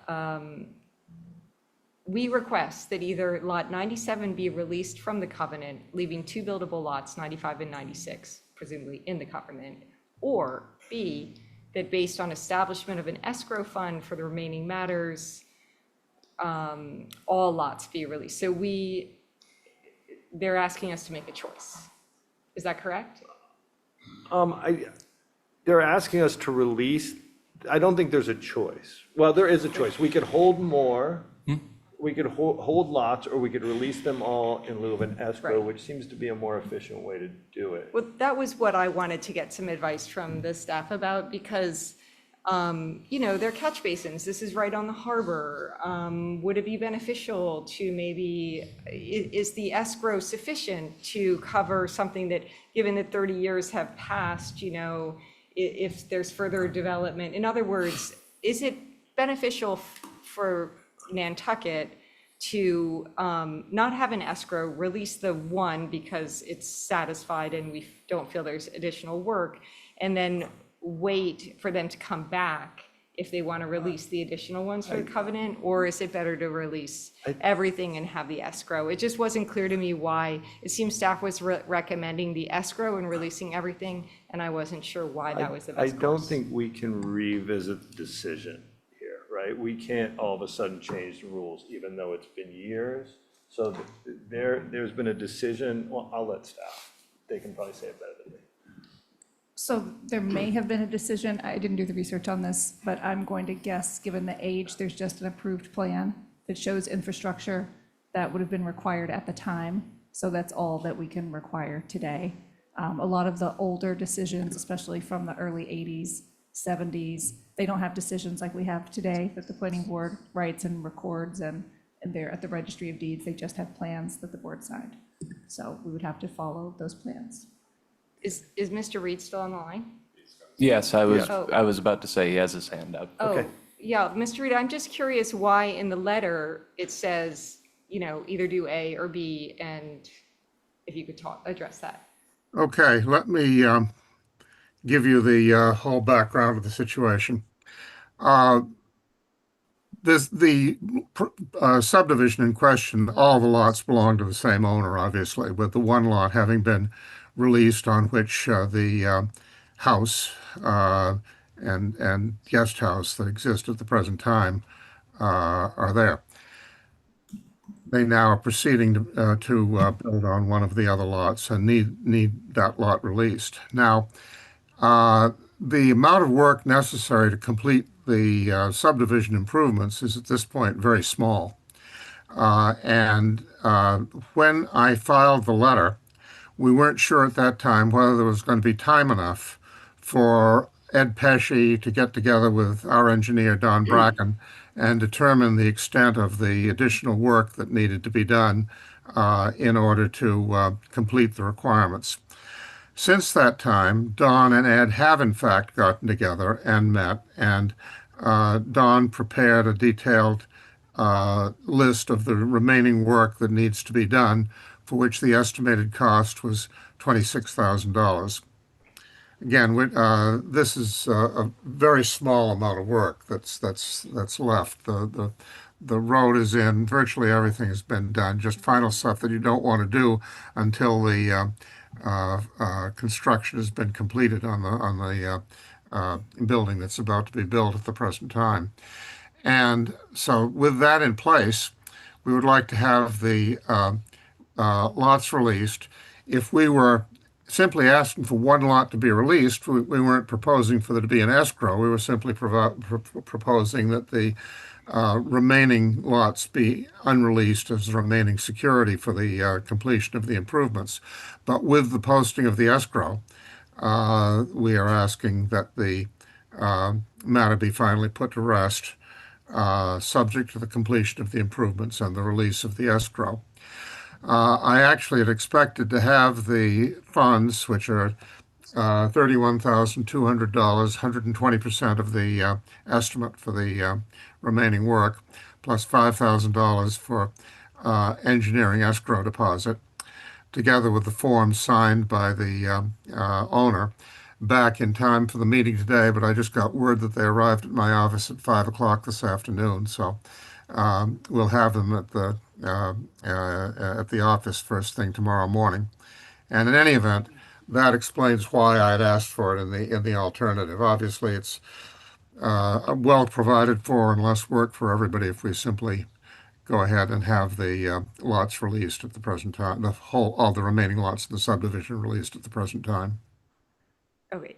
We request that either lot 97 be released from the covenant, leaving two buildable lots, 95 and 96, presumably in the covenant, or B, that based on establishment of an escrow fund for the remaining matters, all lots be released. So they're asking us to make a choice. Is that correct? They're asking us to release, I don't think there's a choice. Well, there is a choice. We could hold more, we could hold lots, or we could release them all in lieu of an escrow, which seems to be a more efficient way to do it. Well, that was what I wanted to get some advice from the staff about, because, they're catch basins. This is right on the harbor. Would it be beneficial to maybe, is the escrow sufficient to cover something that, given that 30 years have passed, if there's further development? In other words, is it beneficial for Nantucket to not have an escrow, release the one because it's satisfied and we don't feel there's additional work, and then wait for them to come back if they want to release the additional ones for the covenant? Or is it better to release everything and have the escrow? It just wasn't clear to me why. It seems staff was recommending the escrow and releasing everything, and I wasn't sure why that was the best I don't course. think we can revisit the decision here, right? We can't all of a sudden change the rules, even though it's been years. So there's been a decision, well, I'll let staff, they can probably say it better than me. So there may have been a decision, I didn't do the research on this, but I'm going to guess, given the age, there's just an approved plan that shows infrastructure that would have been required at the time. So that's all that we can require today. A lot of the older decisions, especially from the early 80s, 70s, they don't have decisions like we have today that the planning board writes and records, and they're at the registry of deeds. They just have plans that the board signed. So we would have to follow those plans. Is Mr. Reed still on the line? Yes, I was Yeah. about to say he has his hand up. Oh, yeah, Mr. Reed, I'm just curious why in the letter it says, either do A or B, and if you could address that. Okay, let me give you the whole background of the situation. The subdivision in question, all the lots belong to the same owner, obviously, with the one lot having been released on which the house and guest house that exist at the present time are there. They now are proceeding to build on one of the other lots and need that lot released. Now, the amount of work necessary to complete the subdivision improvements is at this point very small. And when I filed the letter, we weren't sure at that time whether there was going to be time enough for Ed Pesci to get together with our engineer, Don Bracken, and determine the extent of the additional work that needed to be done in order to complete the requirements. Since that time, Don and Ed have in fact gotten together and met, and Don prepared a detailed list of the remaining work that needs to be done, for which the estimated cost was $26,000. Again, this is a very small amount of work that's left. The road is in, virtually everything has been done, just final stuff that you don't want to do until the construction has been completed on the building that's about to be built at the present time. And so with that in place, we would like to have the lots released. If we were simply asking for one lot to be released, we weren't proposing for there to be an escrow. We were simply proposing that the remaining lots be unreleased as remaining security for the completion of the improvements. But with the posting of the escrow, we are asking that the matter be finally put to rest, subject to the completion of the improvements and the release of the escrow. I actually had expected to have the funds, which are $31,200, 120% of the estimate for the remaining work, plus $5,000 for engineering escrow deposit, together with the forms signed by the owner, back in time for the meeting today, but I just got word that they arrived at my office at 5 o'clock this afternoon, so we'll have them at the office first thing tomorrow morning. And in any event, that explains why I'd asked for it in the alternative. Obviously, it's well provided for and less work for everybody if we simply go ahead and have the lots released at the present time, all the remaining lots of the subdivision released at the present time. Okay,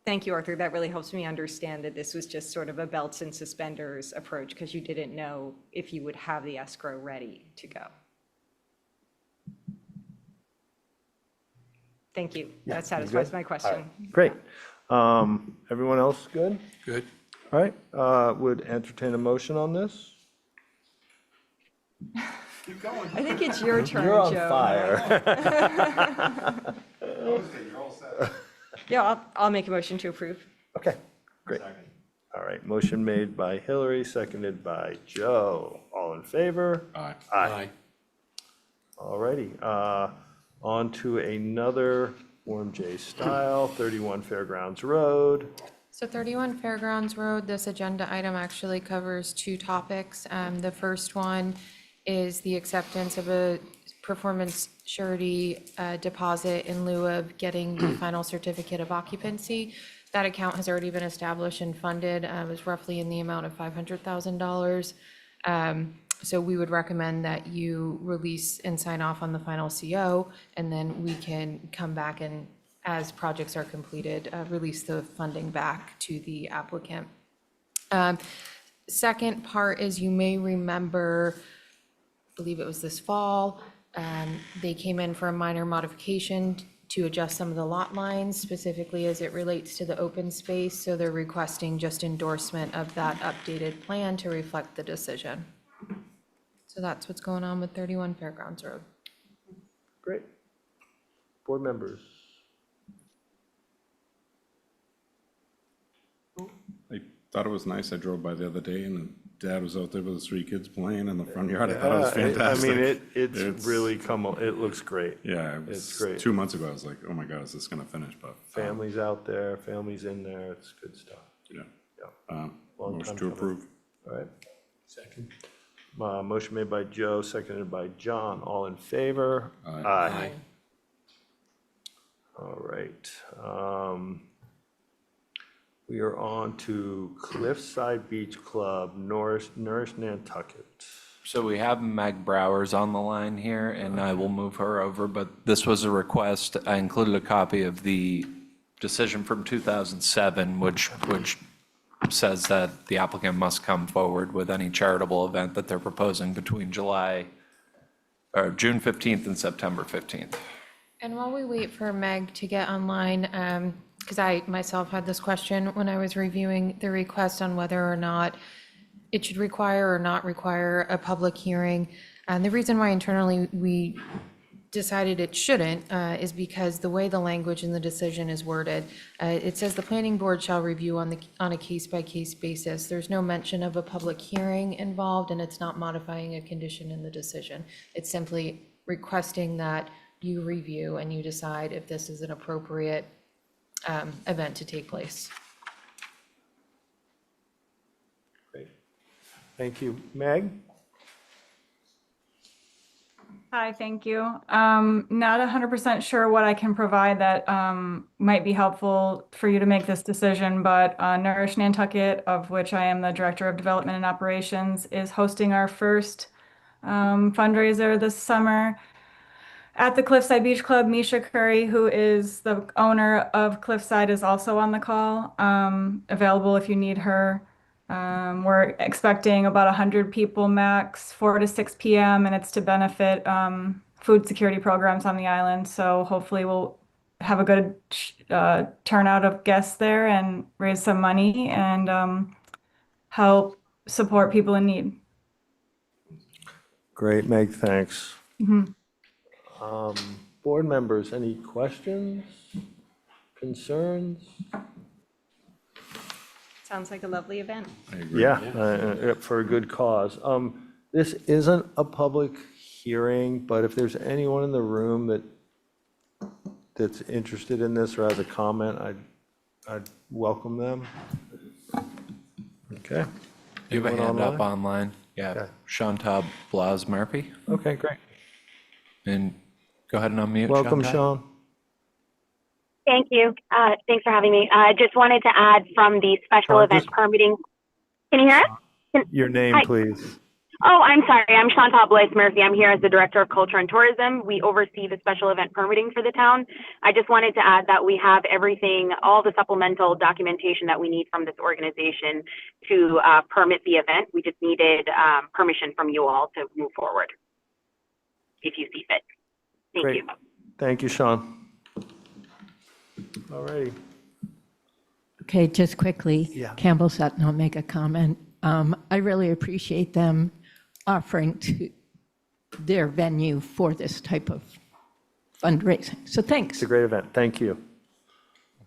thank you, Arthur. That really helps me understand that this was just sort of a belts and suspenders approach because you didn't know if you would have the escrow ready to go. Thank you. That satisfies my question. Great. Everyone else good? Good. All right, would entertain a motion on this? Keep going. I think it's your turn, You're on Joe. fire. You're all set. Yeah, I'll make a motion to approve. Okay, great. All right, motion made by Hillary, seconded by Joe. All in favor? Aye. Aye. All righty, on to another Form J style, 31 Fairgrounds Road. So 31 Fairgrounds Road, this agenda item actually covers two topics. The first one is the acceptance of a performance surety deposit in lieu of getting the final certificate of occupancy. That account has already been established and funded. It was roughly in the amount of $500,000. So we would recommend that you release and sign off on the final CO, and then we can come back and, as projects are completed, release the funding back to the applicant. Second part is, you may remember, I believe it was this fall, they came in for a minor modification to adjust some of the lot lines, specifically as it relates to the open space. So they're requesting just endorsement of that updated plan to reflect the decision. So that's what's going on with 31 Fairgrounds Road. Great. Board members. I thought it was nice. I drove by the other day and Dad was out there with his 3 kids playing in the front yard. I thought it was fantastic. I mean, it's really it looks great. Yeah, It's great. 2 months ago, I was like, oh my God, is this gonna finish? But Families out there, families in there, it's good stuff. yeah. Yeah. Long Motion time to coming. approve. All right. Second. Motion made by Joe, seconded by John. All in favor? Aye. All right. We are on to Cliffside Beach Club, Nourish Nantucket. So we have Meg Browers on the line here, and I will move her over, but this was a request. I included a copy of the decision from 2007, which says that the applicant must come forward with any charitable event that they're proposing between June 15th and September 15th. And while we wait for Meg to get online, because I myself had this question when I was reviewing the request on whether or not it should require or not require a public hearing. And the reason why internally we decided it shouldn't is because the way the language in the decision is worded, it says the planning board shall review on a case-by-case basis. There's no mention of a public hearing involved, and it's not modifying a condition in the decision. It's simply requesting that you review and you decide if this is an appropriate event to take place. Great. Thank you. Meg? Hi, thank you. Not 100% sure what I can provide that might be helpful for you to make this decision, but Nourish Nantucket, of which I am the Director of Development and Operations, is hosting our first fundraiser this summer at the Cliffside Beach Club. Misha Curry, who is the owner of Cliffside, is also on the call, available if you need her. We're expecting about 100 people max, 4 to 6 p.m., and it's to benefit food security programs on the island. So hopefully we'll have a good turnout of guests there and raise some money and help support people in need. Great, Meg, thanks. Mhm. Board members, any questions, concerns? Sounds like a lovely event. Yeah, for a good cause. This isn't a public hearing, but if there's anyone in the room that's interested in this or has a comment, I'd welcome them. Okay. You have a Anyone hand up online? Yeah, Okay. Chantal Blas Murphy. Okay, great. And go ahead and unmute. Welcome, Chantal. Sean. Thank you. Thanks for having me. I just wanted to add from the special Sean, event just- permitting. Can you hear us? Your name, Hi. please. Oh, I'm sorry. I'm Chantal Blaise Murphy. I'm here as the Director of Culture and Tourism. We oversee the special event permitting for the town. I just wanted to add that we have everything, all the supplemental documentation that we need from this organization to permit the event. We just needed permission from you all to move forward, if you see fit. Thank Great. you. Thank you, Sean. All righty. Okay, just quickly, Yeah. Campbell Sutton, I'll make a comment. I really appreciate them offering to their venue for this type of fundraising. So thanks. It's a great event. Thank you.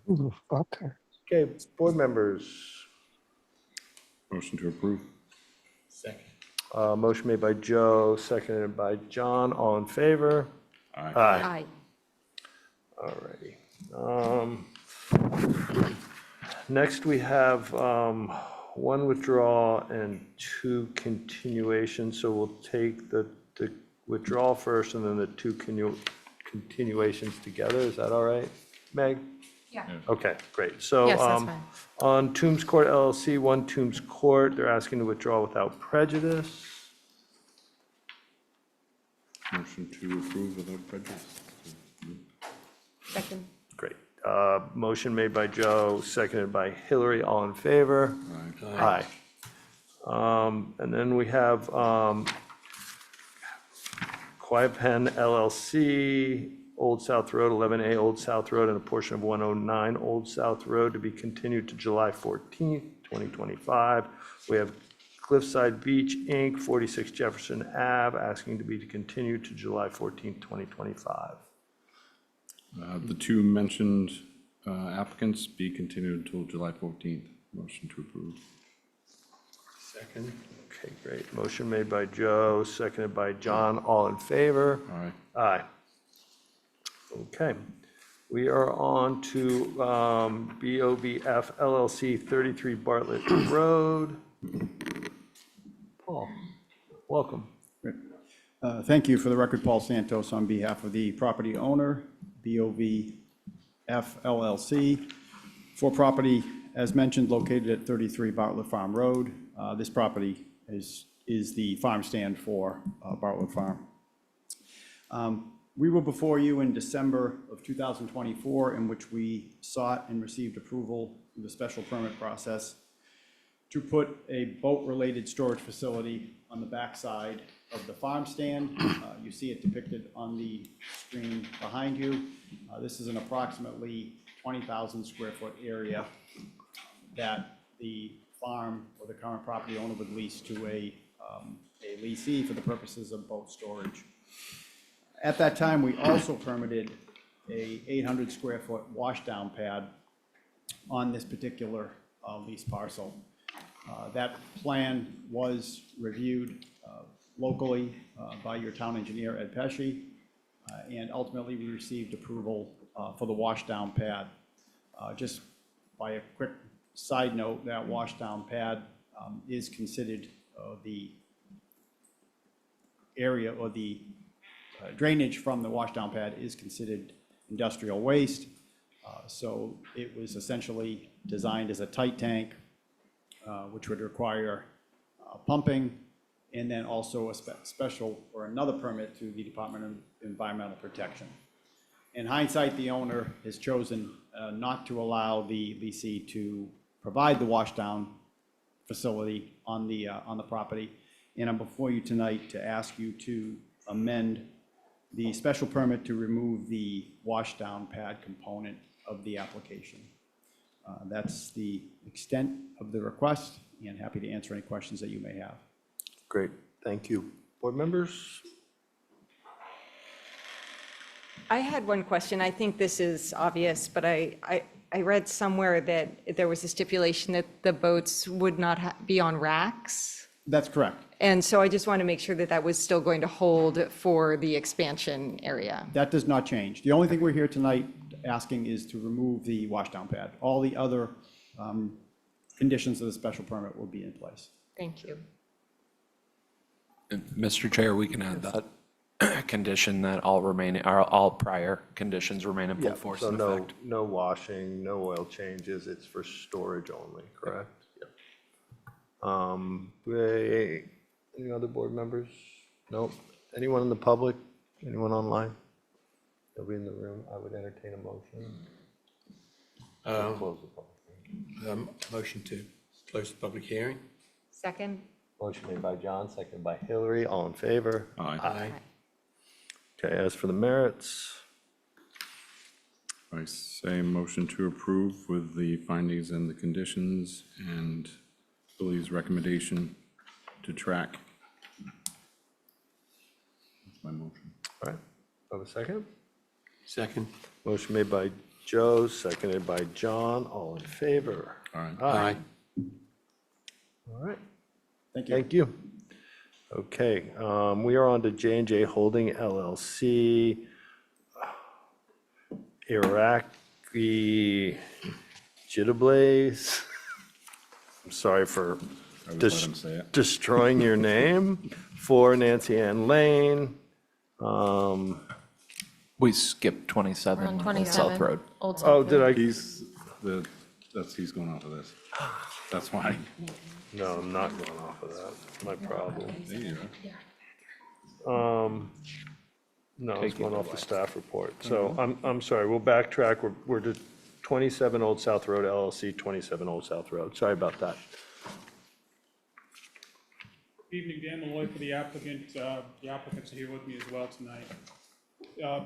Ooh, okay. Okay, board members. Motion to approve. Motion made by Joe, seconded by John. All in favor? Aye. Aye. All righty. Next, we have one withdrawal and two continuations. So we'll take the withdrawal first and then the two continuations together. Is that all right, Meg? Yeah. Okay, great. So Yes, that's fine. on Toombs Court LLC, 1 Toombs Court, they're asking to withdraw without prejudice. Motion to approve without prejudice. Second. Great. Motion made by Joe, seconded by Hillary. All in favor? Aye. And then we have Quiet Pen LLC, Old South Road, 11A Old South Road, and a portion of 109 Old South Road to be continued to July 14th, 2025. We have Cliffside Beach, Inc., 46 Jefferson Ave, asking to be continued to July 14th, 2025. The two mentioned applicants be continued until July 14th. Motion to approve. Second. Okay, great. Motion made by Joe, seconded by John. All in favor? Aye. Aye. Okay. We are on to BOBF LLC, 33 Bartlett Road. Paul, welcome. Thank you. For the record, Paul Santos on behalf of the property owner, BOVF LLC, for property, as mentioned, located at 33 Bartlett Farm Road. This property is the farm stand for Bartlett Farm. We were before you in December of 2024, in which we sought and received approval through the special permit process to put a boat-related storage facility on the backside of the farm stand. You see it depicted on the screen behind you. This is an approximately 20,000 square foot area that the farm or the current property owner would lease to a leasee for the purposes of boat storage. At that time, we also permitted a 800 square foot washdown pad on this particular lease parcel. That plan was reviewed locally by your town engineer, Ed Pesci, and ultimately we received approval for the washdown pad. Just by a quick side note, that washdown pad is considered the area or the drainage from the washdown pad is considered industrial waste. So it was essentially designed as a tight tank, which would require pumping, and then also a special or another permit through the Department of Environmental Protection. In hindsight, the owner has chosen not to allow the leasee to provide the washdown facility on the property. And I'm before you tonight to ask you to amend the special permit to remove the washdown pad component of the application. That's the extent of the request, and happy to answer any questions that you may have. Great, thank you. Board members? I had one question. I think this is obvious, but I read somewhere that there was a stipulation that the boats would not be on racks. That's correct. And so I just want to make sure that that was still going to hold for the expansion area. That does not change. The only thing we're here tonight asking is to remove the washdown pad. All the other conditions of the special permit will be in place. Thank you. Mr. Chair, we can add that condition that all prior conditions remain in full force So and no, effect. no washing, no oil changes, it's for storage only, correct? Yep. Any other board members? Nope. Anyone in the public? Anyone online? Nobody in the room? I would entertain a motion. Close the public hearing. Motion to close the public hearing. Second? Motion made by John, seconded by Hillary. All in favor? Aye. Okay, as for the merits, I say motion to approve with the findings and the conditions and Billy's recommendation to track. That's my motion. all right. Have a second? Second. Motion made by Joe, seconded by John. All in favor? All right. Aye. All right. Thank you. Thank you. Okay, we are on to J&J Holding LLC, Iraqi Jitterblaze. I'm sorry for I would let him say it. destroying your name, for Nancy Ann Lane. We skipped 27 We're on on 27. South Road. Old Oh, South did Road. I? He's going off of this. That's why. No, I'm not going off of that. That's my problem. There you go. No, it's going off the staff report. So I'm sorry, we'll backtrack. We're to 27 Old South Road LLC, 27 Old South Road. Sorry about that. Evening, Dan Malloy for the applicant. The applicants are here with me as well tonight. The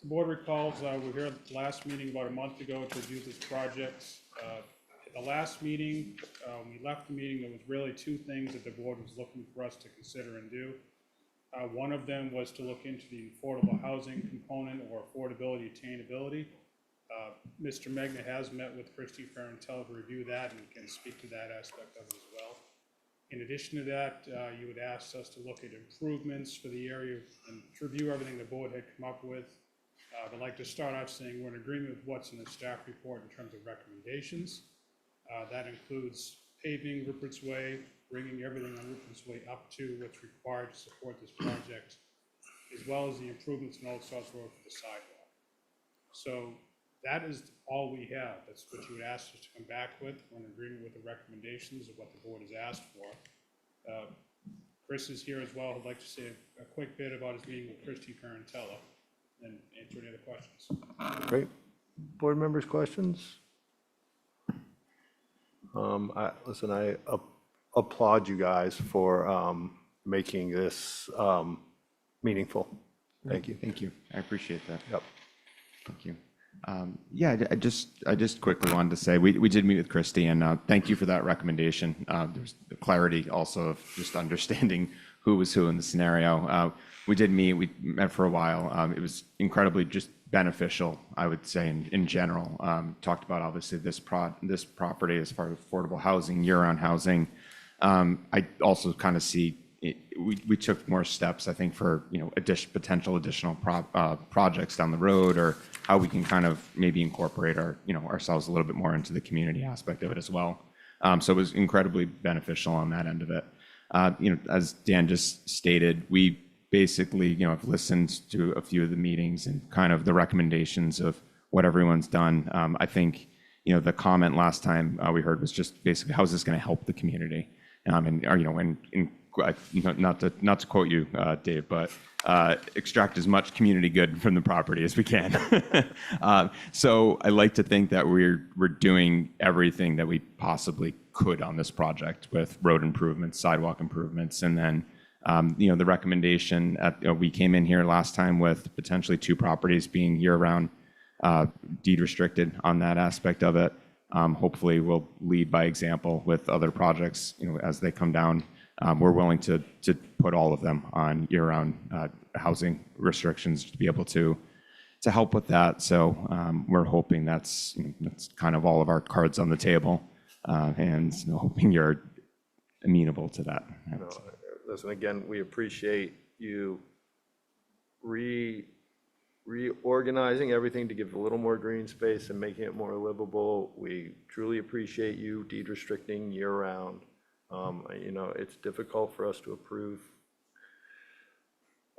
board recalls, we were here at the last meeting about a month ago to review this project. At the last meeting, when we left the meeting, there was really two things that the board was looking for us to consider and do. One of them was to look into the affordable housing component or affordability attainability. Mr. Megna has met with Christy Ferrantella to review that and can speak to that aspect of it as well. In addition to that, you had asked us to look at improvements for the area and to review everything the board had come up with. I'd like to start off saying we're in agreement with what's in the staff report in terms of recommendations. That includes paving Rupert's Way, bringing everything on Rupert's Way up to what's required to support this project, as well as the improvements in Old South Road for the sidewalk. So that is all we have. That's what you would ask us to come back with. We're in agreement with the recommendations of what the board has asked for. Chris is here as well. I'd like to say a quick bit about his meeting with Christy Ferrantella and answer any other questions. Great. Board members, questions? Listen, I applaud you guys for making this meaningful. Thank you. Thank you. I appreciate that. Yep. Thank you. Yeah, I just quickly wanted to say, we did meet with Christy, and thank you for that recommendation. There's the clarity also of just understanding who was who in the scenario. We did meet, we met for a while. It was incredibly just beneficial, I would say, in general. Talked about obviously this property as far as affordable housing, year-round housing. I also kind of see we took more steps, I think, for potential additional projects down the road, or how we can kind of maybe incorporate ourselves a little bit more into the community aspect of it as well. So it was incredibly beneficial on that end of it. As Dan just stated, we basically have listened to a few of the meetings and kind of the recommendations of what everyone's done. I think the comment last time we heard was just basically, how is this going to help the community? Not to quote you, Dave, but extract as much community good from the property as we can. So I like to think that we're doing everything that we possibly could on this project with road improvements, sidewalk improvements, and then the recommendation we came in here last time with potentially 2 properties being year-round deed restricted on that aspect of it. Hopefully we'll lead by example with other projects as they come down. We're willing to put all of them on year-round housing restrictions to be able to help with that. So we're hoping that's kind of all of our cards on the table, and hoping you're amenable to that. Listen, again, we appreciate you reorganizing everything to give a little more green space and making it more livable. We truly appreciate you deed restricting year-round. It's difficult for us to approve,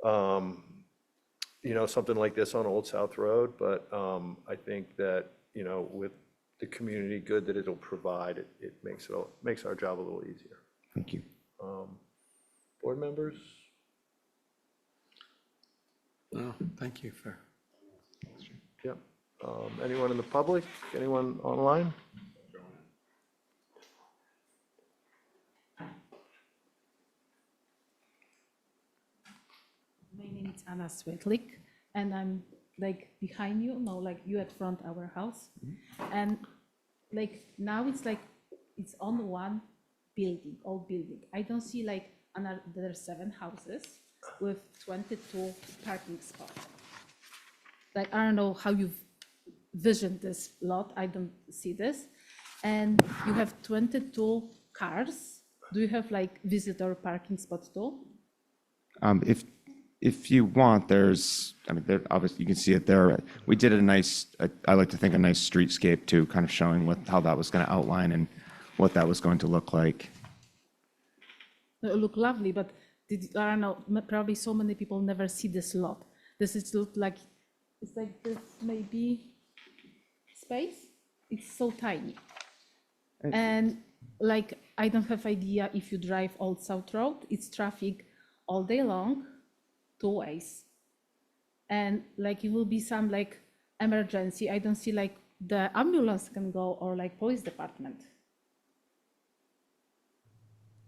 something like this on Old South Road, but I think that, with the community good that it'll provide, it makes our job a little easier. Thank you. Board members? No, thank you for. Yep. Anyone in the public? Anyone online? My name is Anna Svetlik, and I'm like behind you, no, like you at front our house. And like now it's on one building, old building. I don't see like another 7 houses with 22 parking spots. Like, I don't know how you've visioned this lot. I don't see this. And you have 22 cars. Do you have like visitor parking spots too? If you want, obviously you can see it there. We did a nice, I like to think a nice streetscape too, kind of showing how that was going to outline and what that was going to look like. It look lovely, but I don't know, probably so many people never see this lot. Does it look like, it's like this maybe space? It's so tiny. And like, I don't have idea if you drive Old South Road, it's traffic all day long, 2 ways. And like, it will be some like emergency. I don't see like the ambulance can go or like police department.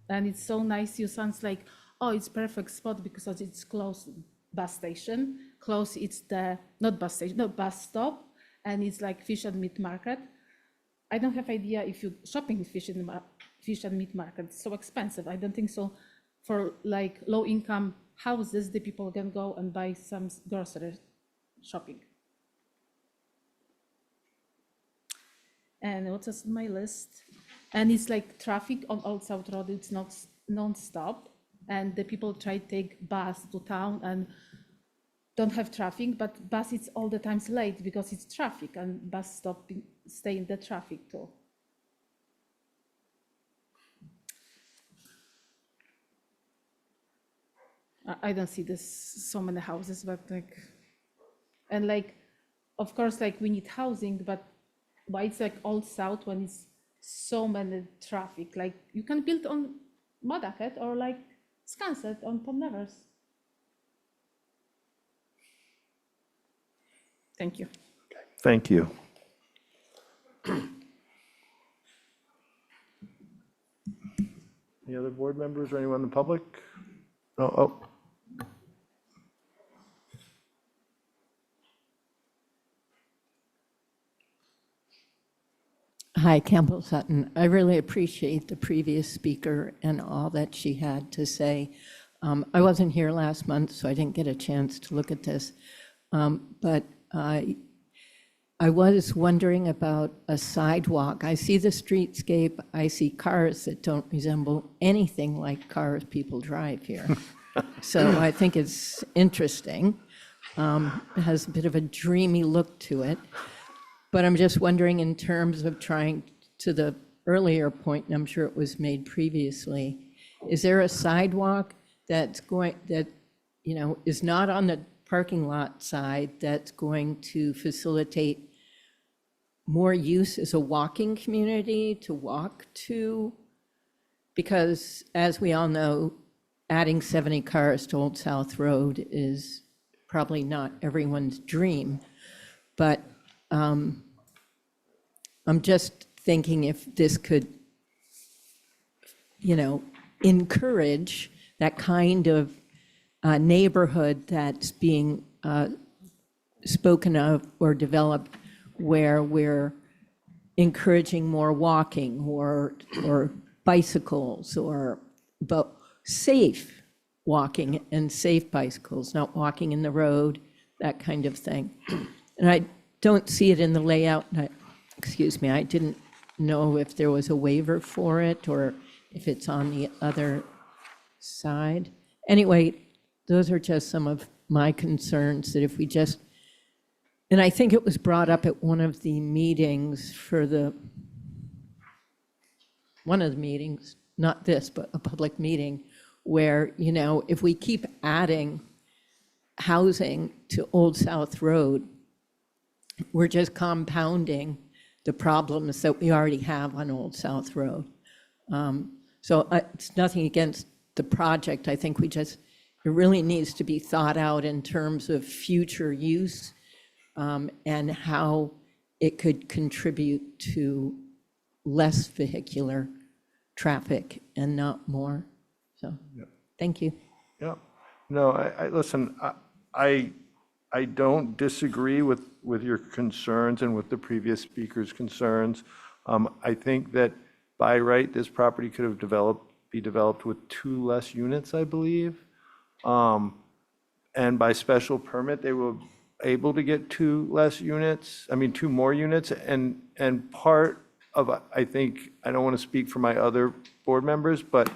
And it's so nice. You sounds like, oh, it's perfect spot because it's close bus station, close it's the, not bus station, no, bus stop, and it's like fish and meat market. I don't have idea if you shopping fish and meat market, it's so expensive. I don't think so. For like low income houses, the people can go and buy some grocery shopping. And what's on my list? And it's like traffic on Old South Road, it's not non-stop. And the people try to take bus to town and don't have traffic, but bus is all the times late because it's traffic and bus stop stay in the traffic too. I don't see this so many houses, but like, and like, of course, like we need housing, but why it's like Old South when it's so many traffic? Like you can build on Nantucket or like Scansett on Tom Nevers. Thank you. Thank you. Any other board members or anyone in the public? Oh. Hi, Campbell Sutton. I really appreciate the previous speaker and all that she had to say. I wasn't here last month, so I didn't get a chance to look at this. But I was wondering about a sidewalk. I see the streetscape, I see cars that don't resemble anything like cars people drive here. So I think it's interesting. It has a bit of a dreamy look to it. But I'm just wondering, in terms of trying to the earlier point, and I'm sure it was made previously, is there a sidewalk that's going, that, you know, is not on the parking lot side, that's going to facilitate more use as a walking community to walk to? Because as we all know, adding 70 cars to Old South Road is probably not everyone's dream. But I'm just thinking if this could, you know, encourage that kind of neighborhood that's being spoken of or developed, where we're encouraging more walking or bicycles, or but safe walking and safe bicycles, not walking in the road, that kind of thing. And I don't see it in the layout. Excuse me, I didn't know if there was a waiver for it or if it's on the other side. Anyway, those are just some of my concerns, that if we just, and I think it was brought up at one of the meetings not this, but a public meeting, where, you know, if we keep adding housing to Old South Road, we're just compounding the problems that we already have on Old South Road. So it's nothing against the project. I think it really needs to be thought out in terms of future use, and how it could contribute to less vehicular traffic and not more. So, thank you. Yeah, no, listen, I don't disagree with your concerns and with the previous speaker's concerns. I think that by right, this property could have be developed with 2 less units, I believe. And by special permit, they were able to get 2 more units. And part of, I think, I don't want to speak for my other board members, but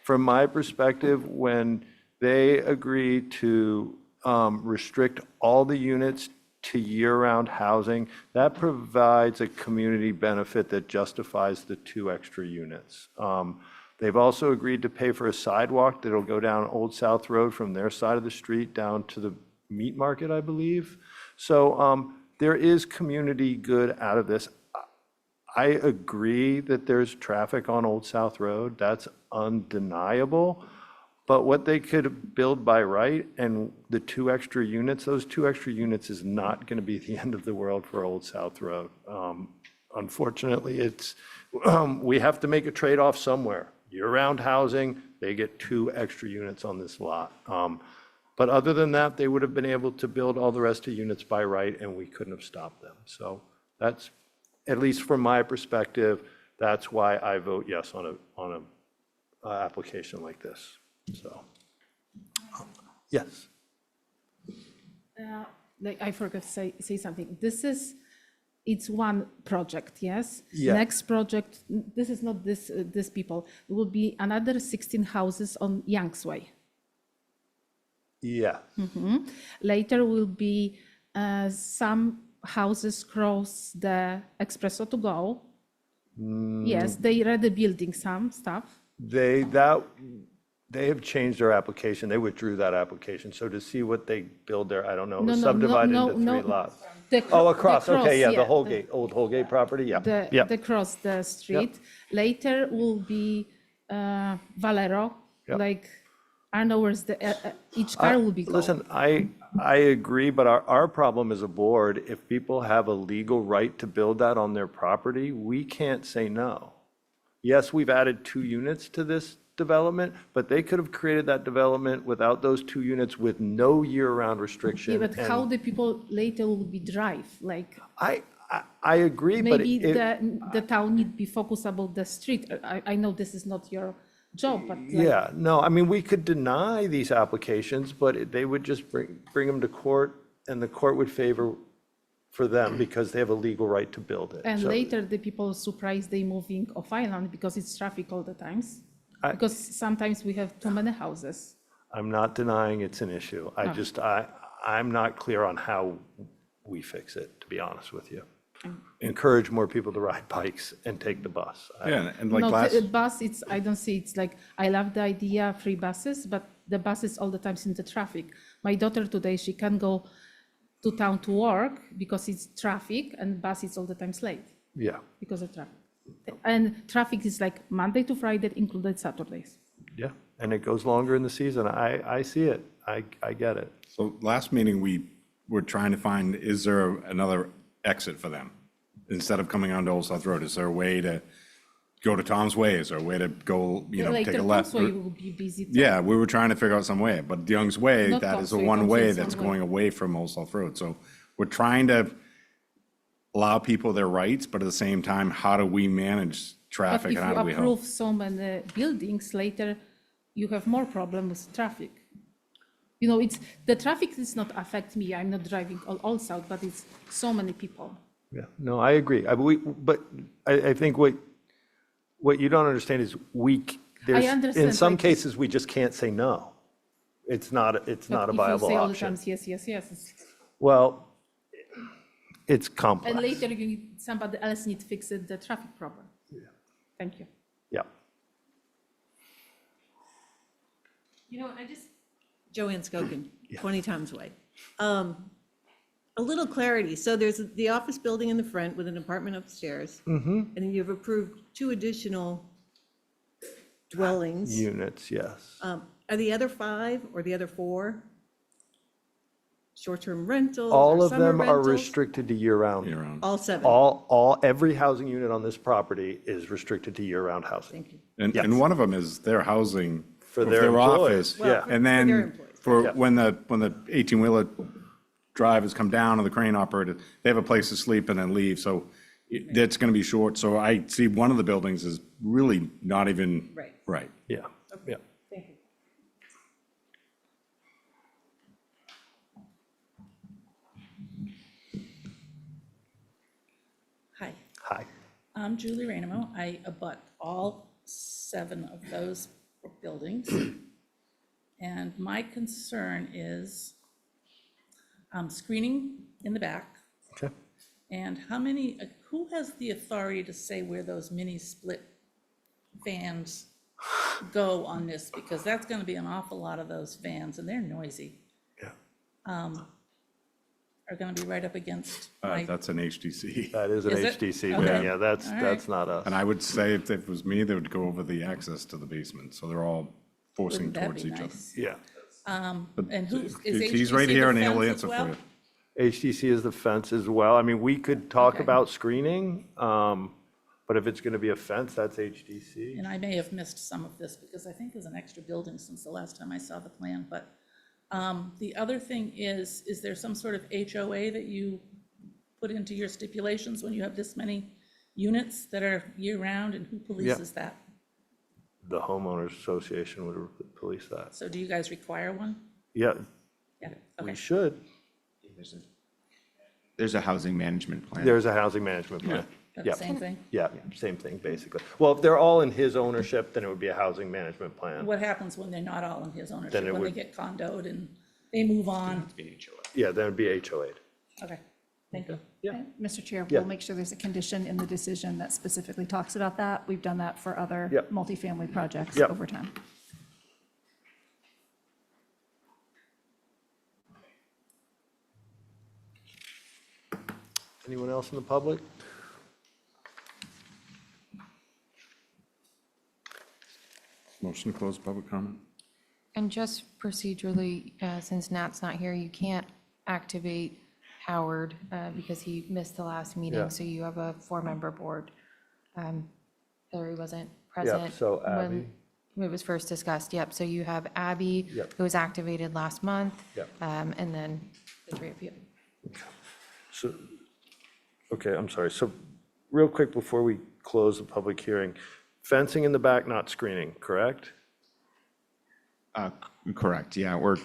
from my perspective, when they agree to restrict all the units to year-round housing, that provides a community benefit that justifies the 2 extra units. They've also agreed to pay for a sidewalk that'll go down Old South Road from their side of the street down to the meat market, I believe. So there is community good out of this. I agree that there's traffic on Old South Road. That's undeniable. But what they could build by right, and the 2 extra units, those 2 extra units is not going to be the end of the world for Old South Road. Unfortunately, we have to make a trade-off somewhere. Year-round housing, they get 2 extra units on this lot. But other than that, they would have been able to build all the rest of units by right, and we couldn't have stopped them. So that's, at least from my perspective, that's why I vote yes on a application like this. So, yes. I forgot to say something. It's one project, yes? Yeah. Next project, this is not this people. There will be another 16 houses on Youngs Way. Yeah. Later will be some houses cross the Espresso to go. Yes, they already building some stuff. They have changed their application. They withdrew that application. So to see what they build there, I don't know. It was subdivided into 3 lots. Across. Okay, yeah, the Holgate, old Holgate property. Yeah. The cross the street. Later will be Valero. Like, I don't know where's each car will be going. Listen, I agree, but our problem as a board, if people have a legal right to build that on their property, we can't say no. Yes, we've added 2 units to this development, but they could have created that development without those 2 units with no year-round restriction. Yeah, but how the people later will be drive? Like, I agree, but maybe the town need be focused about the street. I know this is not your job, but like, Yeah, no, I mean, we could deny these applications, but they would just bring them to court, and the court would favor for them because they have a legal right to build it. and So later the people surprised they moving off island because it's traffic all the times. I- Because sometimes we have too many houses. I'm not denying it's an issue. I'm not clear on how we fix it, to be honest with you. Encourage more people to ride bikes and take the bus. Yeah, and like No, last, the bus, I don't see, it's like, I love the idea, free buses, but the buses all the times in the traffic. My daughter today, she can go to town to work because it's traffic, and bus is all the times late Yeah, because of traffic. And traffic is like Monday to Friday, included Saturdays. yeah, and it goes longer in the season. I see it. I get it. so last meeting, we were trying to find, is there another exit for them? Instead of coming onto Old South Road, is there a way to go to Tom's Way? Is there a way to go, take Later, a left? Tom's Way will be busy too. Yeah, we were trying to figure out some way, but Young's Way, Not that Tom's is a Way, Tom's Way one-way is that's one way. going away from Old South Road. So we're trying to allow people their rights, but at the same time, how do we manage But traffic if and how you do we help? approve so many buildings, later you have more problems with traffic. You know, the traffic does not affect me. I'm not driving all south, but it's so many people. Yeah, no, I agree. But I think what you don't understand is there's, in understand, some like- cases, we just can't say no. It's not a But viable if you say all the option. times, yes, yes, yes, Well, it's complex. and later somebody else needs to fix the traffic problem. Thank you. Yeah. You know, Joanne Skokin, 20 Times Way. A little clarity. So there's the office building in the front with an apartment upstairs. And then you've approved 2 additional dwellings. Units, yes. Are the other 5 or the other 4 short-term rentals? All or of summer them are rentals? restricted to year-round. All 7? Every housing unit on this property is restricted to year-round housing. Thank you. And one of them is their housing. For their employees, office. yeah. And their then employees. for when the 18-wheeler drivers come down or the crane operator, they have a place to sleep and then leave. So that's going to be short. So I see one of the buildings is really not even. Right. Right. Yeah, yeah. Thank you. Hi, Hi. I'm Julie Rainamo. I abut all 7 of those buildings. And my concern is screening in the back. Okay. And who has the authority to say where those mini split fans go on this? Because that's gonna be an awful lot of those fans, and they're noisy. Yeah. Are gonna be right up against my, That's an HDC. That is an Is it? HDC Okay. thing. Yeah, All that's right. not us. And I would say if it was me, they would go over the access to the basement. So they're all forcing Wouldn't that towards be each other. nice? Yeah. And who, is He's right HTC here the and he'll fence as answer for well? you. HDC is the fence as well. I mean, we could talk Okay. about screening, but if it's going to be a fence, that's HDC. And I may have missed some of this because I think there's an extra building since the last time I saw the plan, but the other thing is there some sort of HOA that you put into your stipulations when you have this many units that are year-round, and who polices that? The homeowners association would police that. So do you guys require one? Yeah, Yeah, we okay. should. There's a housing management plan. There's a housing management plan. Yeah. Same thing? Yeah, same thing, basically. Well, if they're all in his ownership, then it would be a housing management plan. What happens when they're not all in his Then ownership, it when they would- get condoed and they move on? Yeah, then it'd be HOA. Okay, thank you. Yeah. Mr. Chair, Yeah. we'll make sure there's a condition in the decision that specifically talks about that. We've done that for other Yep. multifamily projects Yep. over time. Anyone else in the public? Motion to close public comment? And just procedurally, since Nat's not here, you can't activate Howard because he missed the last Yeah. meeting, so you have a 4-member board. Hillary wasn't present. so when it was first discussed, yep. So you have Abby, Yep. who was activated last month. Yep. And then the 3 of you. So, okay, I'm sorry. So real quick before we close the public hearing, Fencing in the back, not screening, correct? Correct, yeah, we're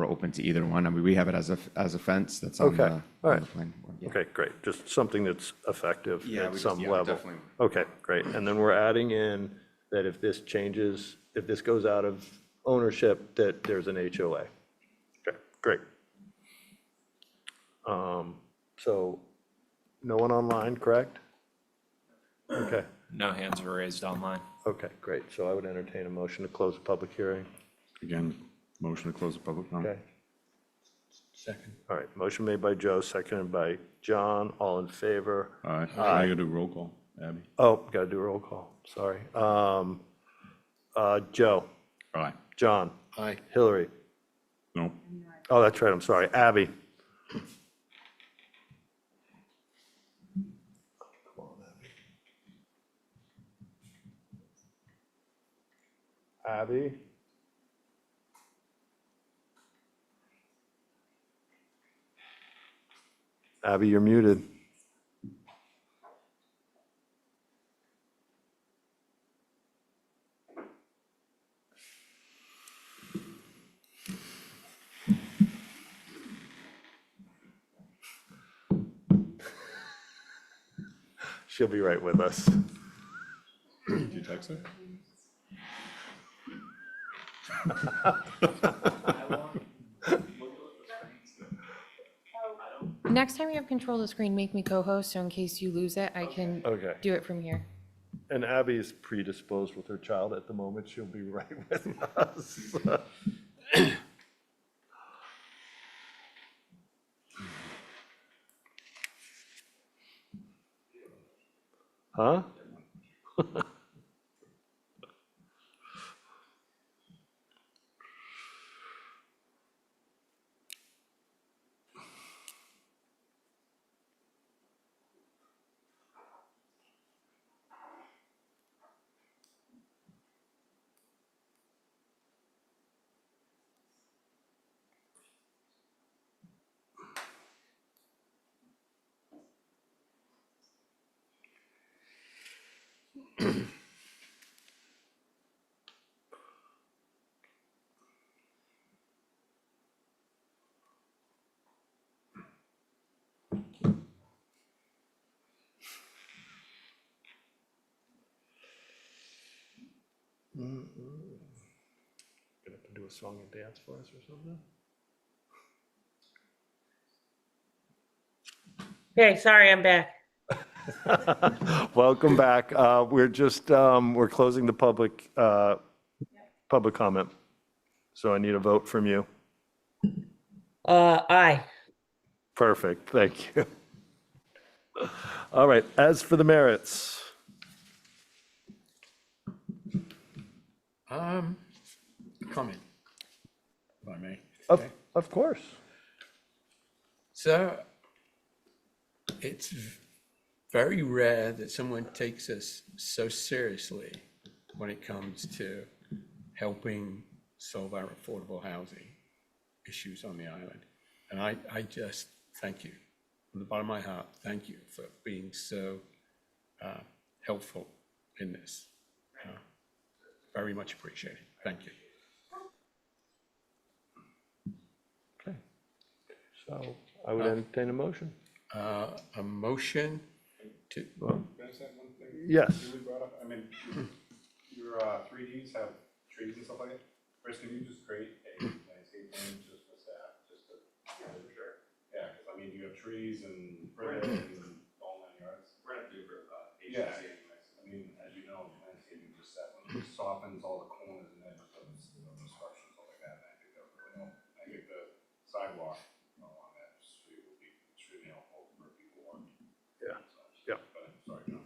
open to either one. I mean, we have it as a fence that's on Okay, the, all on right. the plan. Yeah. Okay, great, just something that's effective Yeah, at some level. definitely. Okay, great, and then we're adding in that if this changes, if this goes out of ownership, that there's an HOA. Okay, great. So, no one online, correct? Okay, No hands were raised online. okay, great, so I would entertain a motion to close the public hearing. Again, motion to close the public comment. Okay, Second. all right, motion made by Joe, seconded by John, all in favor? I gotta do roll call, Abby. Oh, gotta do a roll call, sorry. Joe, Aye. John, Aye. Hillary. No. Oh, that's right, I'm sorry, Abby. Abby? Abby, you're muted. She'll be right with us. Did you text her? Next time you have control of the screen, make me co-host, so in case you lose it, I can Okay. do it from here. And Abby's predisposed with her child at the moment. She'll be right with us. Huh? Gonna do a song and dance for us or something? Okay, sorry, I'm back. Welcome back. We're just, we're closing the public comment. So I need a vote from you. Aye. Perfect, thank you. All right, as for the merits, Comment, if I may. of course. So it's very rare that someone takes us so seriously when it comes to helping solve our affordable housing issues on the island. And I just thank you, from the bottom of my heart, thank you for being so helpful in this. Very much appreciated. Thank you. Okay. So I would entertain a motion. A motion to, Can I say one thing? Yes. Julie brought up, I mean, your 3Ds have trees and stuff like that. Chris, can you just create a landscape plan just for staff, just to, sure. Yeah, because I mean, you have trees and brick and all nine yards. We're gonna do HVAC anyways. I mean, as you know, landscaping just softens all the corners and edges of the structure, stuff like that. And I think that would really help. I think the sidewalk on that street will be extremely helpful for people on. Yeah. Yep. Sorry, John.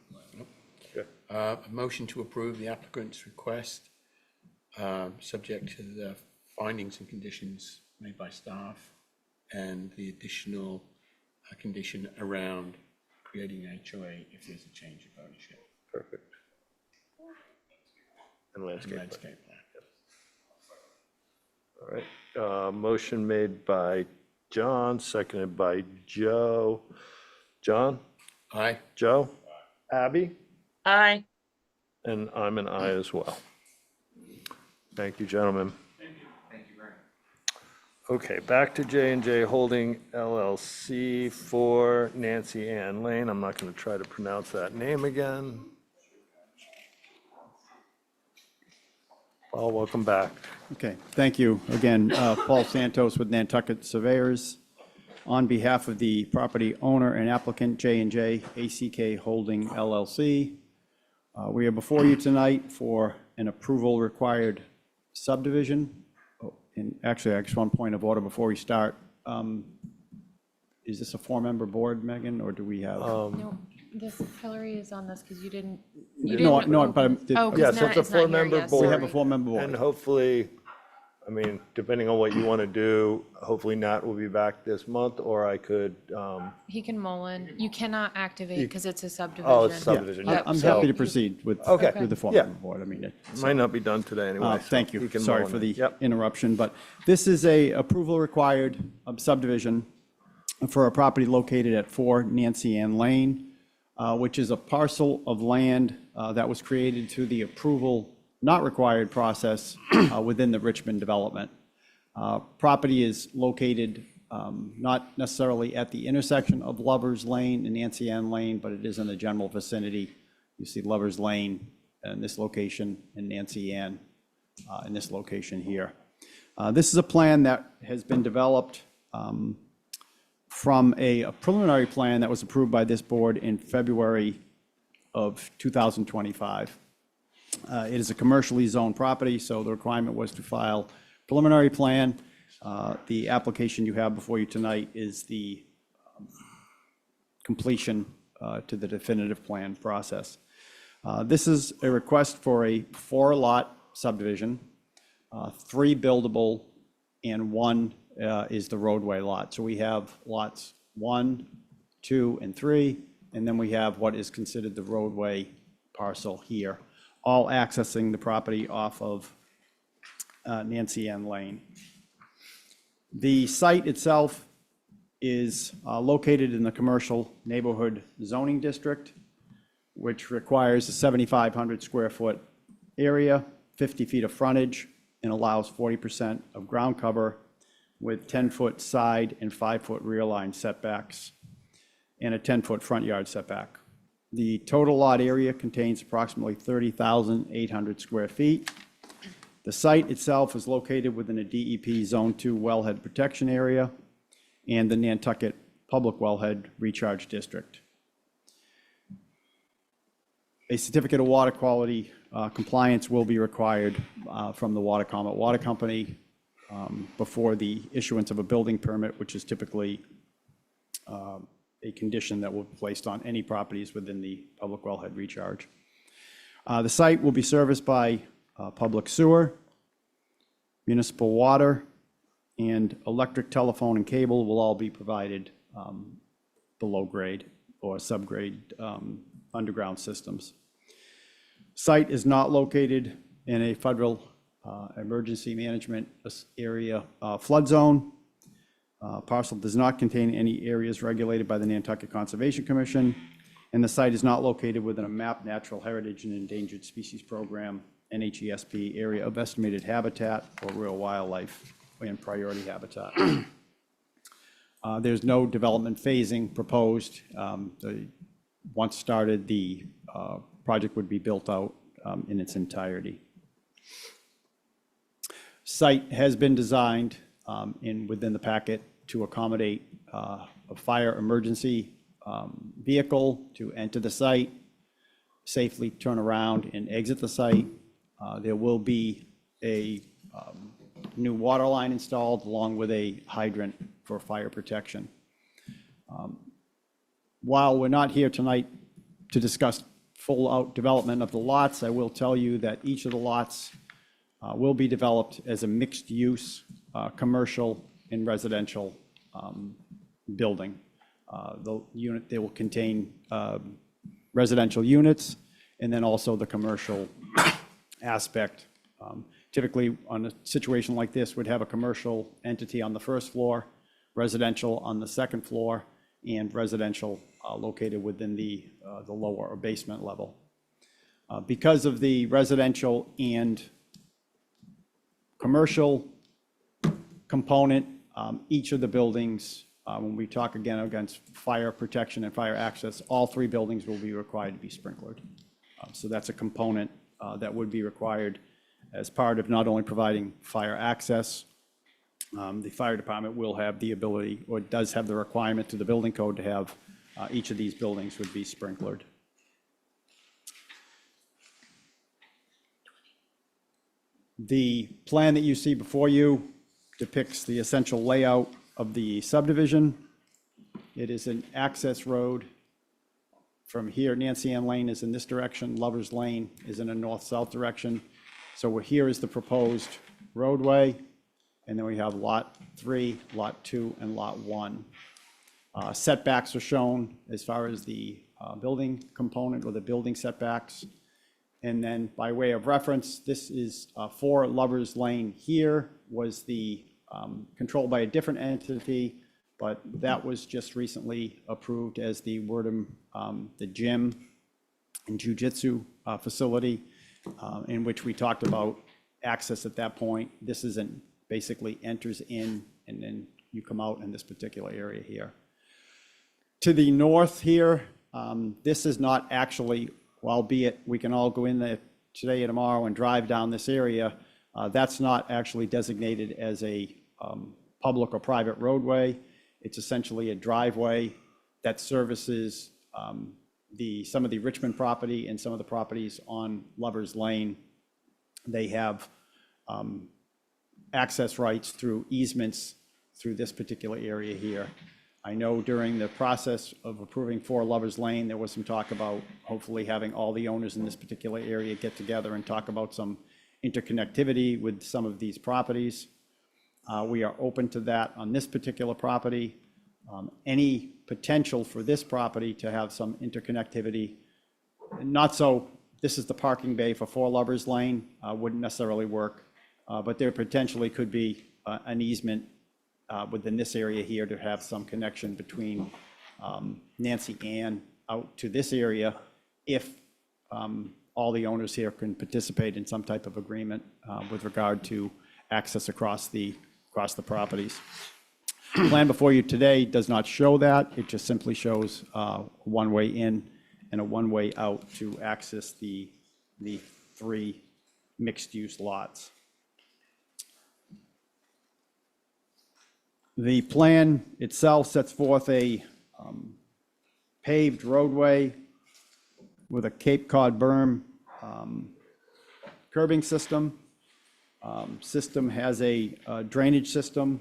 a motion to approve the applicant's request, subject to the findings and conditions made by staff and the additional condition around creating an HOA if there's a change of ownership. Perfect. And landscape. plan. Landscape plan. All right, motion made by John, seconded by Joe. John? Aye. Joe? Abby? Aye. And I'm an aye as well. Thank you, gentlemen. Thank you very much. Okay, back to J&J Holding LLC for Nancy Ann Lane. I'm not going to try to pronounce that name again. Paul, welcome back. Okay, thank you. Again, Paul Santos with Nantucket Surveyors. On behalf of the property owner and applicant, J&J ACK Holding LLC, we are before you tonight for an approval required subdivision. Oh, and actually, I just one point of order before we start. Is this a four-member board, Megan, or do we have? No, this, Hillary is on this because you didn't. No, but Oh, 'cause Yeah, so Nat it's a is not here, four-member yes, board. we have a sorry. four-member board. And hopefully, I mean, depending on what you want to do, hopefully Nat will be back this month, or I could, He can mull in. You cannot activate because it's a subdivision. oh, it's subdivision. Yeah, yeah. I'm So- happy to proceed with Okay. the Yeah. four-member board. I mean, it Might not be done today anyway. so Thank he you. can Sorry mull for in the it. Yep. interruption, but this is a approval required subdivision for a property located at 4 Nancy Ann Lane, which is a parcel of land that was created through the approval not required process within the Richmond development. Property is located not necessarily at the intersection of Lovers Lane and Nancy Ann Lane, but it is in the general vicinity. You see Lovers Lane in this location and Nancy Ann in this location here. This is a plan that has been developed from a preliminary plan that was approved by this board in February of 2025. It is a commercially zoned property, so the requirement was to file preliminary plan. The application you have before you tonight is the completion to the definitive plan process. This is a request for a 4-lot subdivision, 3 buildable, and 1 is the roadway lot. So we have lots 1, 2, and 3, and then we have what is considered the roadway parcel here, all accessing the property off of Nancy Ann Lane. The site itself is located in the commercial neighborhood zoning district, which requires a 7,500 square foot area, 50 feet of frontage, and allows 40% of ground cover with 10-foot side and 5-foot rear line setbacks and a 10-foot front yard setback. The total lot area contains approximately 30,800 square feet. The site itself is located within a DEP Zone 2 wellhead protection area and the Nantucket Public Wellhead Recharge District. A certificate of water quality compliance will be required from the Water Company before the issuance of a building permit, which is typically a condition that will be placed on any properties within the public wellhead recharge. The site will be serviced by public sewer, municipal water, and electric, telephone, and cable will all be provided below grade or subgrade underground systems. Site is not located in a federal emergency management area flood zone. Parcel does not contain any areas regulated by the Nantucket Conservation Commission, and the site is not located within a MAP Natural Heritage and Endangered Species Program, NHESP, area of estimated habitat or real wildlife and priority habitat. There's no development phasing proposed. Once started, the project would be built out in its entirety. Site has been designed within the packet to accommodate a fire emergency vehicle to enter the site, safely turn around and exit the site. There will be a new water line installed along with a hydrant for fire protection. While we're not here tonight to discuss full-out development of the lots, I will tell you that each of the lots will be developed as a mixed-use, commercial and residential building. They will contain residential units and then also the commercial aspect. Typically, on a situation like this, we'd have a commercial entity on the first floor, residential on the second floor, and residential located within the lower or basement level. Because of the residential and commercial component, each of the buildings, when we talk again against fire protection and fire access, all 3 buildings will be required to be sprinklered. So that's a component that would be required as part of not only providing fire access. The fire department will have the ability, or does have the requirement to the building code to have each of these buildings would be sprinklered. The plan that you see before you depicts the essential layout of the subdivision. It is an access road. From here, Nancy Ann Lane is in this direction, Lover's Lane is in a north-south direction. So here is the proposed roadway, and then we have Lot 3, Lot 2, and Lot 1. Setbacks are shown as far as the building component or the building setbacks. And then by way of reference, this is for Lover's Lane here was the controlled by a different entity, but that was just recently approved as the the gym and jujitsu facility, in which we talked about access at that point. This isn't basically enters in and then you come out in this particular area here. To the north here, this is not actually, albeit we can all go in there today and tomorrow and drive down this area, that's not actually designated as a public or private roadway. It's essentially a driveway that services some of the Richmond property and some of the properties on Lover's Lane. They have access rights through easements through this particular area here. I know during the process of approving for Lover's Lane, there was some talk about hopefully having all the owners in this particular area get together and talk about some interconnectivity with some of these properties. We are open to that on this particular property. Any potential for this property to have some interconnectivity, not so, this is the parking bay for 4 Lover's Lane, wouldn't necessarily work, but there potentially could be an easement within this area here to have some connection between Nancy Ann out to this area if all the owners here can participate in some type of agreement with regard to access across the properties. The plan before you today does not show that. It just simply shows a one-way in and a one-way out to access the 3 mixed-use lots. The plan itself sets forth a paved roadway with a Cape Cod berm curbing system. System has a drainage system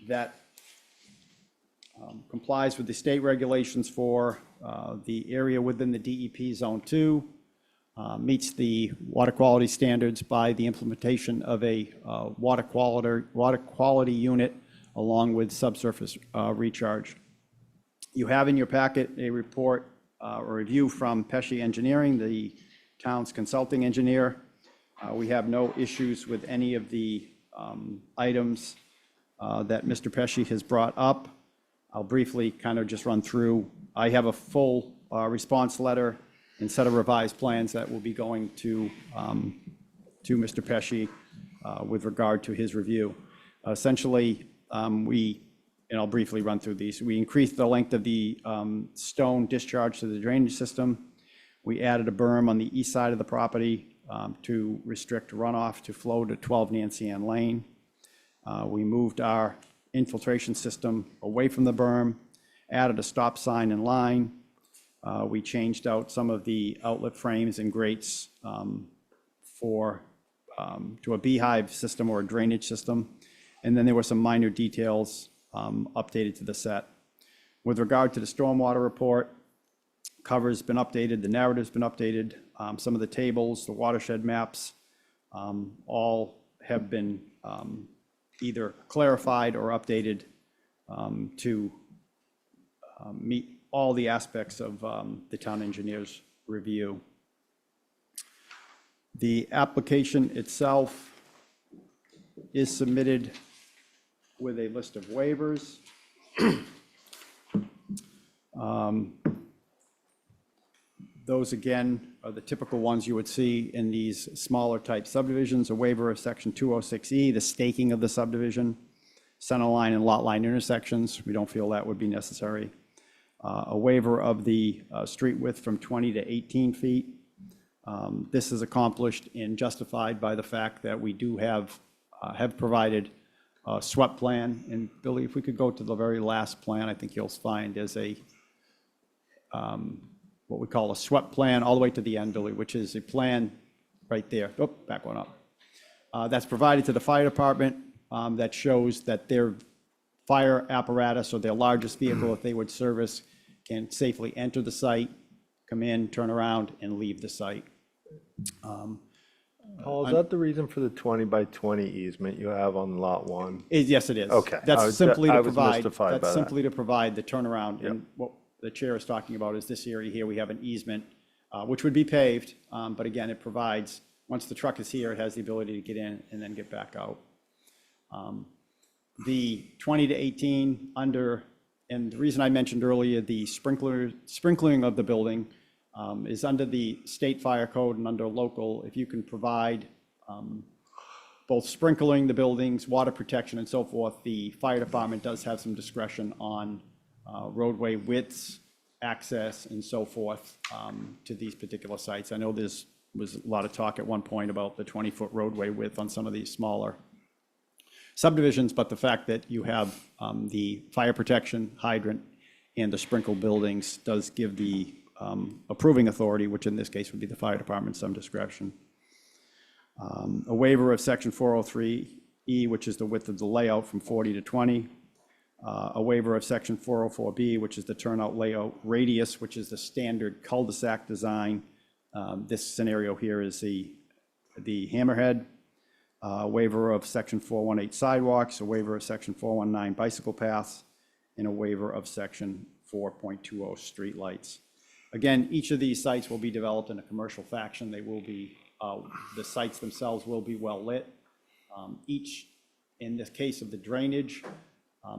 that complies with the state regulations for the area within the DEP Zone 2, meets the water quality standards by the implementation of a water quality unit along with subsurface recharge. You have in your packet a report, a review from Pesci Engineering, the town's consulting engineer. We have no issues with any of the items that Mr. Pesci has brought up. I'll briefly kind of just run through. I have a full response letter and set of revised plans that will be going to Mr. Pesci with regard to his review. Essentially, and I'll briefly run through these. We increased the length of the stone discharge to the drainage system. We added a berm on the east side of the property to restrict runoff to flow to 12 Nancy Ann Lane. We moved our infiltration system away from the berm, added a stop sign and line. We changed out some of the outlet frames and grates to a beehive system or a drainage system. And then there were some minor details updated to the set. With regard to the stormwater report, cover's been updated, the narrative's been updated, some of the tables, the watershed maps, all have been either clarified or updated to meet all the aspects of the town engineer's review. The application itself is submitted with a list of waivers. Those, again, are the typical ones you would see in these smaller type subdivisions, a waiver of section 206E, the staking of the subdivision, center line and lot line intersections. We don't feel that would be necessary. A waiver of the street width from 20 to 18 feet. This is accomplished and justified by the fact that we do have provided a swept plan. And Billy, if we could go to the very last plan, I think you'll find there's a what we call a swept plan all the way to the end, Billy, which is a plan right there. Oh, back one up. That's provided to the fire department that shows that their fire apparatus or their largest vehicle that they would service can safely enter the site, come in, turn around, and leave the site. Paul, is that the reason for the 20 by 20 easement you have on lot 1? Yes, it is. Okay. That's simply I to was provide, mystified by that's that. simply to provide the turnaround. And what the chair is talking about is this area here, we have an easement, which would be paved, but again, it provides, once the truck is here, it has the ability to get in and then get back out. The 20 to 18 under, and the reason I mentioned earlier, the sprinkling of the building is under the state fire code and under local. If you can provide both sprinkling the buildings, water protection and so forth, the fire department does have some discretion on roadway widths, access and so forth to these particular sites. I know there's was a lot of talk at one point about the 20-foot roadway width on some of these smaller subdivisions, but the fact that you have the fire protection hydrant and the sprinkle buildings does give the approving authority, which in this case would be the fire department, some discretion. A waiver of section 403E, which is the width of the layout from 40 to 20. A waiver of section 404B, which is the turnout layout radius, which is the standard cul-de-sac design. This scenario here is the hammerhead. Waiver of section 418 sidewalks, a waiver of section 419 bicycle paths, and a waiver of section 4.20 streetlights. Again, each of these sites will be developed in a commercial fashion. They will be, the sites themselves will be well lit. Each, in this case of the drainage,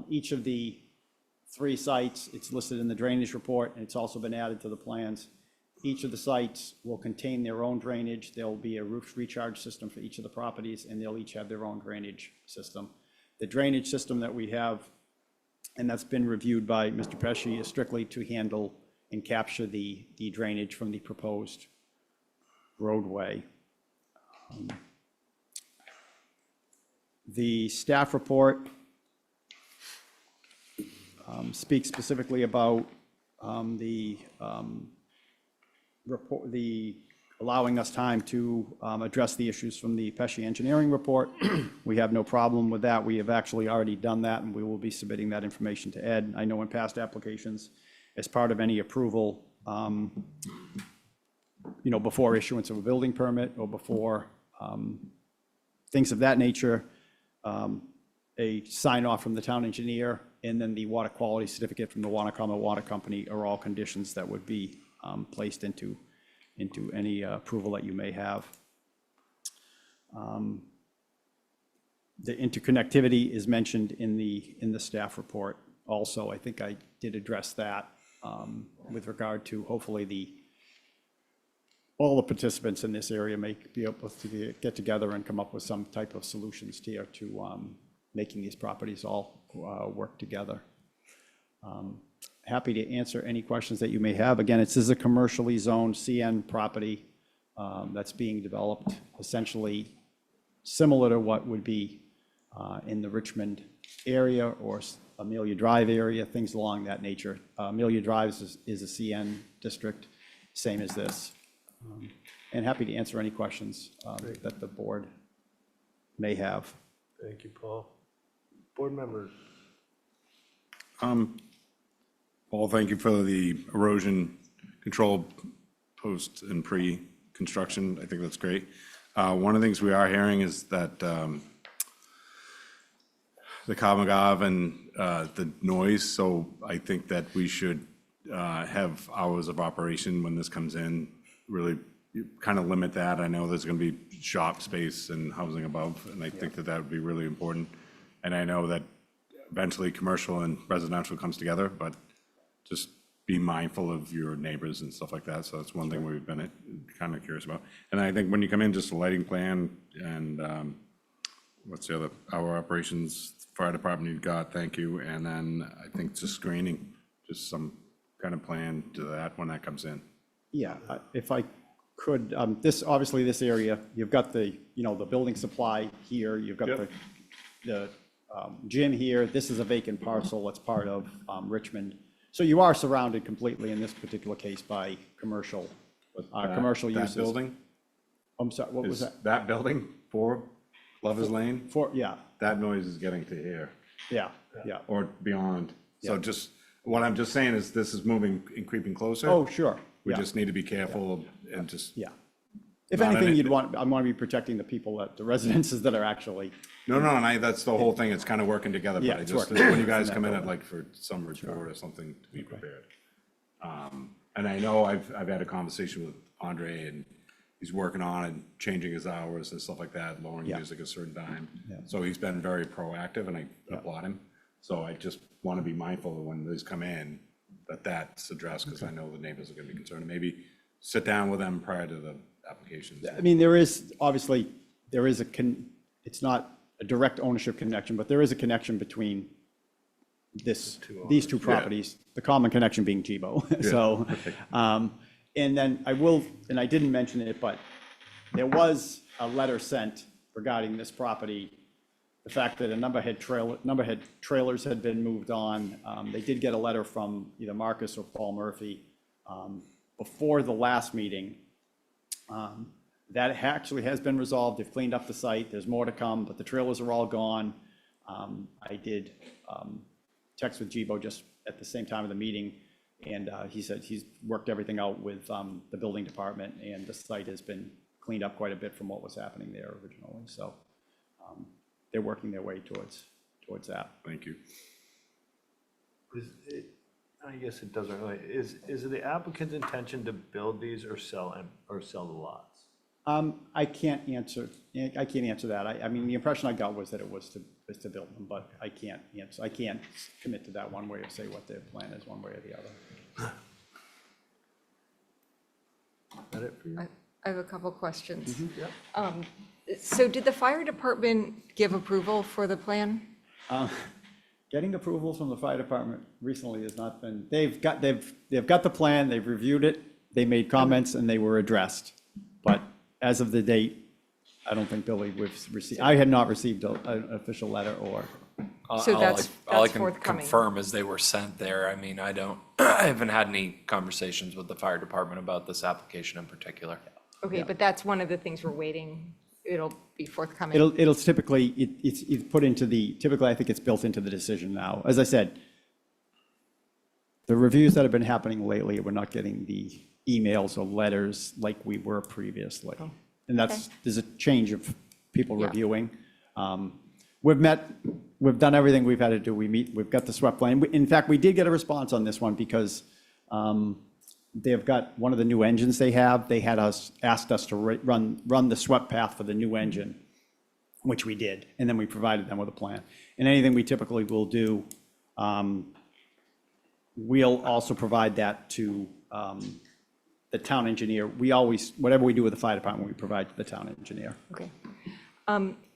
each of the 3 sites, it's listed in the drainage report, and it's also been added to the plans. Each of the sites will contain their own drainage. There'll be a roof recharge system for each of the properties, and they'll each have their own drainage system. The drainage system that we have, and that's been reviewed by Mr. Pesci, is strictly to handle and capture the drainage from the proposed roadway. The staff report speaks specifically about the allowing us time to address the issues from the Pesci engineering report. We have no problem with that. We have actually already done that, and we will be submitting that information to Ed. I know in past applications, as part of any approval, before issuance of a building permit or before things of that nature, a sign off from the town engineer and then the water quality certificate from the Wanacoma Water Company are all conditions that would be placed into any approval that you may have. The interconnectivity is mentioned in the staff report also. I think I did address that with regard to hopefully all the participants in this area may be able to get together and come up with some type of solutions here to making these properties all work together. Happy to answer any questions that you may have. Again, this is a commercially zoned CN property that's being developed, essentially similar to what would be in the Richmond area or Amelia Drive area, things along that nature. Amelia Drive is a CN district, same as this. And happy to answer any questions that the board may have. Thank you, Paul. Board members. Paul, thank you for the erosion control post and pre-construction. I think that's great. One of the things we are hearing is that the Kamagav and the noise, so I think that we should have hours of operation when this comes in, really kind of limit that. I know there's going to be shop space and housing above, and I think that that would be really important. And I know that eventually commercial and residential comes together, but just be mindful of your neighbors and stuff like that. So that's one thing we've been kind of curious about. And I think when you come in, just a lighting plan and what's the other, our operations, fire department you've got, thank you. And then I think just screening, just some kind of plan to that when that comes in. Yeah, if I could, obviously this area, you've got the building supply here, you've got Yep. the gym here, this is a vacant parcel, it's part of Richmond. So you are surrounded completely in this particular case by commercial uses. That building? I'm sorry, what was Is that? that building for Lovers Lane? Yeah, That noise is getting to here yeah. or beyond. So Yeah. just, what I'm just saying is this is moving and creeping closer. Oh, sure. We yeah. just need to be careful and just. Yeah. If Not anything, any- I want to be protecting the people, the residences that are actually, No, and that's the whole thing. It's kind of working together, Yeah, but I it's just, working when you guys in that come in at building. like for some report or something to be prepared. And I know I've had a conversation with Andre and he's working on and changing his hours and stuff like that, lowering Yeah. music at a certain time. Yeah. So he's been very proactive and I applaud him. So I just want to be mindful of when these come in, that's addressed because I know the neighbors are going to be concerned. Maybe sit down with them prior to the applications. I mean, there is it's not a direct ownership connection, but there is a connection between these two properties, the common connection being Jibo. So, and then and I didn't mention it, but there was a letter sent regarding this property. The fact that a numberhead trailers had been moved on. They did get a letter from either Marcus or Paul Murphy before the last meeting. That actually has been resolved. They've cleaned up the site. There's more to come, but the trailers are all gone. I did text with Jibo just at the same time of the meeting, and he said he's worked everything out with the building department, and the site has been cleaned up quite a bit from what was happening there originally. So they're working their way towards that. Thank you. I guess it doesn't really, is it the applicant's intention to build these or sell the lots? I can't answer that. I mean, the impression I got was that it was to build them, but I can't commit to that one way or say what their plan is one way or the other. Is that it for you? I have a couple questions. Yep. So did the fire department give approval for the plan? Getting approval from the fire department recently has not been, they've got the plan, they've reviewed it, they made comments and they were addressed. But as of the date, I don't think, Billy, I had not received an official letter or. So that's All I can forthcoming. confirm is they were sent there. I mean, I haven't had any conversations with the fire department about this application in particular. Okay, but that's one of the things we're waiting, it'll be forthcoming. It'll typically, it's put into typically, I think it's built into the decision now. As I said, the reviews that have been happening lately, we're not getting the emails or letters like we were previously. And there's a change of people Yeah. reviewing. We've done everything we've had to do. We've got the swept plan. In fact, we did get a response on this one because they've got one of the new engines they have. They had asked us to run the swept path for the new engine, which we did, and then we provided them with a plan. And anything we typically will do, we'll also provide that to the town engineer. Whatever we do with the fire department, we provide to the town engineer. Okay.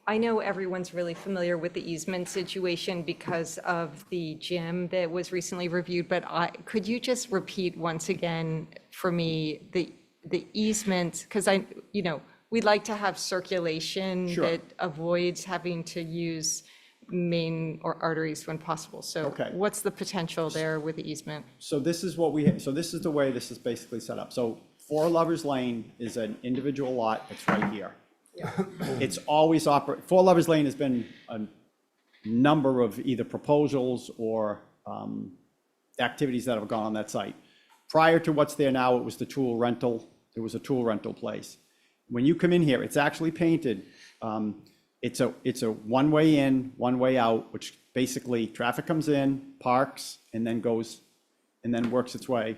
I know everyone's really familiar with the easement situation because of the gym that was recently reviewed, but could you just repeat once again for me the easement? Because we'd like to have circulation that avoids having to use main or arteries when possible. So what's the potential there with the easement? So this is the way this is basically set up. So 4 Lovers Lane is an individual lot that's right here. It's always 4 Lovers Lane has been a number of either proposals or activities that have gone on that site. Prior to what's there now, it was the tool rental. It was a tool rental place. When you come in here, it's actually painted. It's a one-way in, one-way out, which basically traffic comes in, parks, and then works its way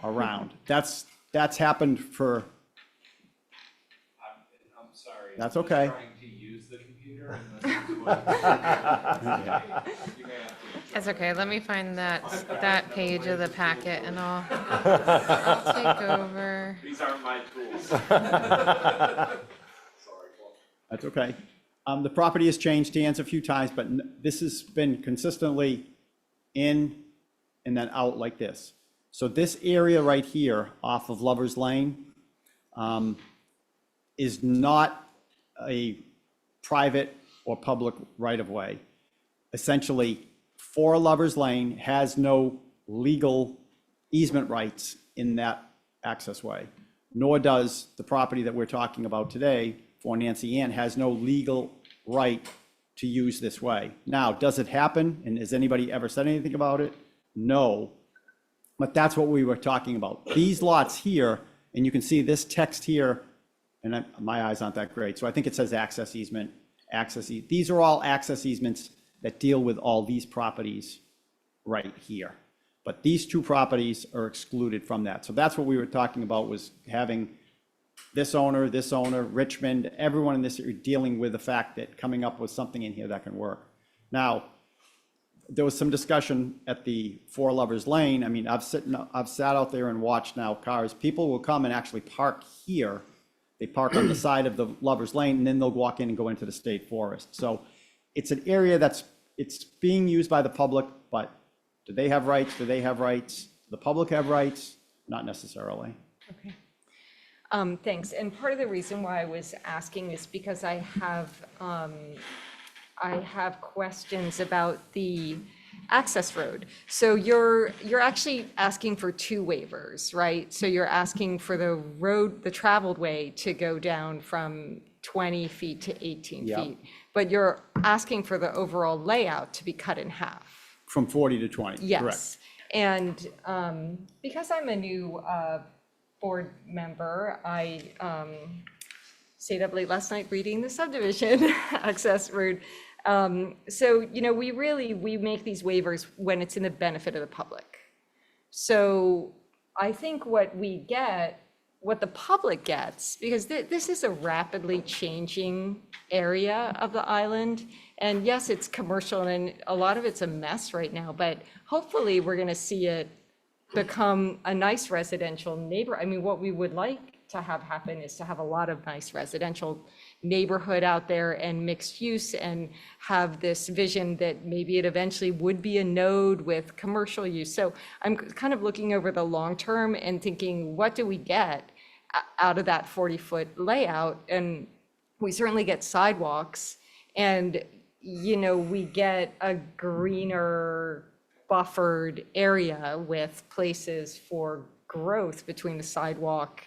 around. That's happened for. I'm sorry. That's okay. Trying to use the computer and this is what. You may have to That's okay, let me find that page of the packet and I'll take over. These aren't my tools. That's okay. The property has changed hands a few times, but this has been consistently in and then out like this. So this area right here off of Lover's Lane is not a private or public right-of-way. Essentially, 4 Lover's Lane has no legal easement rights in that access way, nor does the property that we're talking about today for Nancy Ann has no legal right to use this way. Now, does it happen? And has anybody ever said anything about it? No. But that's what we were talking about. These lots here, and you can see this text here, and my eyes aren't that great, so I think it says access easement, these are all access easements that deal with all these properties right here. But these 2 properties are excluded from that. So that's what we were talking about, was having this owner, Richmond, everyone in this area dealing with the fact that coming up with something in here that can work. Now, there was some discussion at the 4 Lovers Lane. I mean, I've sat out there and watched now cars. People will come and actually park here. They park on the side of the Lovers Lane, and then they'll walk in and go into the state forest. So it's an area it's being used by the public, but do they have rights? Do they have rights? The public have rights? Not necessarily. Okay. Thanks. And part of the reason why I was asking is because I have questions about the access road. So you're actually asking for 2 waivers, right? So you're asking for the road, the traveled way, to go down from 20 feet to 18 Yep. feet. But you're asking for the overall layout to be cut in half. From 40 to 20, Yes. correct. And because I'm a new board member, I stayed up late last night reading the subdivision access road. So, we make these waivers when it's in the benefit of the public. So I think what the public gets, because this is a rapidly changing area of the island. And yes, it's commercial and a lot of it's a mess right now, but hopefully we're gonna see it become a nice residential neighbor. I mean, what we would like to have happen is to have a lot of nice residential neighborhood out there and mixed use, and have this vision that maybe it eventually would be a node with commercial use. So I'm kind of looking over the long term and thinking, what do we get out of that 40-foot layout? And we certainly get sidewalks, and we get a greener buffered area with places for growth between the sidewalk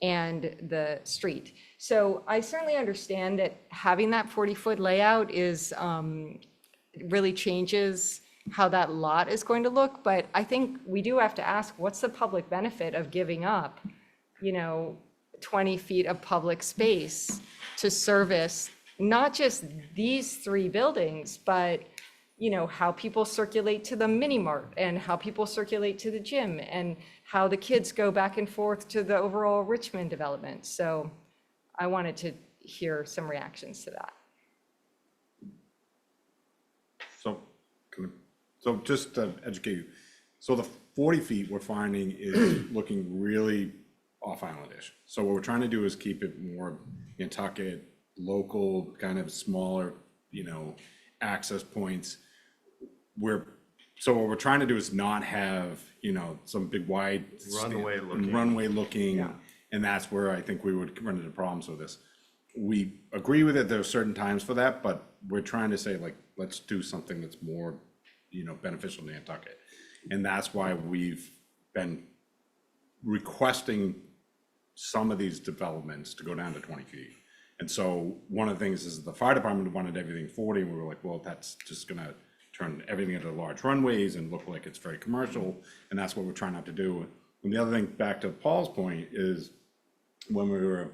and the street. So I certainly understand that having that 40-foot layout is really changes how that lot is going to look, but I think we do have to ask, what's the public benefit of giving up, 20 feet of public space to service not just these 3 buildings, but how people circulate to the mini mart, and how people circulate to the gym, and how the kids go back and forth to the overall Richmond development. So I wanted to hear some reactions to that. So just to educate you, so the 40 feet we're finding is looking really off-islandish. So what we're trying to do is keep it more Nantucket, local, kind of smaller, access points. So what we're trying to do is not have, some big wide runway looking, and that's where I think we would run into problems with this. We agree with it. There are certain times for that, but we're trying to say, like, let's do something that's more, beneficial to Nantucket. And that's why we've been requesting some of these developments to go down to 20 feet. And so one of the things is the fire department wanted everything 40, and we were like, well, that's just gonna turn everything into large runways and look like it's very commercial, and that's what we're trying not to do. And the other thing, back to Paul's point, is when we were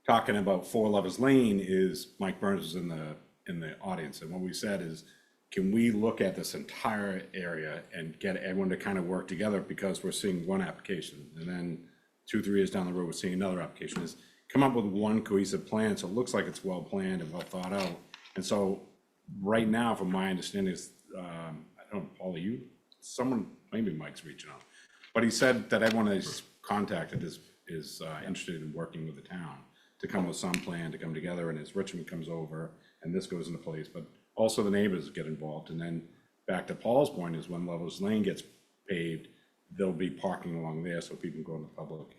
talking about 4 Lovers Lane, is Mike Burns was in the audience, and what we said is, can we look at this entire area and get everyone to kind of work together, because we're seeing one application, and then 2-3 years down the road, we're seeing another application, is come up with one cohesive plan, so it looks like it's well planned and well thought out. And so right now, from my understanding, is don't know, Paul, someone, maybe Mike's reaching out. But he said that everyone he's contacted is interested in working with the town to come with some plan to come together, and as Richmond comes over and this goes into place, but also the neighbors get involved. And then back to Paul's point is when Lover's Lane gets paved, there'll be parking along there so people can go in the public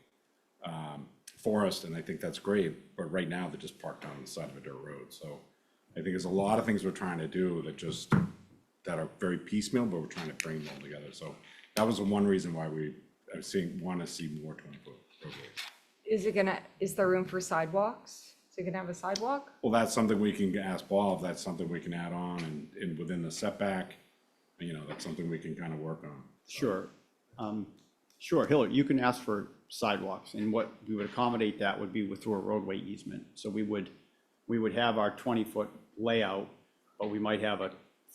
forest, and I think that's great. But right now, they're just parked on the side of a dirt road. So I think there's a lot of things we're trying to do that are very piecemeal, but we're trying to bring them all together. So that was the one reason why we want to see more 20-foot roadways. Is there room for sidewalks? Is it gonna have a sidewalk? Well, that's something we can ask Paul, if that's something we can add on and within the setback, that's something we can kind of work on. Sure. Sure, Hillary, you can ask for sidewalks, and what we would accommodate that would be through a roadway easement. So we would have our 20-foot layout, but we might have a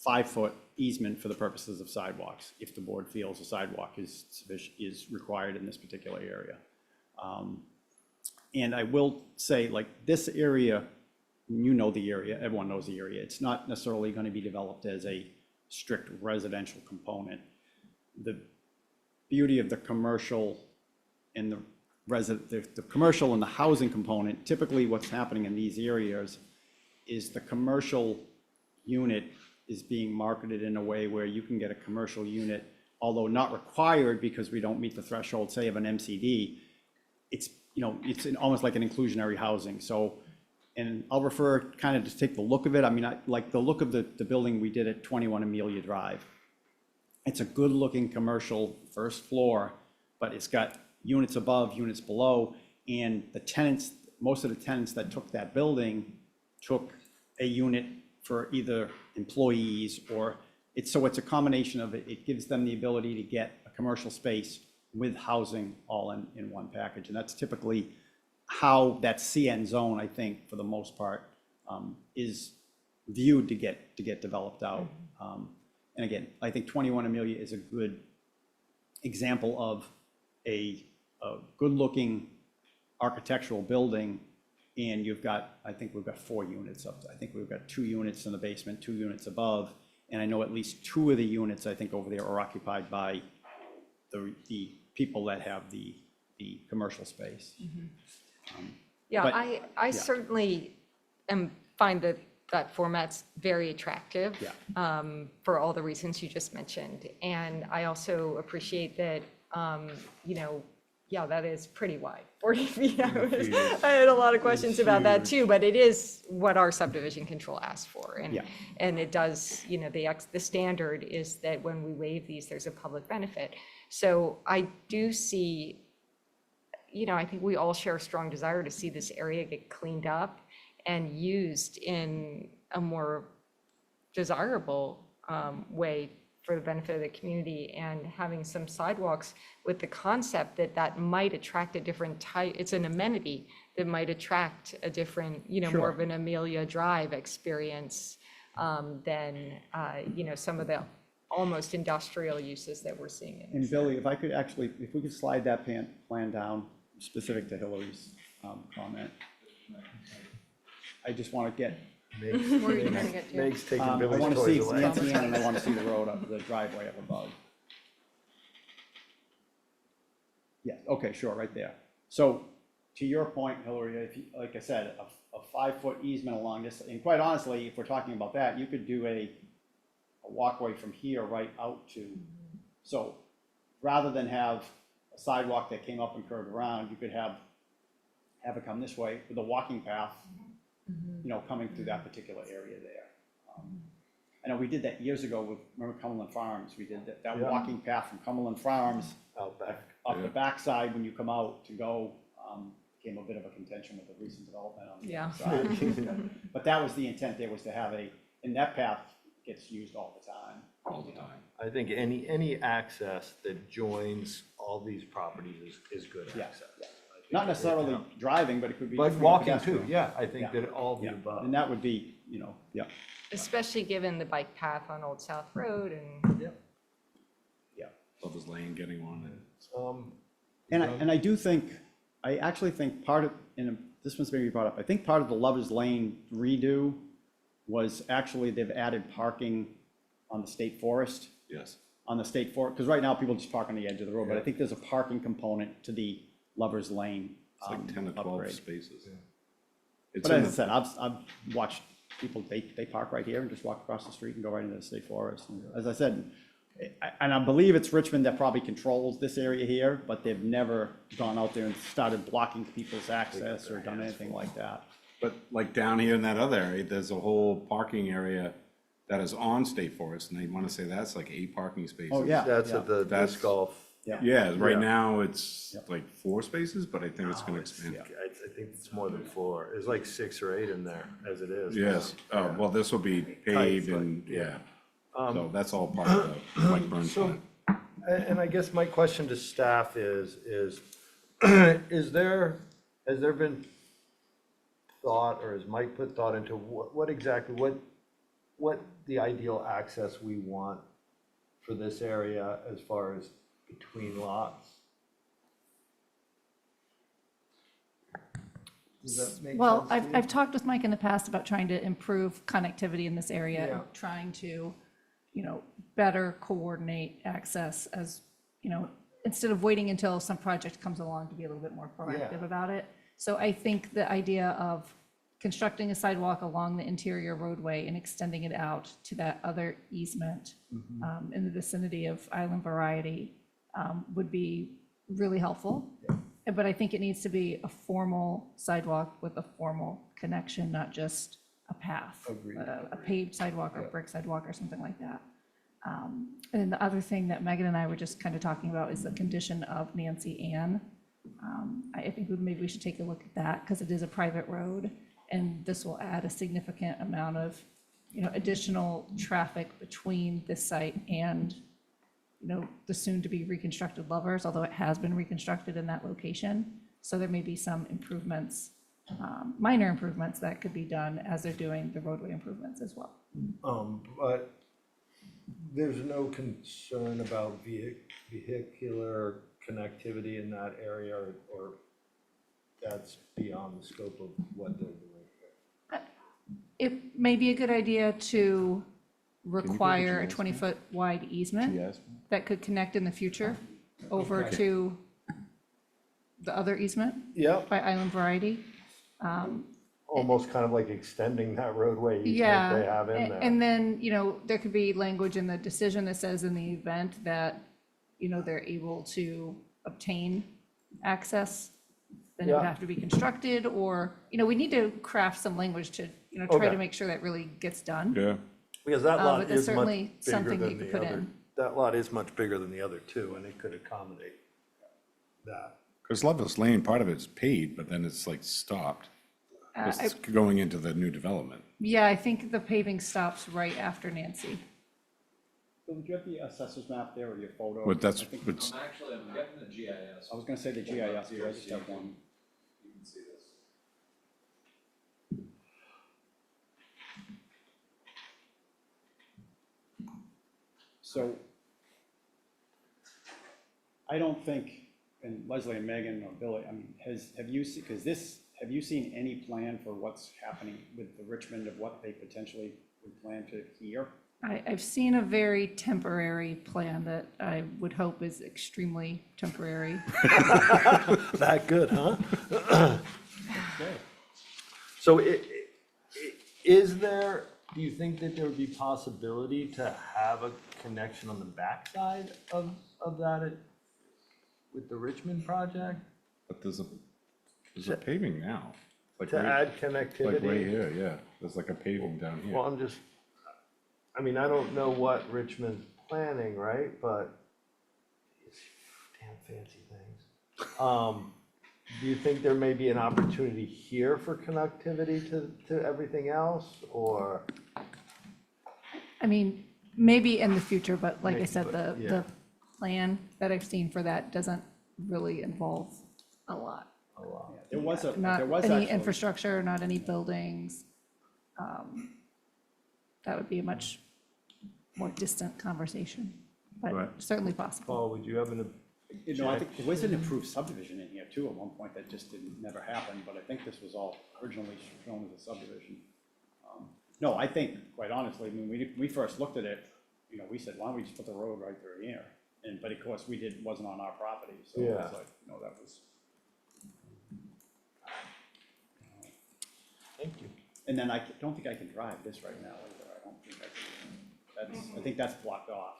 5-foot easement for the purposes of sidewalks, if the board feels a sidewalk is required in this particular area. And I will say, like, this area, you know the area, everyone knows the area. It's not necessarily going to be developed as a strict residential component. The beauty of the commercial and the commercial and the housing component, typically what's happening in these areas is the commercial unit is being marketed in a way where you can get a commercial unit, although not required because we don't meet the threshold, say, of an MCD. It's almost like an inclusionary housing. So, and I'll refer kind of to take the look of it. I mean, I like the look of the building we did at 21 Amelia Drive. It's a good looking commercial first floor, but it's got units above, units below, and the tenants, most of the tenants that took that building took a unit for either employees or so it's a combination of it. It gives them the ability to get a commercial space with housing all in one package. And that's typically how that CN zone, I think, for the most part, is viewed to get developed out. And again, I think 21 Amelia is a good example of a good-looking architectural building, and I think we've got 4 units up. I think we've got 2 units in the basement, 2 units above, and I know at least 2 of the units, I think, over there are occupied by the people that have the commercial space. Yeah, I certainly find that format's very attractive for all the reasons you just mentioned. And I also appreciate that, that is pretty wide, 40 feet. I had a lot of questions about that too, but it is what our subdivision control asks for. And it does, the standard is that when we waive these, there's a public benefit. So I do see, I think we all share a strong desire to see this area get cleaned up and used in a more desirable way for the benefit of the community, and having some sidewalks with the concept that might attract a different type. It's an amenity that might attract a different, more of an Amelia Drive experience than, some of the almost industrial uses that we're seeing. And Billy, if we could slide that plan down specific to Hillary's comment. I just want to get. Meg's taking I Billy's want to see toys away. Nancy Ann, and I want to see the road up, the driveway up above. Yeah, okay, sure, right there. So to your point, Hillary, if you, like I said, a 5-foot easement along this, and quite honestly, if we're talking about that, you could do a walkway from here right out to, so rather than have a sidewalk that came up and curved around, you could have it come this way with a walking path, coming through that particular area there. I know we did that years ago remember Cumberland Farms? We did that walking path from Cumberland Farms Out back. off the backside when you come out to go, became a bit of a contention with the recent development on the other side. But that was the intent there, was to have and that path gets used all the time. All the time. I think any access that joins all these properties is good access. Not necessarily driving, but it could be. But walking too, I think that all the above. And that would be, Especially given the bike path on Old South Road and. Lover's Lane getting on it. And I actually think part of, and this one's maybe brought up, I think part of the Lover's Lane redo was actually they've added parking on the state forest Yes. on the state forest, because right now people just park on the edge of the road, but I think there's a parking component to the Lover's Lane It's like 10 or 12 upgrade. spaces. But as I said, I've watched people, they park right here and just walk across the street and go right into the state forest. And as I said, and I believe it's Richmond that probably controls this area here, but they've never gone out there and started blocking people's access or done anything like that. But like down here in that other area, there's a whole parking area that is on state forest, and they want to say that's like 8 parking spaces. Oh, yeah. That's at the That's- disc golf. Yeah, right Yeah. now it's like 4 spaces, but I think it's gonna expand. I think it's more than 4. It's like 6 or 8 in there as it is. Yes, well, this will be paved and, yeah. So that's all part of the White Burns So, plan. and I guess my question to staff is has there been thought, or has Mike put thought into what exactly, what the ideal access we want for this area as far as between lots? Does that make Well, sense to you? I've talked with Mike in the past about trying to improve connectivity in this area, Yeah. and trying to, better coordinate access as, instead of waiting until some project comes along to be a little bit more proactive about it. So I think the idea of constructing a sidewalk along the interior roadway and extending it out to that other easement in the vicinity of Island Variety would be really helpful. But I think it needs to be a formal sidewalk with a formal connection, not just a path. Agreed. A paved sidewalk or brick sidewalk or something like that. And then the other thing that Megan and I were just kind of talking about is the condition of Nancy Ann. I think maybe we should take a look at that, because it is a private road, and this will add a significant amount of, additional traffic between this site and, the soon-to-be reconstructed Lovers, although it has been reconstructed in that location. So there may be some improvements, minor improvements that could be done as they're doing the roadway improvements as well. But there's no concern about vehicular connectivity in that area, or that's beyond the scope of what they're doing? It may be a good idea to require a GIS 20-foot wide easement that could connect in the future over to the other easement Yep. by Island Variety. Almost kind of like extending that roadway easement Yeah, they have in there. and then, there could be language in the decision that says in the event that, they're able to obtain access, then it would Yeah. have to be constructed, or, we need to craft some language to, try Okay. to make sure that really gets done. Yeah. Because that but lot that's is much certainly bigger something that than you could the put other. in. That lot is much bigger than the other two, and it could accommodate that. Because Loveless Lane, part of it's paved, but then it's like stopped. It's going into the new development. Yeah, I think the paving stops right after Nancy. Bill, do you have the assessor's map there or your photo? But that's, I think- it's, Actually, I'm getting the GIS. I was gonna say the GIS, I just have one. You can see this. So I don't think, and Leslie and Megan or Billy, I mean, have you seen, have you seen any plan for what's happening with the Richmond, of what they potentially would plan to hear? I've seen a very temporary plan that I would hope is extremely temporary. That good, huh? So is there, do you think that there would be possibility to have a connection on the backside of that with the Richmond project? but there's a paving now. Like To right- add connectivity? Like right here, yeah. There's like a paving down here. Well, I mean, I don't know what Richmond's planning, right, but it's damn fancy things. Do you think there may be an opportunity here for connectivity to everything else, or? I mean, maybe in the future, but like I Maybe, said, but, yeah. the plan that I've seen for that doesn't really involve a lot. There was Not actually. any infrastructure, not any buildings. That would be a much more distant conversation, Right. but certainly possible. Paul, would you have an? I think there was an improved subdivision in here too at one point that just never happened, but I think this was all originally shown as a subdivision. No, I think, quite honestly, I mean, we first looked at it, we said, why don't we just put the road right through here? And, but of course, wasn't on our property, so Yeah. it was like, that was. Thank you. And then I don't think I can drive this right now either. I don't think I can. I think that's blocked off,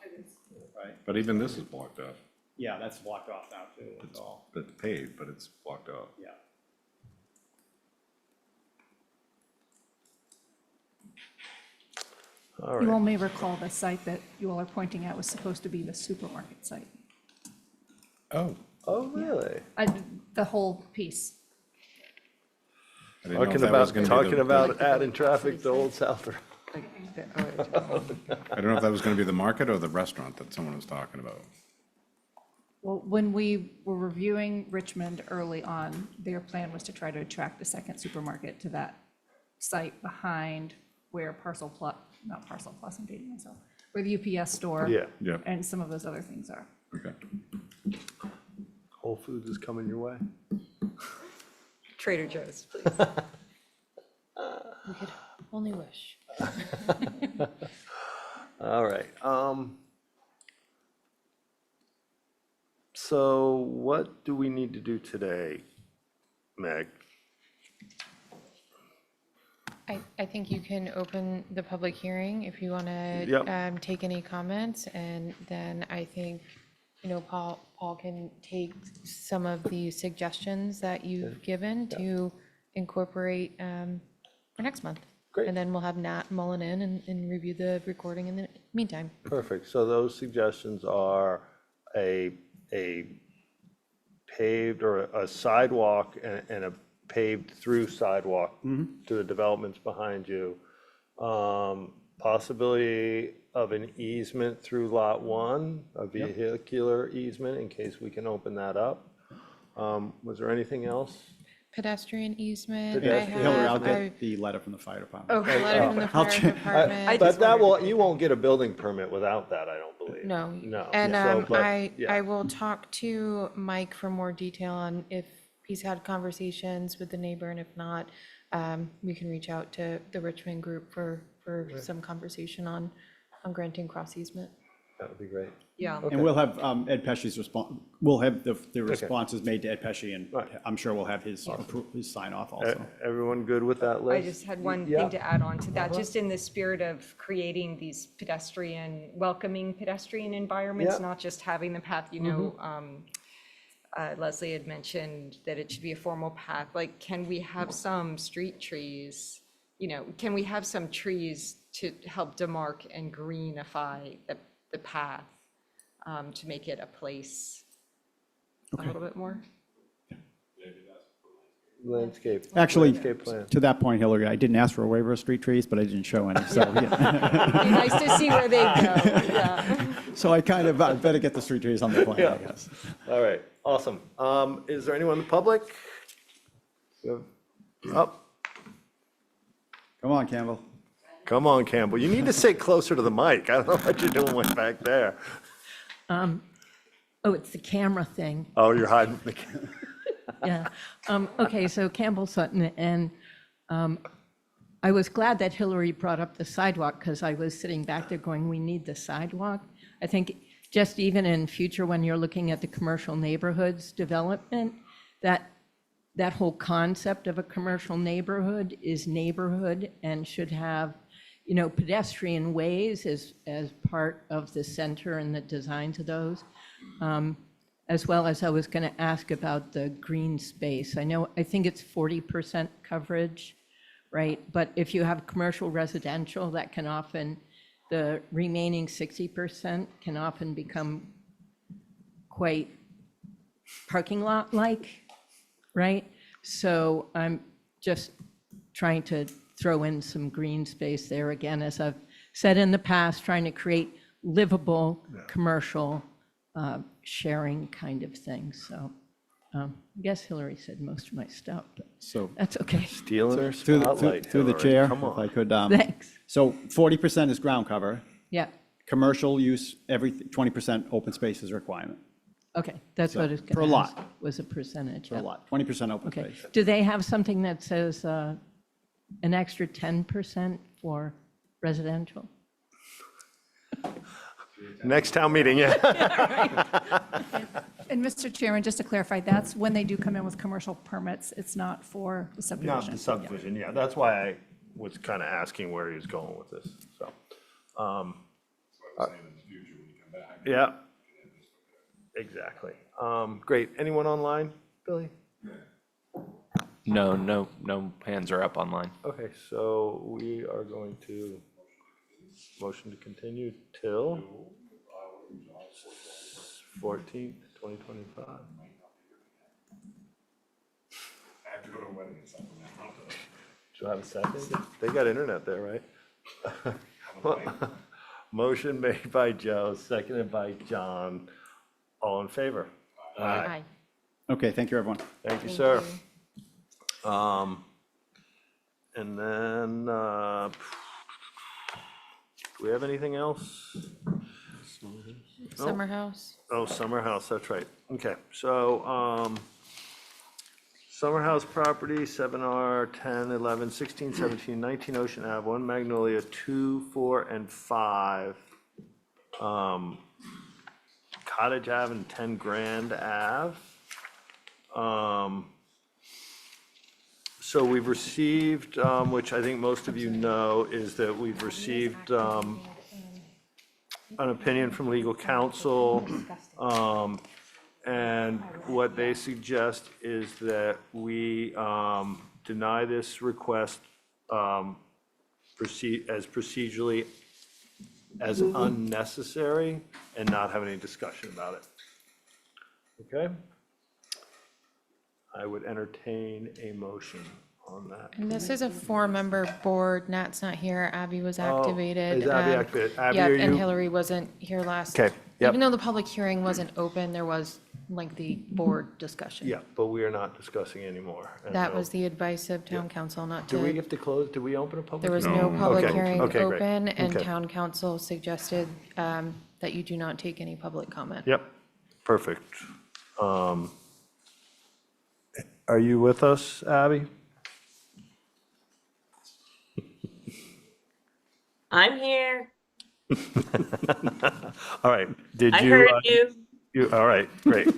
right? But even this is blocked off. Yeah, that's blocked off now too, that's all. It's paved, but it's blocked off. Yeah. All You all right. may recall the site that you all are pointing at was supposed to be the supermarket site. Oh. Oh, really? The whole piece. I didn't know if that was gonna be the- Talking about adding traffic to Old South. I don't know if that was gonna be the market or the restaurant that someone was talking about. Well, when we were reviewing Richmond early on, their plan was to try to attract a second supermarket to that site behind where not Parcel Plus, I'm dating myself, where the UPS store. Yeah. Yeah. And some of those other things are. Okay. Whole Foods is coming your way. Trader Joe's, please. We could only wish. All right. So what do we need to do today, Meg? I think you can open the public hearing if you want to Yep. take any comments, and then I think, Paul can take some of the suggestions that you've given to incorporate for next month. Great. And then we'll have Nat Mullen in and review the recording in the meantime. Perfect. So those suggestions are a paved or a sidewalk and a paved through sidewalk to the developments behind you. Possibility of an easement through Lot 1, a vehicular easement, in case we can open that up. Was there anything else? Pedestrian easement. Pedestrian. Hillary, I'll get the letter from the fire department. Oh, the letter from the I'll fire check. department. But that you won't get a building permit without that, I don't believe. No. No. And So, but, I yeah. will talk to Mike for more detail on if he's had conversations with the neighbor, and if not, we can reach out to the Richmond group for some conversation on granting cross easement. That would be great. Yeah. And we'll have Ed Pesci's response, we'll have the responses made to Ed Pesci, and Right. I'm sure we'll have his sign off also. Everyone good with that list? I just had one Yeah. thing to add on to that, just in the spirit of creating these welcoming pedestrian environments, Yeah. not just having the path, Leslie had mentioned that it should be a formal path. Like, can we have some street trees? Can we have some trees to help demarc and greenify the path to make it a place a little bit more? Landscape. Actually, landscape plan. to that point, Hillary, I didn't ask for a waiver of street trees, but I didn't show any, so. Be nice to see where they go, yeah. So I kind of better get the street trees on the plan, I guess. All right, awesome. Is there anyone in the public? Up. Come on, Campbell. Come on, Campbell. You need to sit closer to the mic. I don't know what you're doing way back there. Oh, it's the camera thing. Oh, you're hiding the camera. Yeah. Okay, so Campbell Sutton, and I was glad that Hillary brought up the sidewalk, because I was sitting back there going, we need the sidewalk. I think just even in future, when you're looking at the commercial neighborhoods development, that whole concept of a commercial neighborhood is neighborhood and should have, pedestrian ways as part of the center and the designs of those. As well as I was going to ask about the green space. I think it's 40% coverage, right? But if you have commercial residential, that can often, the remaining 60% can often become quite parking lot-like, right? So I'm just trying to throw in some green space there again, as I've said in the past, trying to create livable commercial sharing kind of thing. So I guess Hillary said most of my stuff, but So that's okay. Stealing her through spotlight. the Hillary. chair, Come if I on. could. Thanks. So 40% is ground cover. Yeah, Commercial use, 20% open space is a requirement okay, that's So, what I was per going to ask, lot. was a percentage. for a Yeah. lot, 20% open Okay, space. do they have something that says an extra 10% for residential? Next town meeting, yeah. And Mr. Chairman, just to clarify, that's when they do come in with commercial permits. It's not for the Not subdivision. the subdivision, yeah, that's why I was kind of asking where he was going with this, so. Yeah. Exactly. Great. Anyone online, Billy? No hands are up online. Okay, so we are going to motion to continue till 14th, 2025. I have to go to a wedding or something. Do I have a second? They got internet there, right? Motion made by Joe, seconded by John. All in favor? Aye. Okay, thank you, everyone. Thank you, sir. And then, do we have anything else? Summer house. Oh, summer house, that's right. Okay, so, summer house property, 7R, 10, 11, 16, 17, 19 Ocean Ave, 1 Magnolia, 2, 4, and 5. Cottage Ave and 10 Grand Ave. So we've received, which I think most of you know, is that we've received an opinion from legal counsel. And what they suggest is that we deny this request procedurally as unnecessary and not have any discussion about it. Okay? I would entertain a motion on that. And this is a 4-member board. Nat's not here. Abby was activated. Is Abby activated? Abby, Yep, are and you- Hillary wasn't here last. Okay, yep. Even though the public hearing wasn't open, there was lengthy board discussion. Yeah, but we are not discussing anymore. And That no- was the advice of town council not to. Do we have to close? Did we open a public? There was hearing? no public Okay, hearing okay, great. open, and Okay. town council suggested that you do not take any public comment. Yep, perfect. Are you with us, Abby? I'm here. All right, did I you? heard you. All right, great.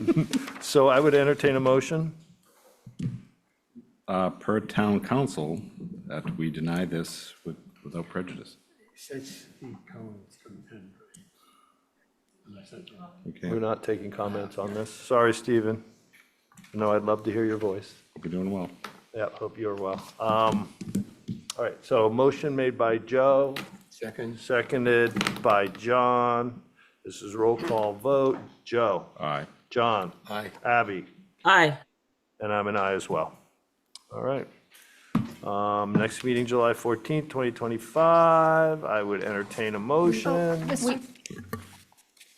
So I would entertain a motion. Per town council, that we deny this without prejudice. Okay, We're not taking comments on this. Sorry, Stephen. No, I'd love to hear your voice. hope you're doing well. Yeah, hope you're well. All right, so motion made by Joe, Second, seconded by John. This is roll call vote. Joe? Aye. John? aye. Abby? Aye. And I'm an aye as well. All right. Next meeting, July 14th, 2025. I would entertain a motion.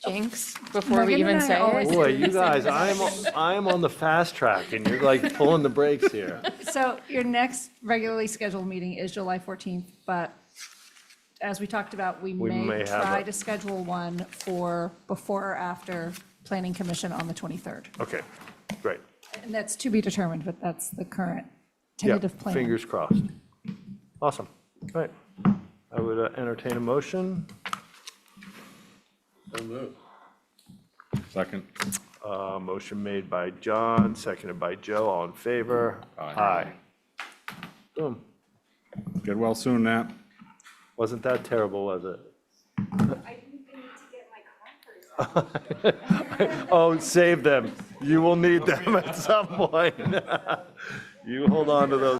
Jinx, before we Megan even and I say always it. Boy, you guys, I am on the fast track and you're like pulling the brakes here. So your next regularly scheduled meeting is July 14th, but as we talked about, we may may have try a- to schedule one for before or after Planning Commission on the 23rd. Okay, great. And that's to be determined, but that's the current Yeah, tentative plan. fingers crossed. Awesome. All right. I would entertain a motion. Second. Motion made by John, seconded by Joe. All in favor? Aye. Boom. Get well soon, Nat. Wasn't that terrible, was it? I didn't need to get my coffers. Oh, save them. You will need them at some point. You hold on to those.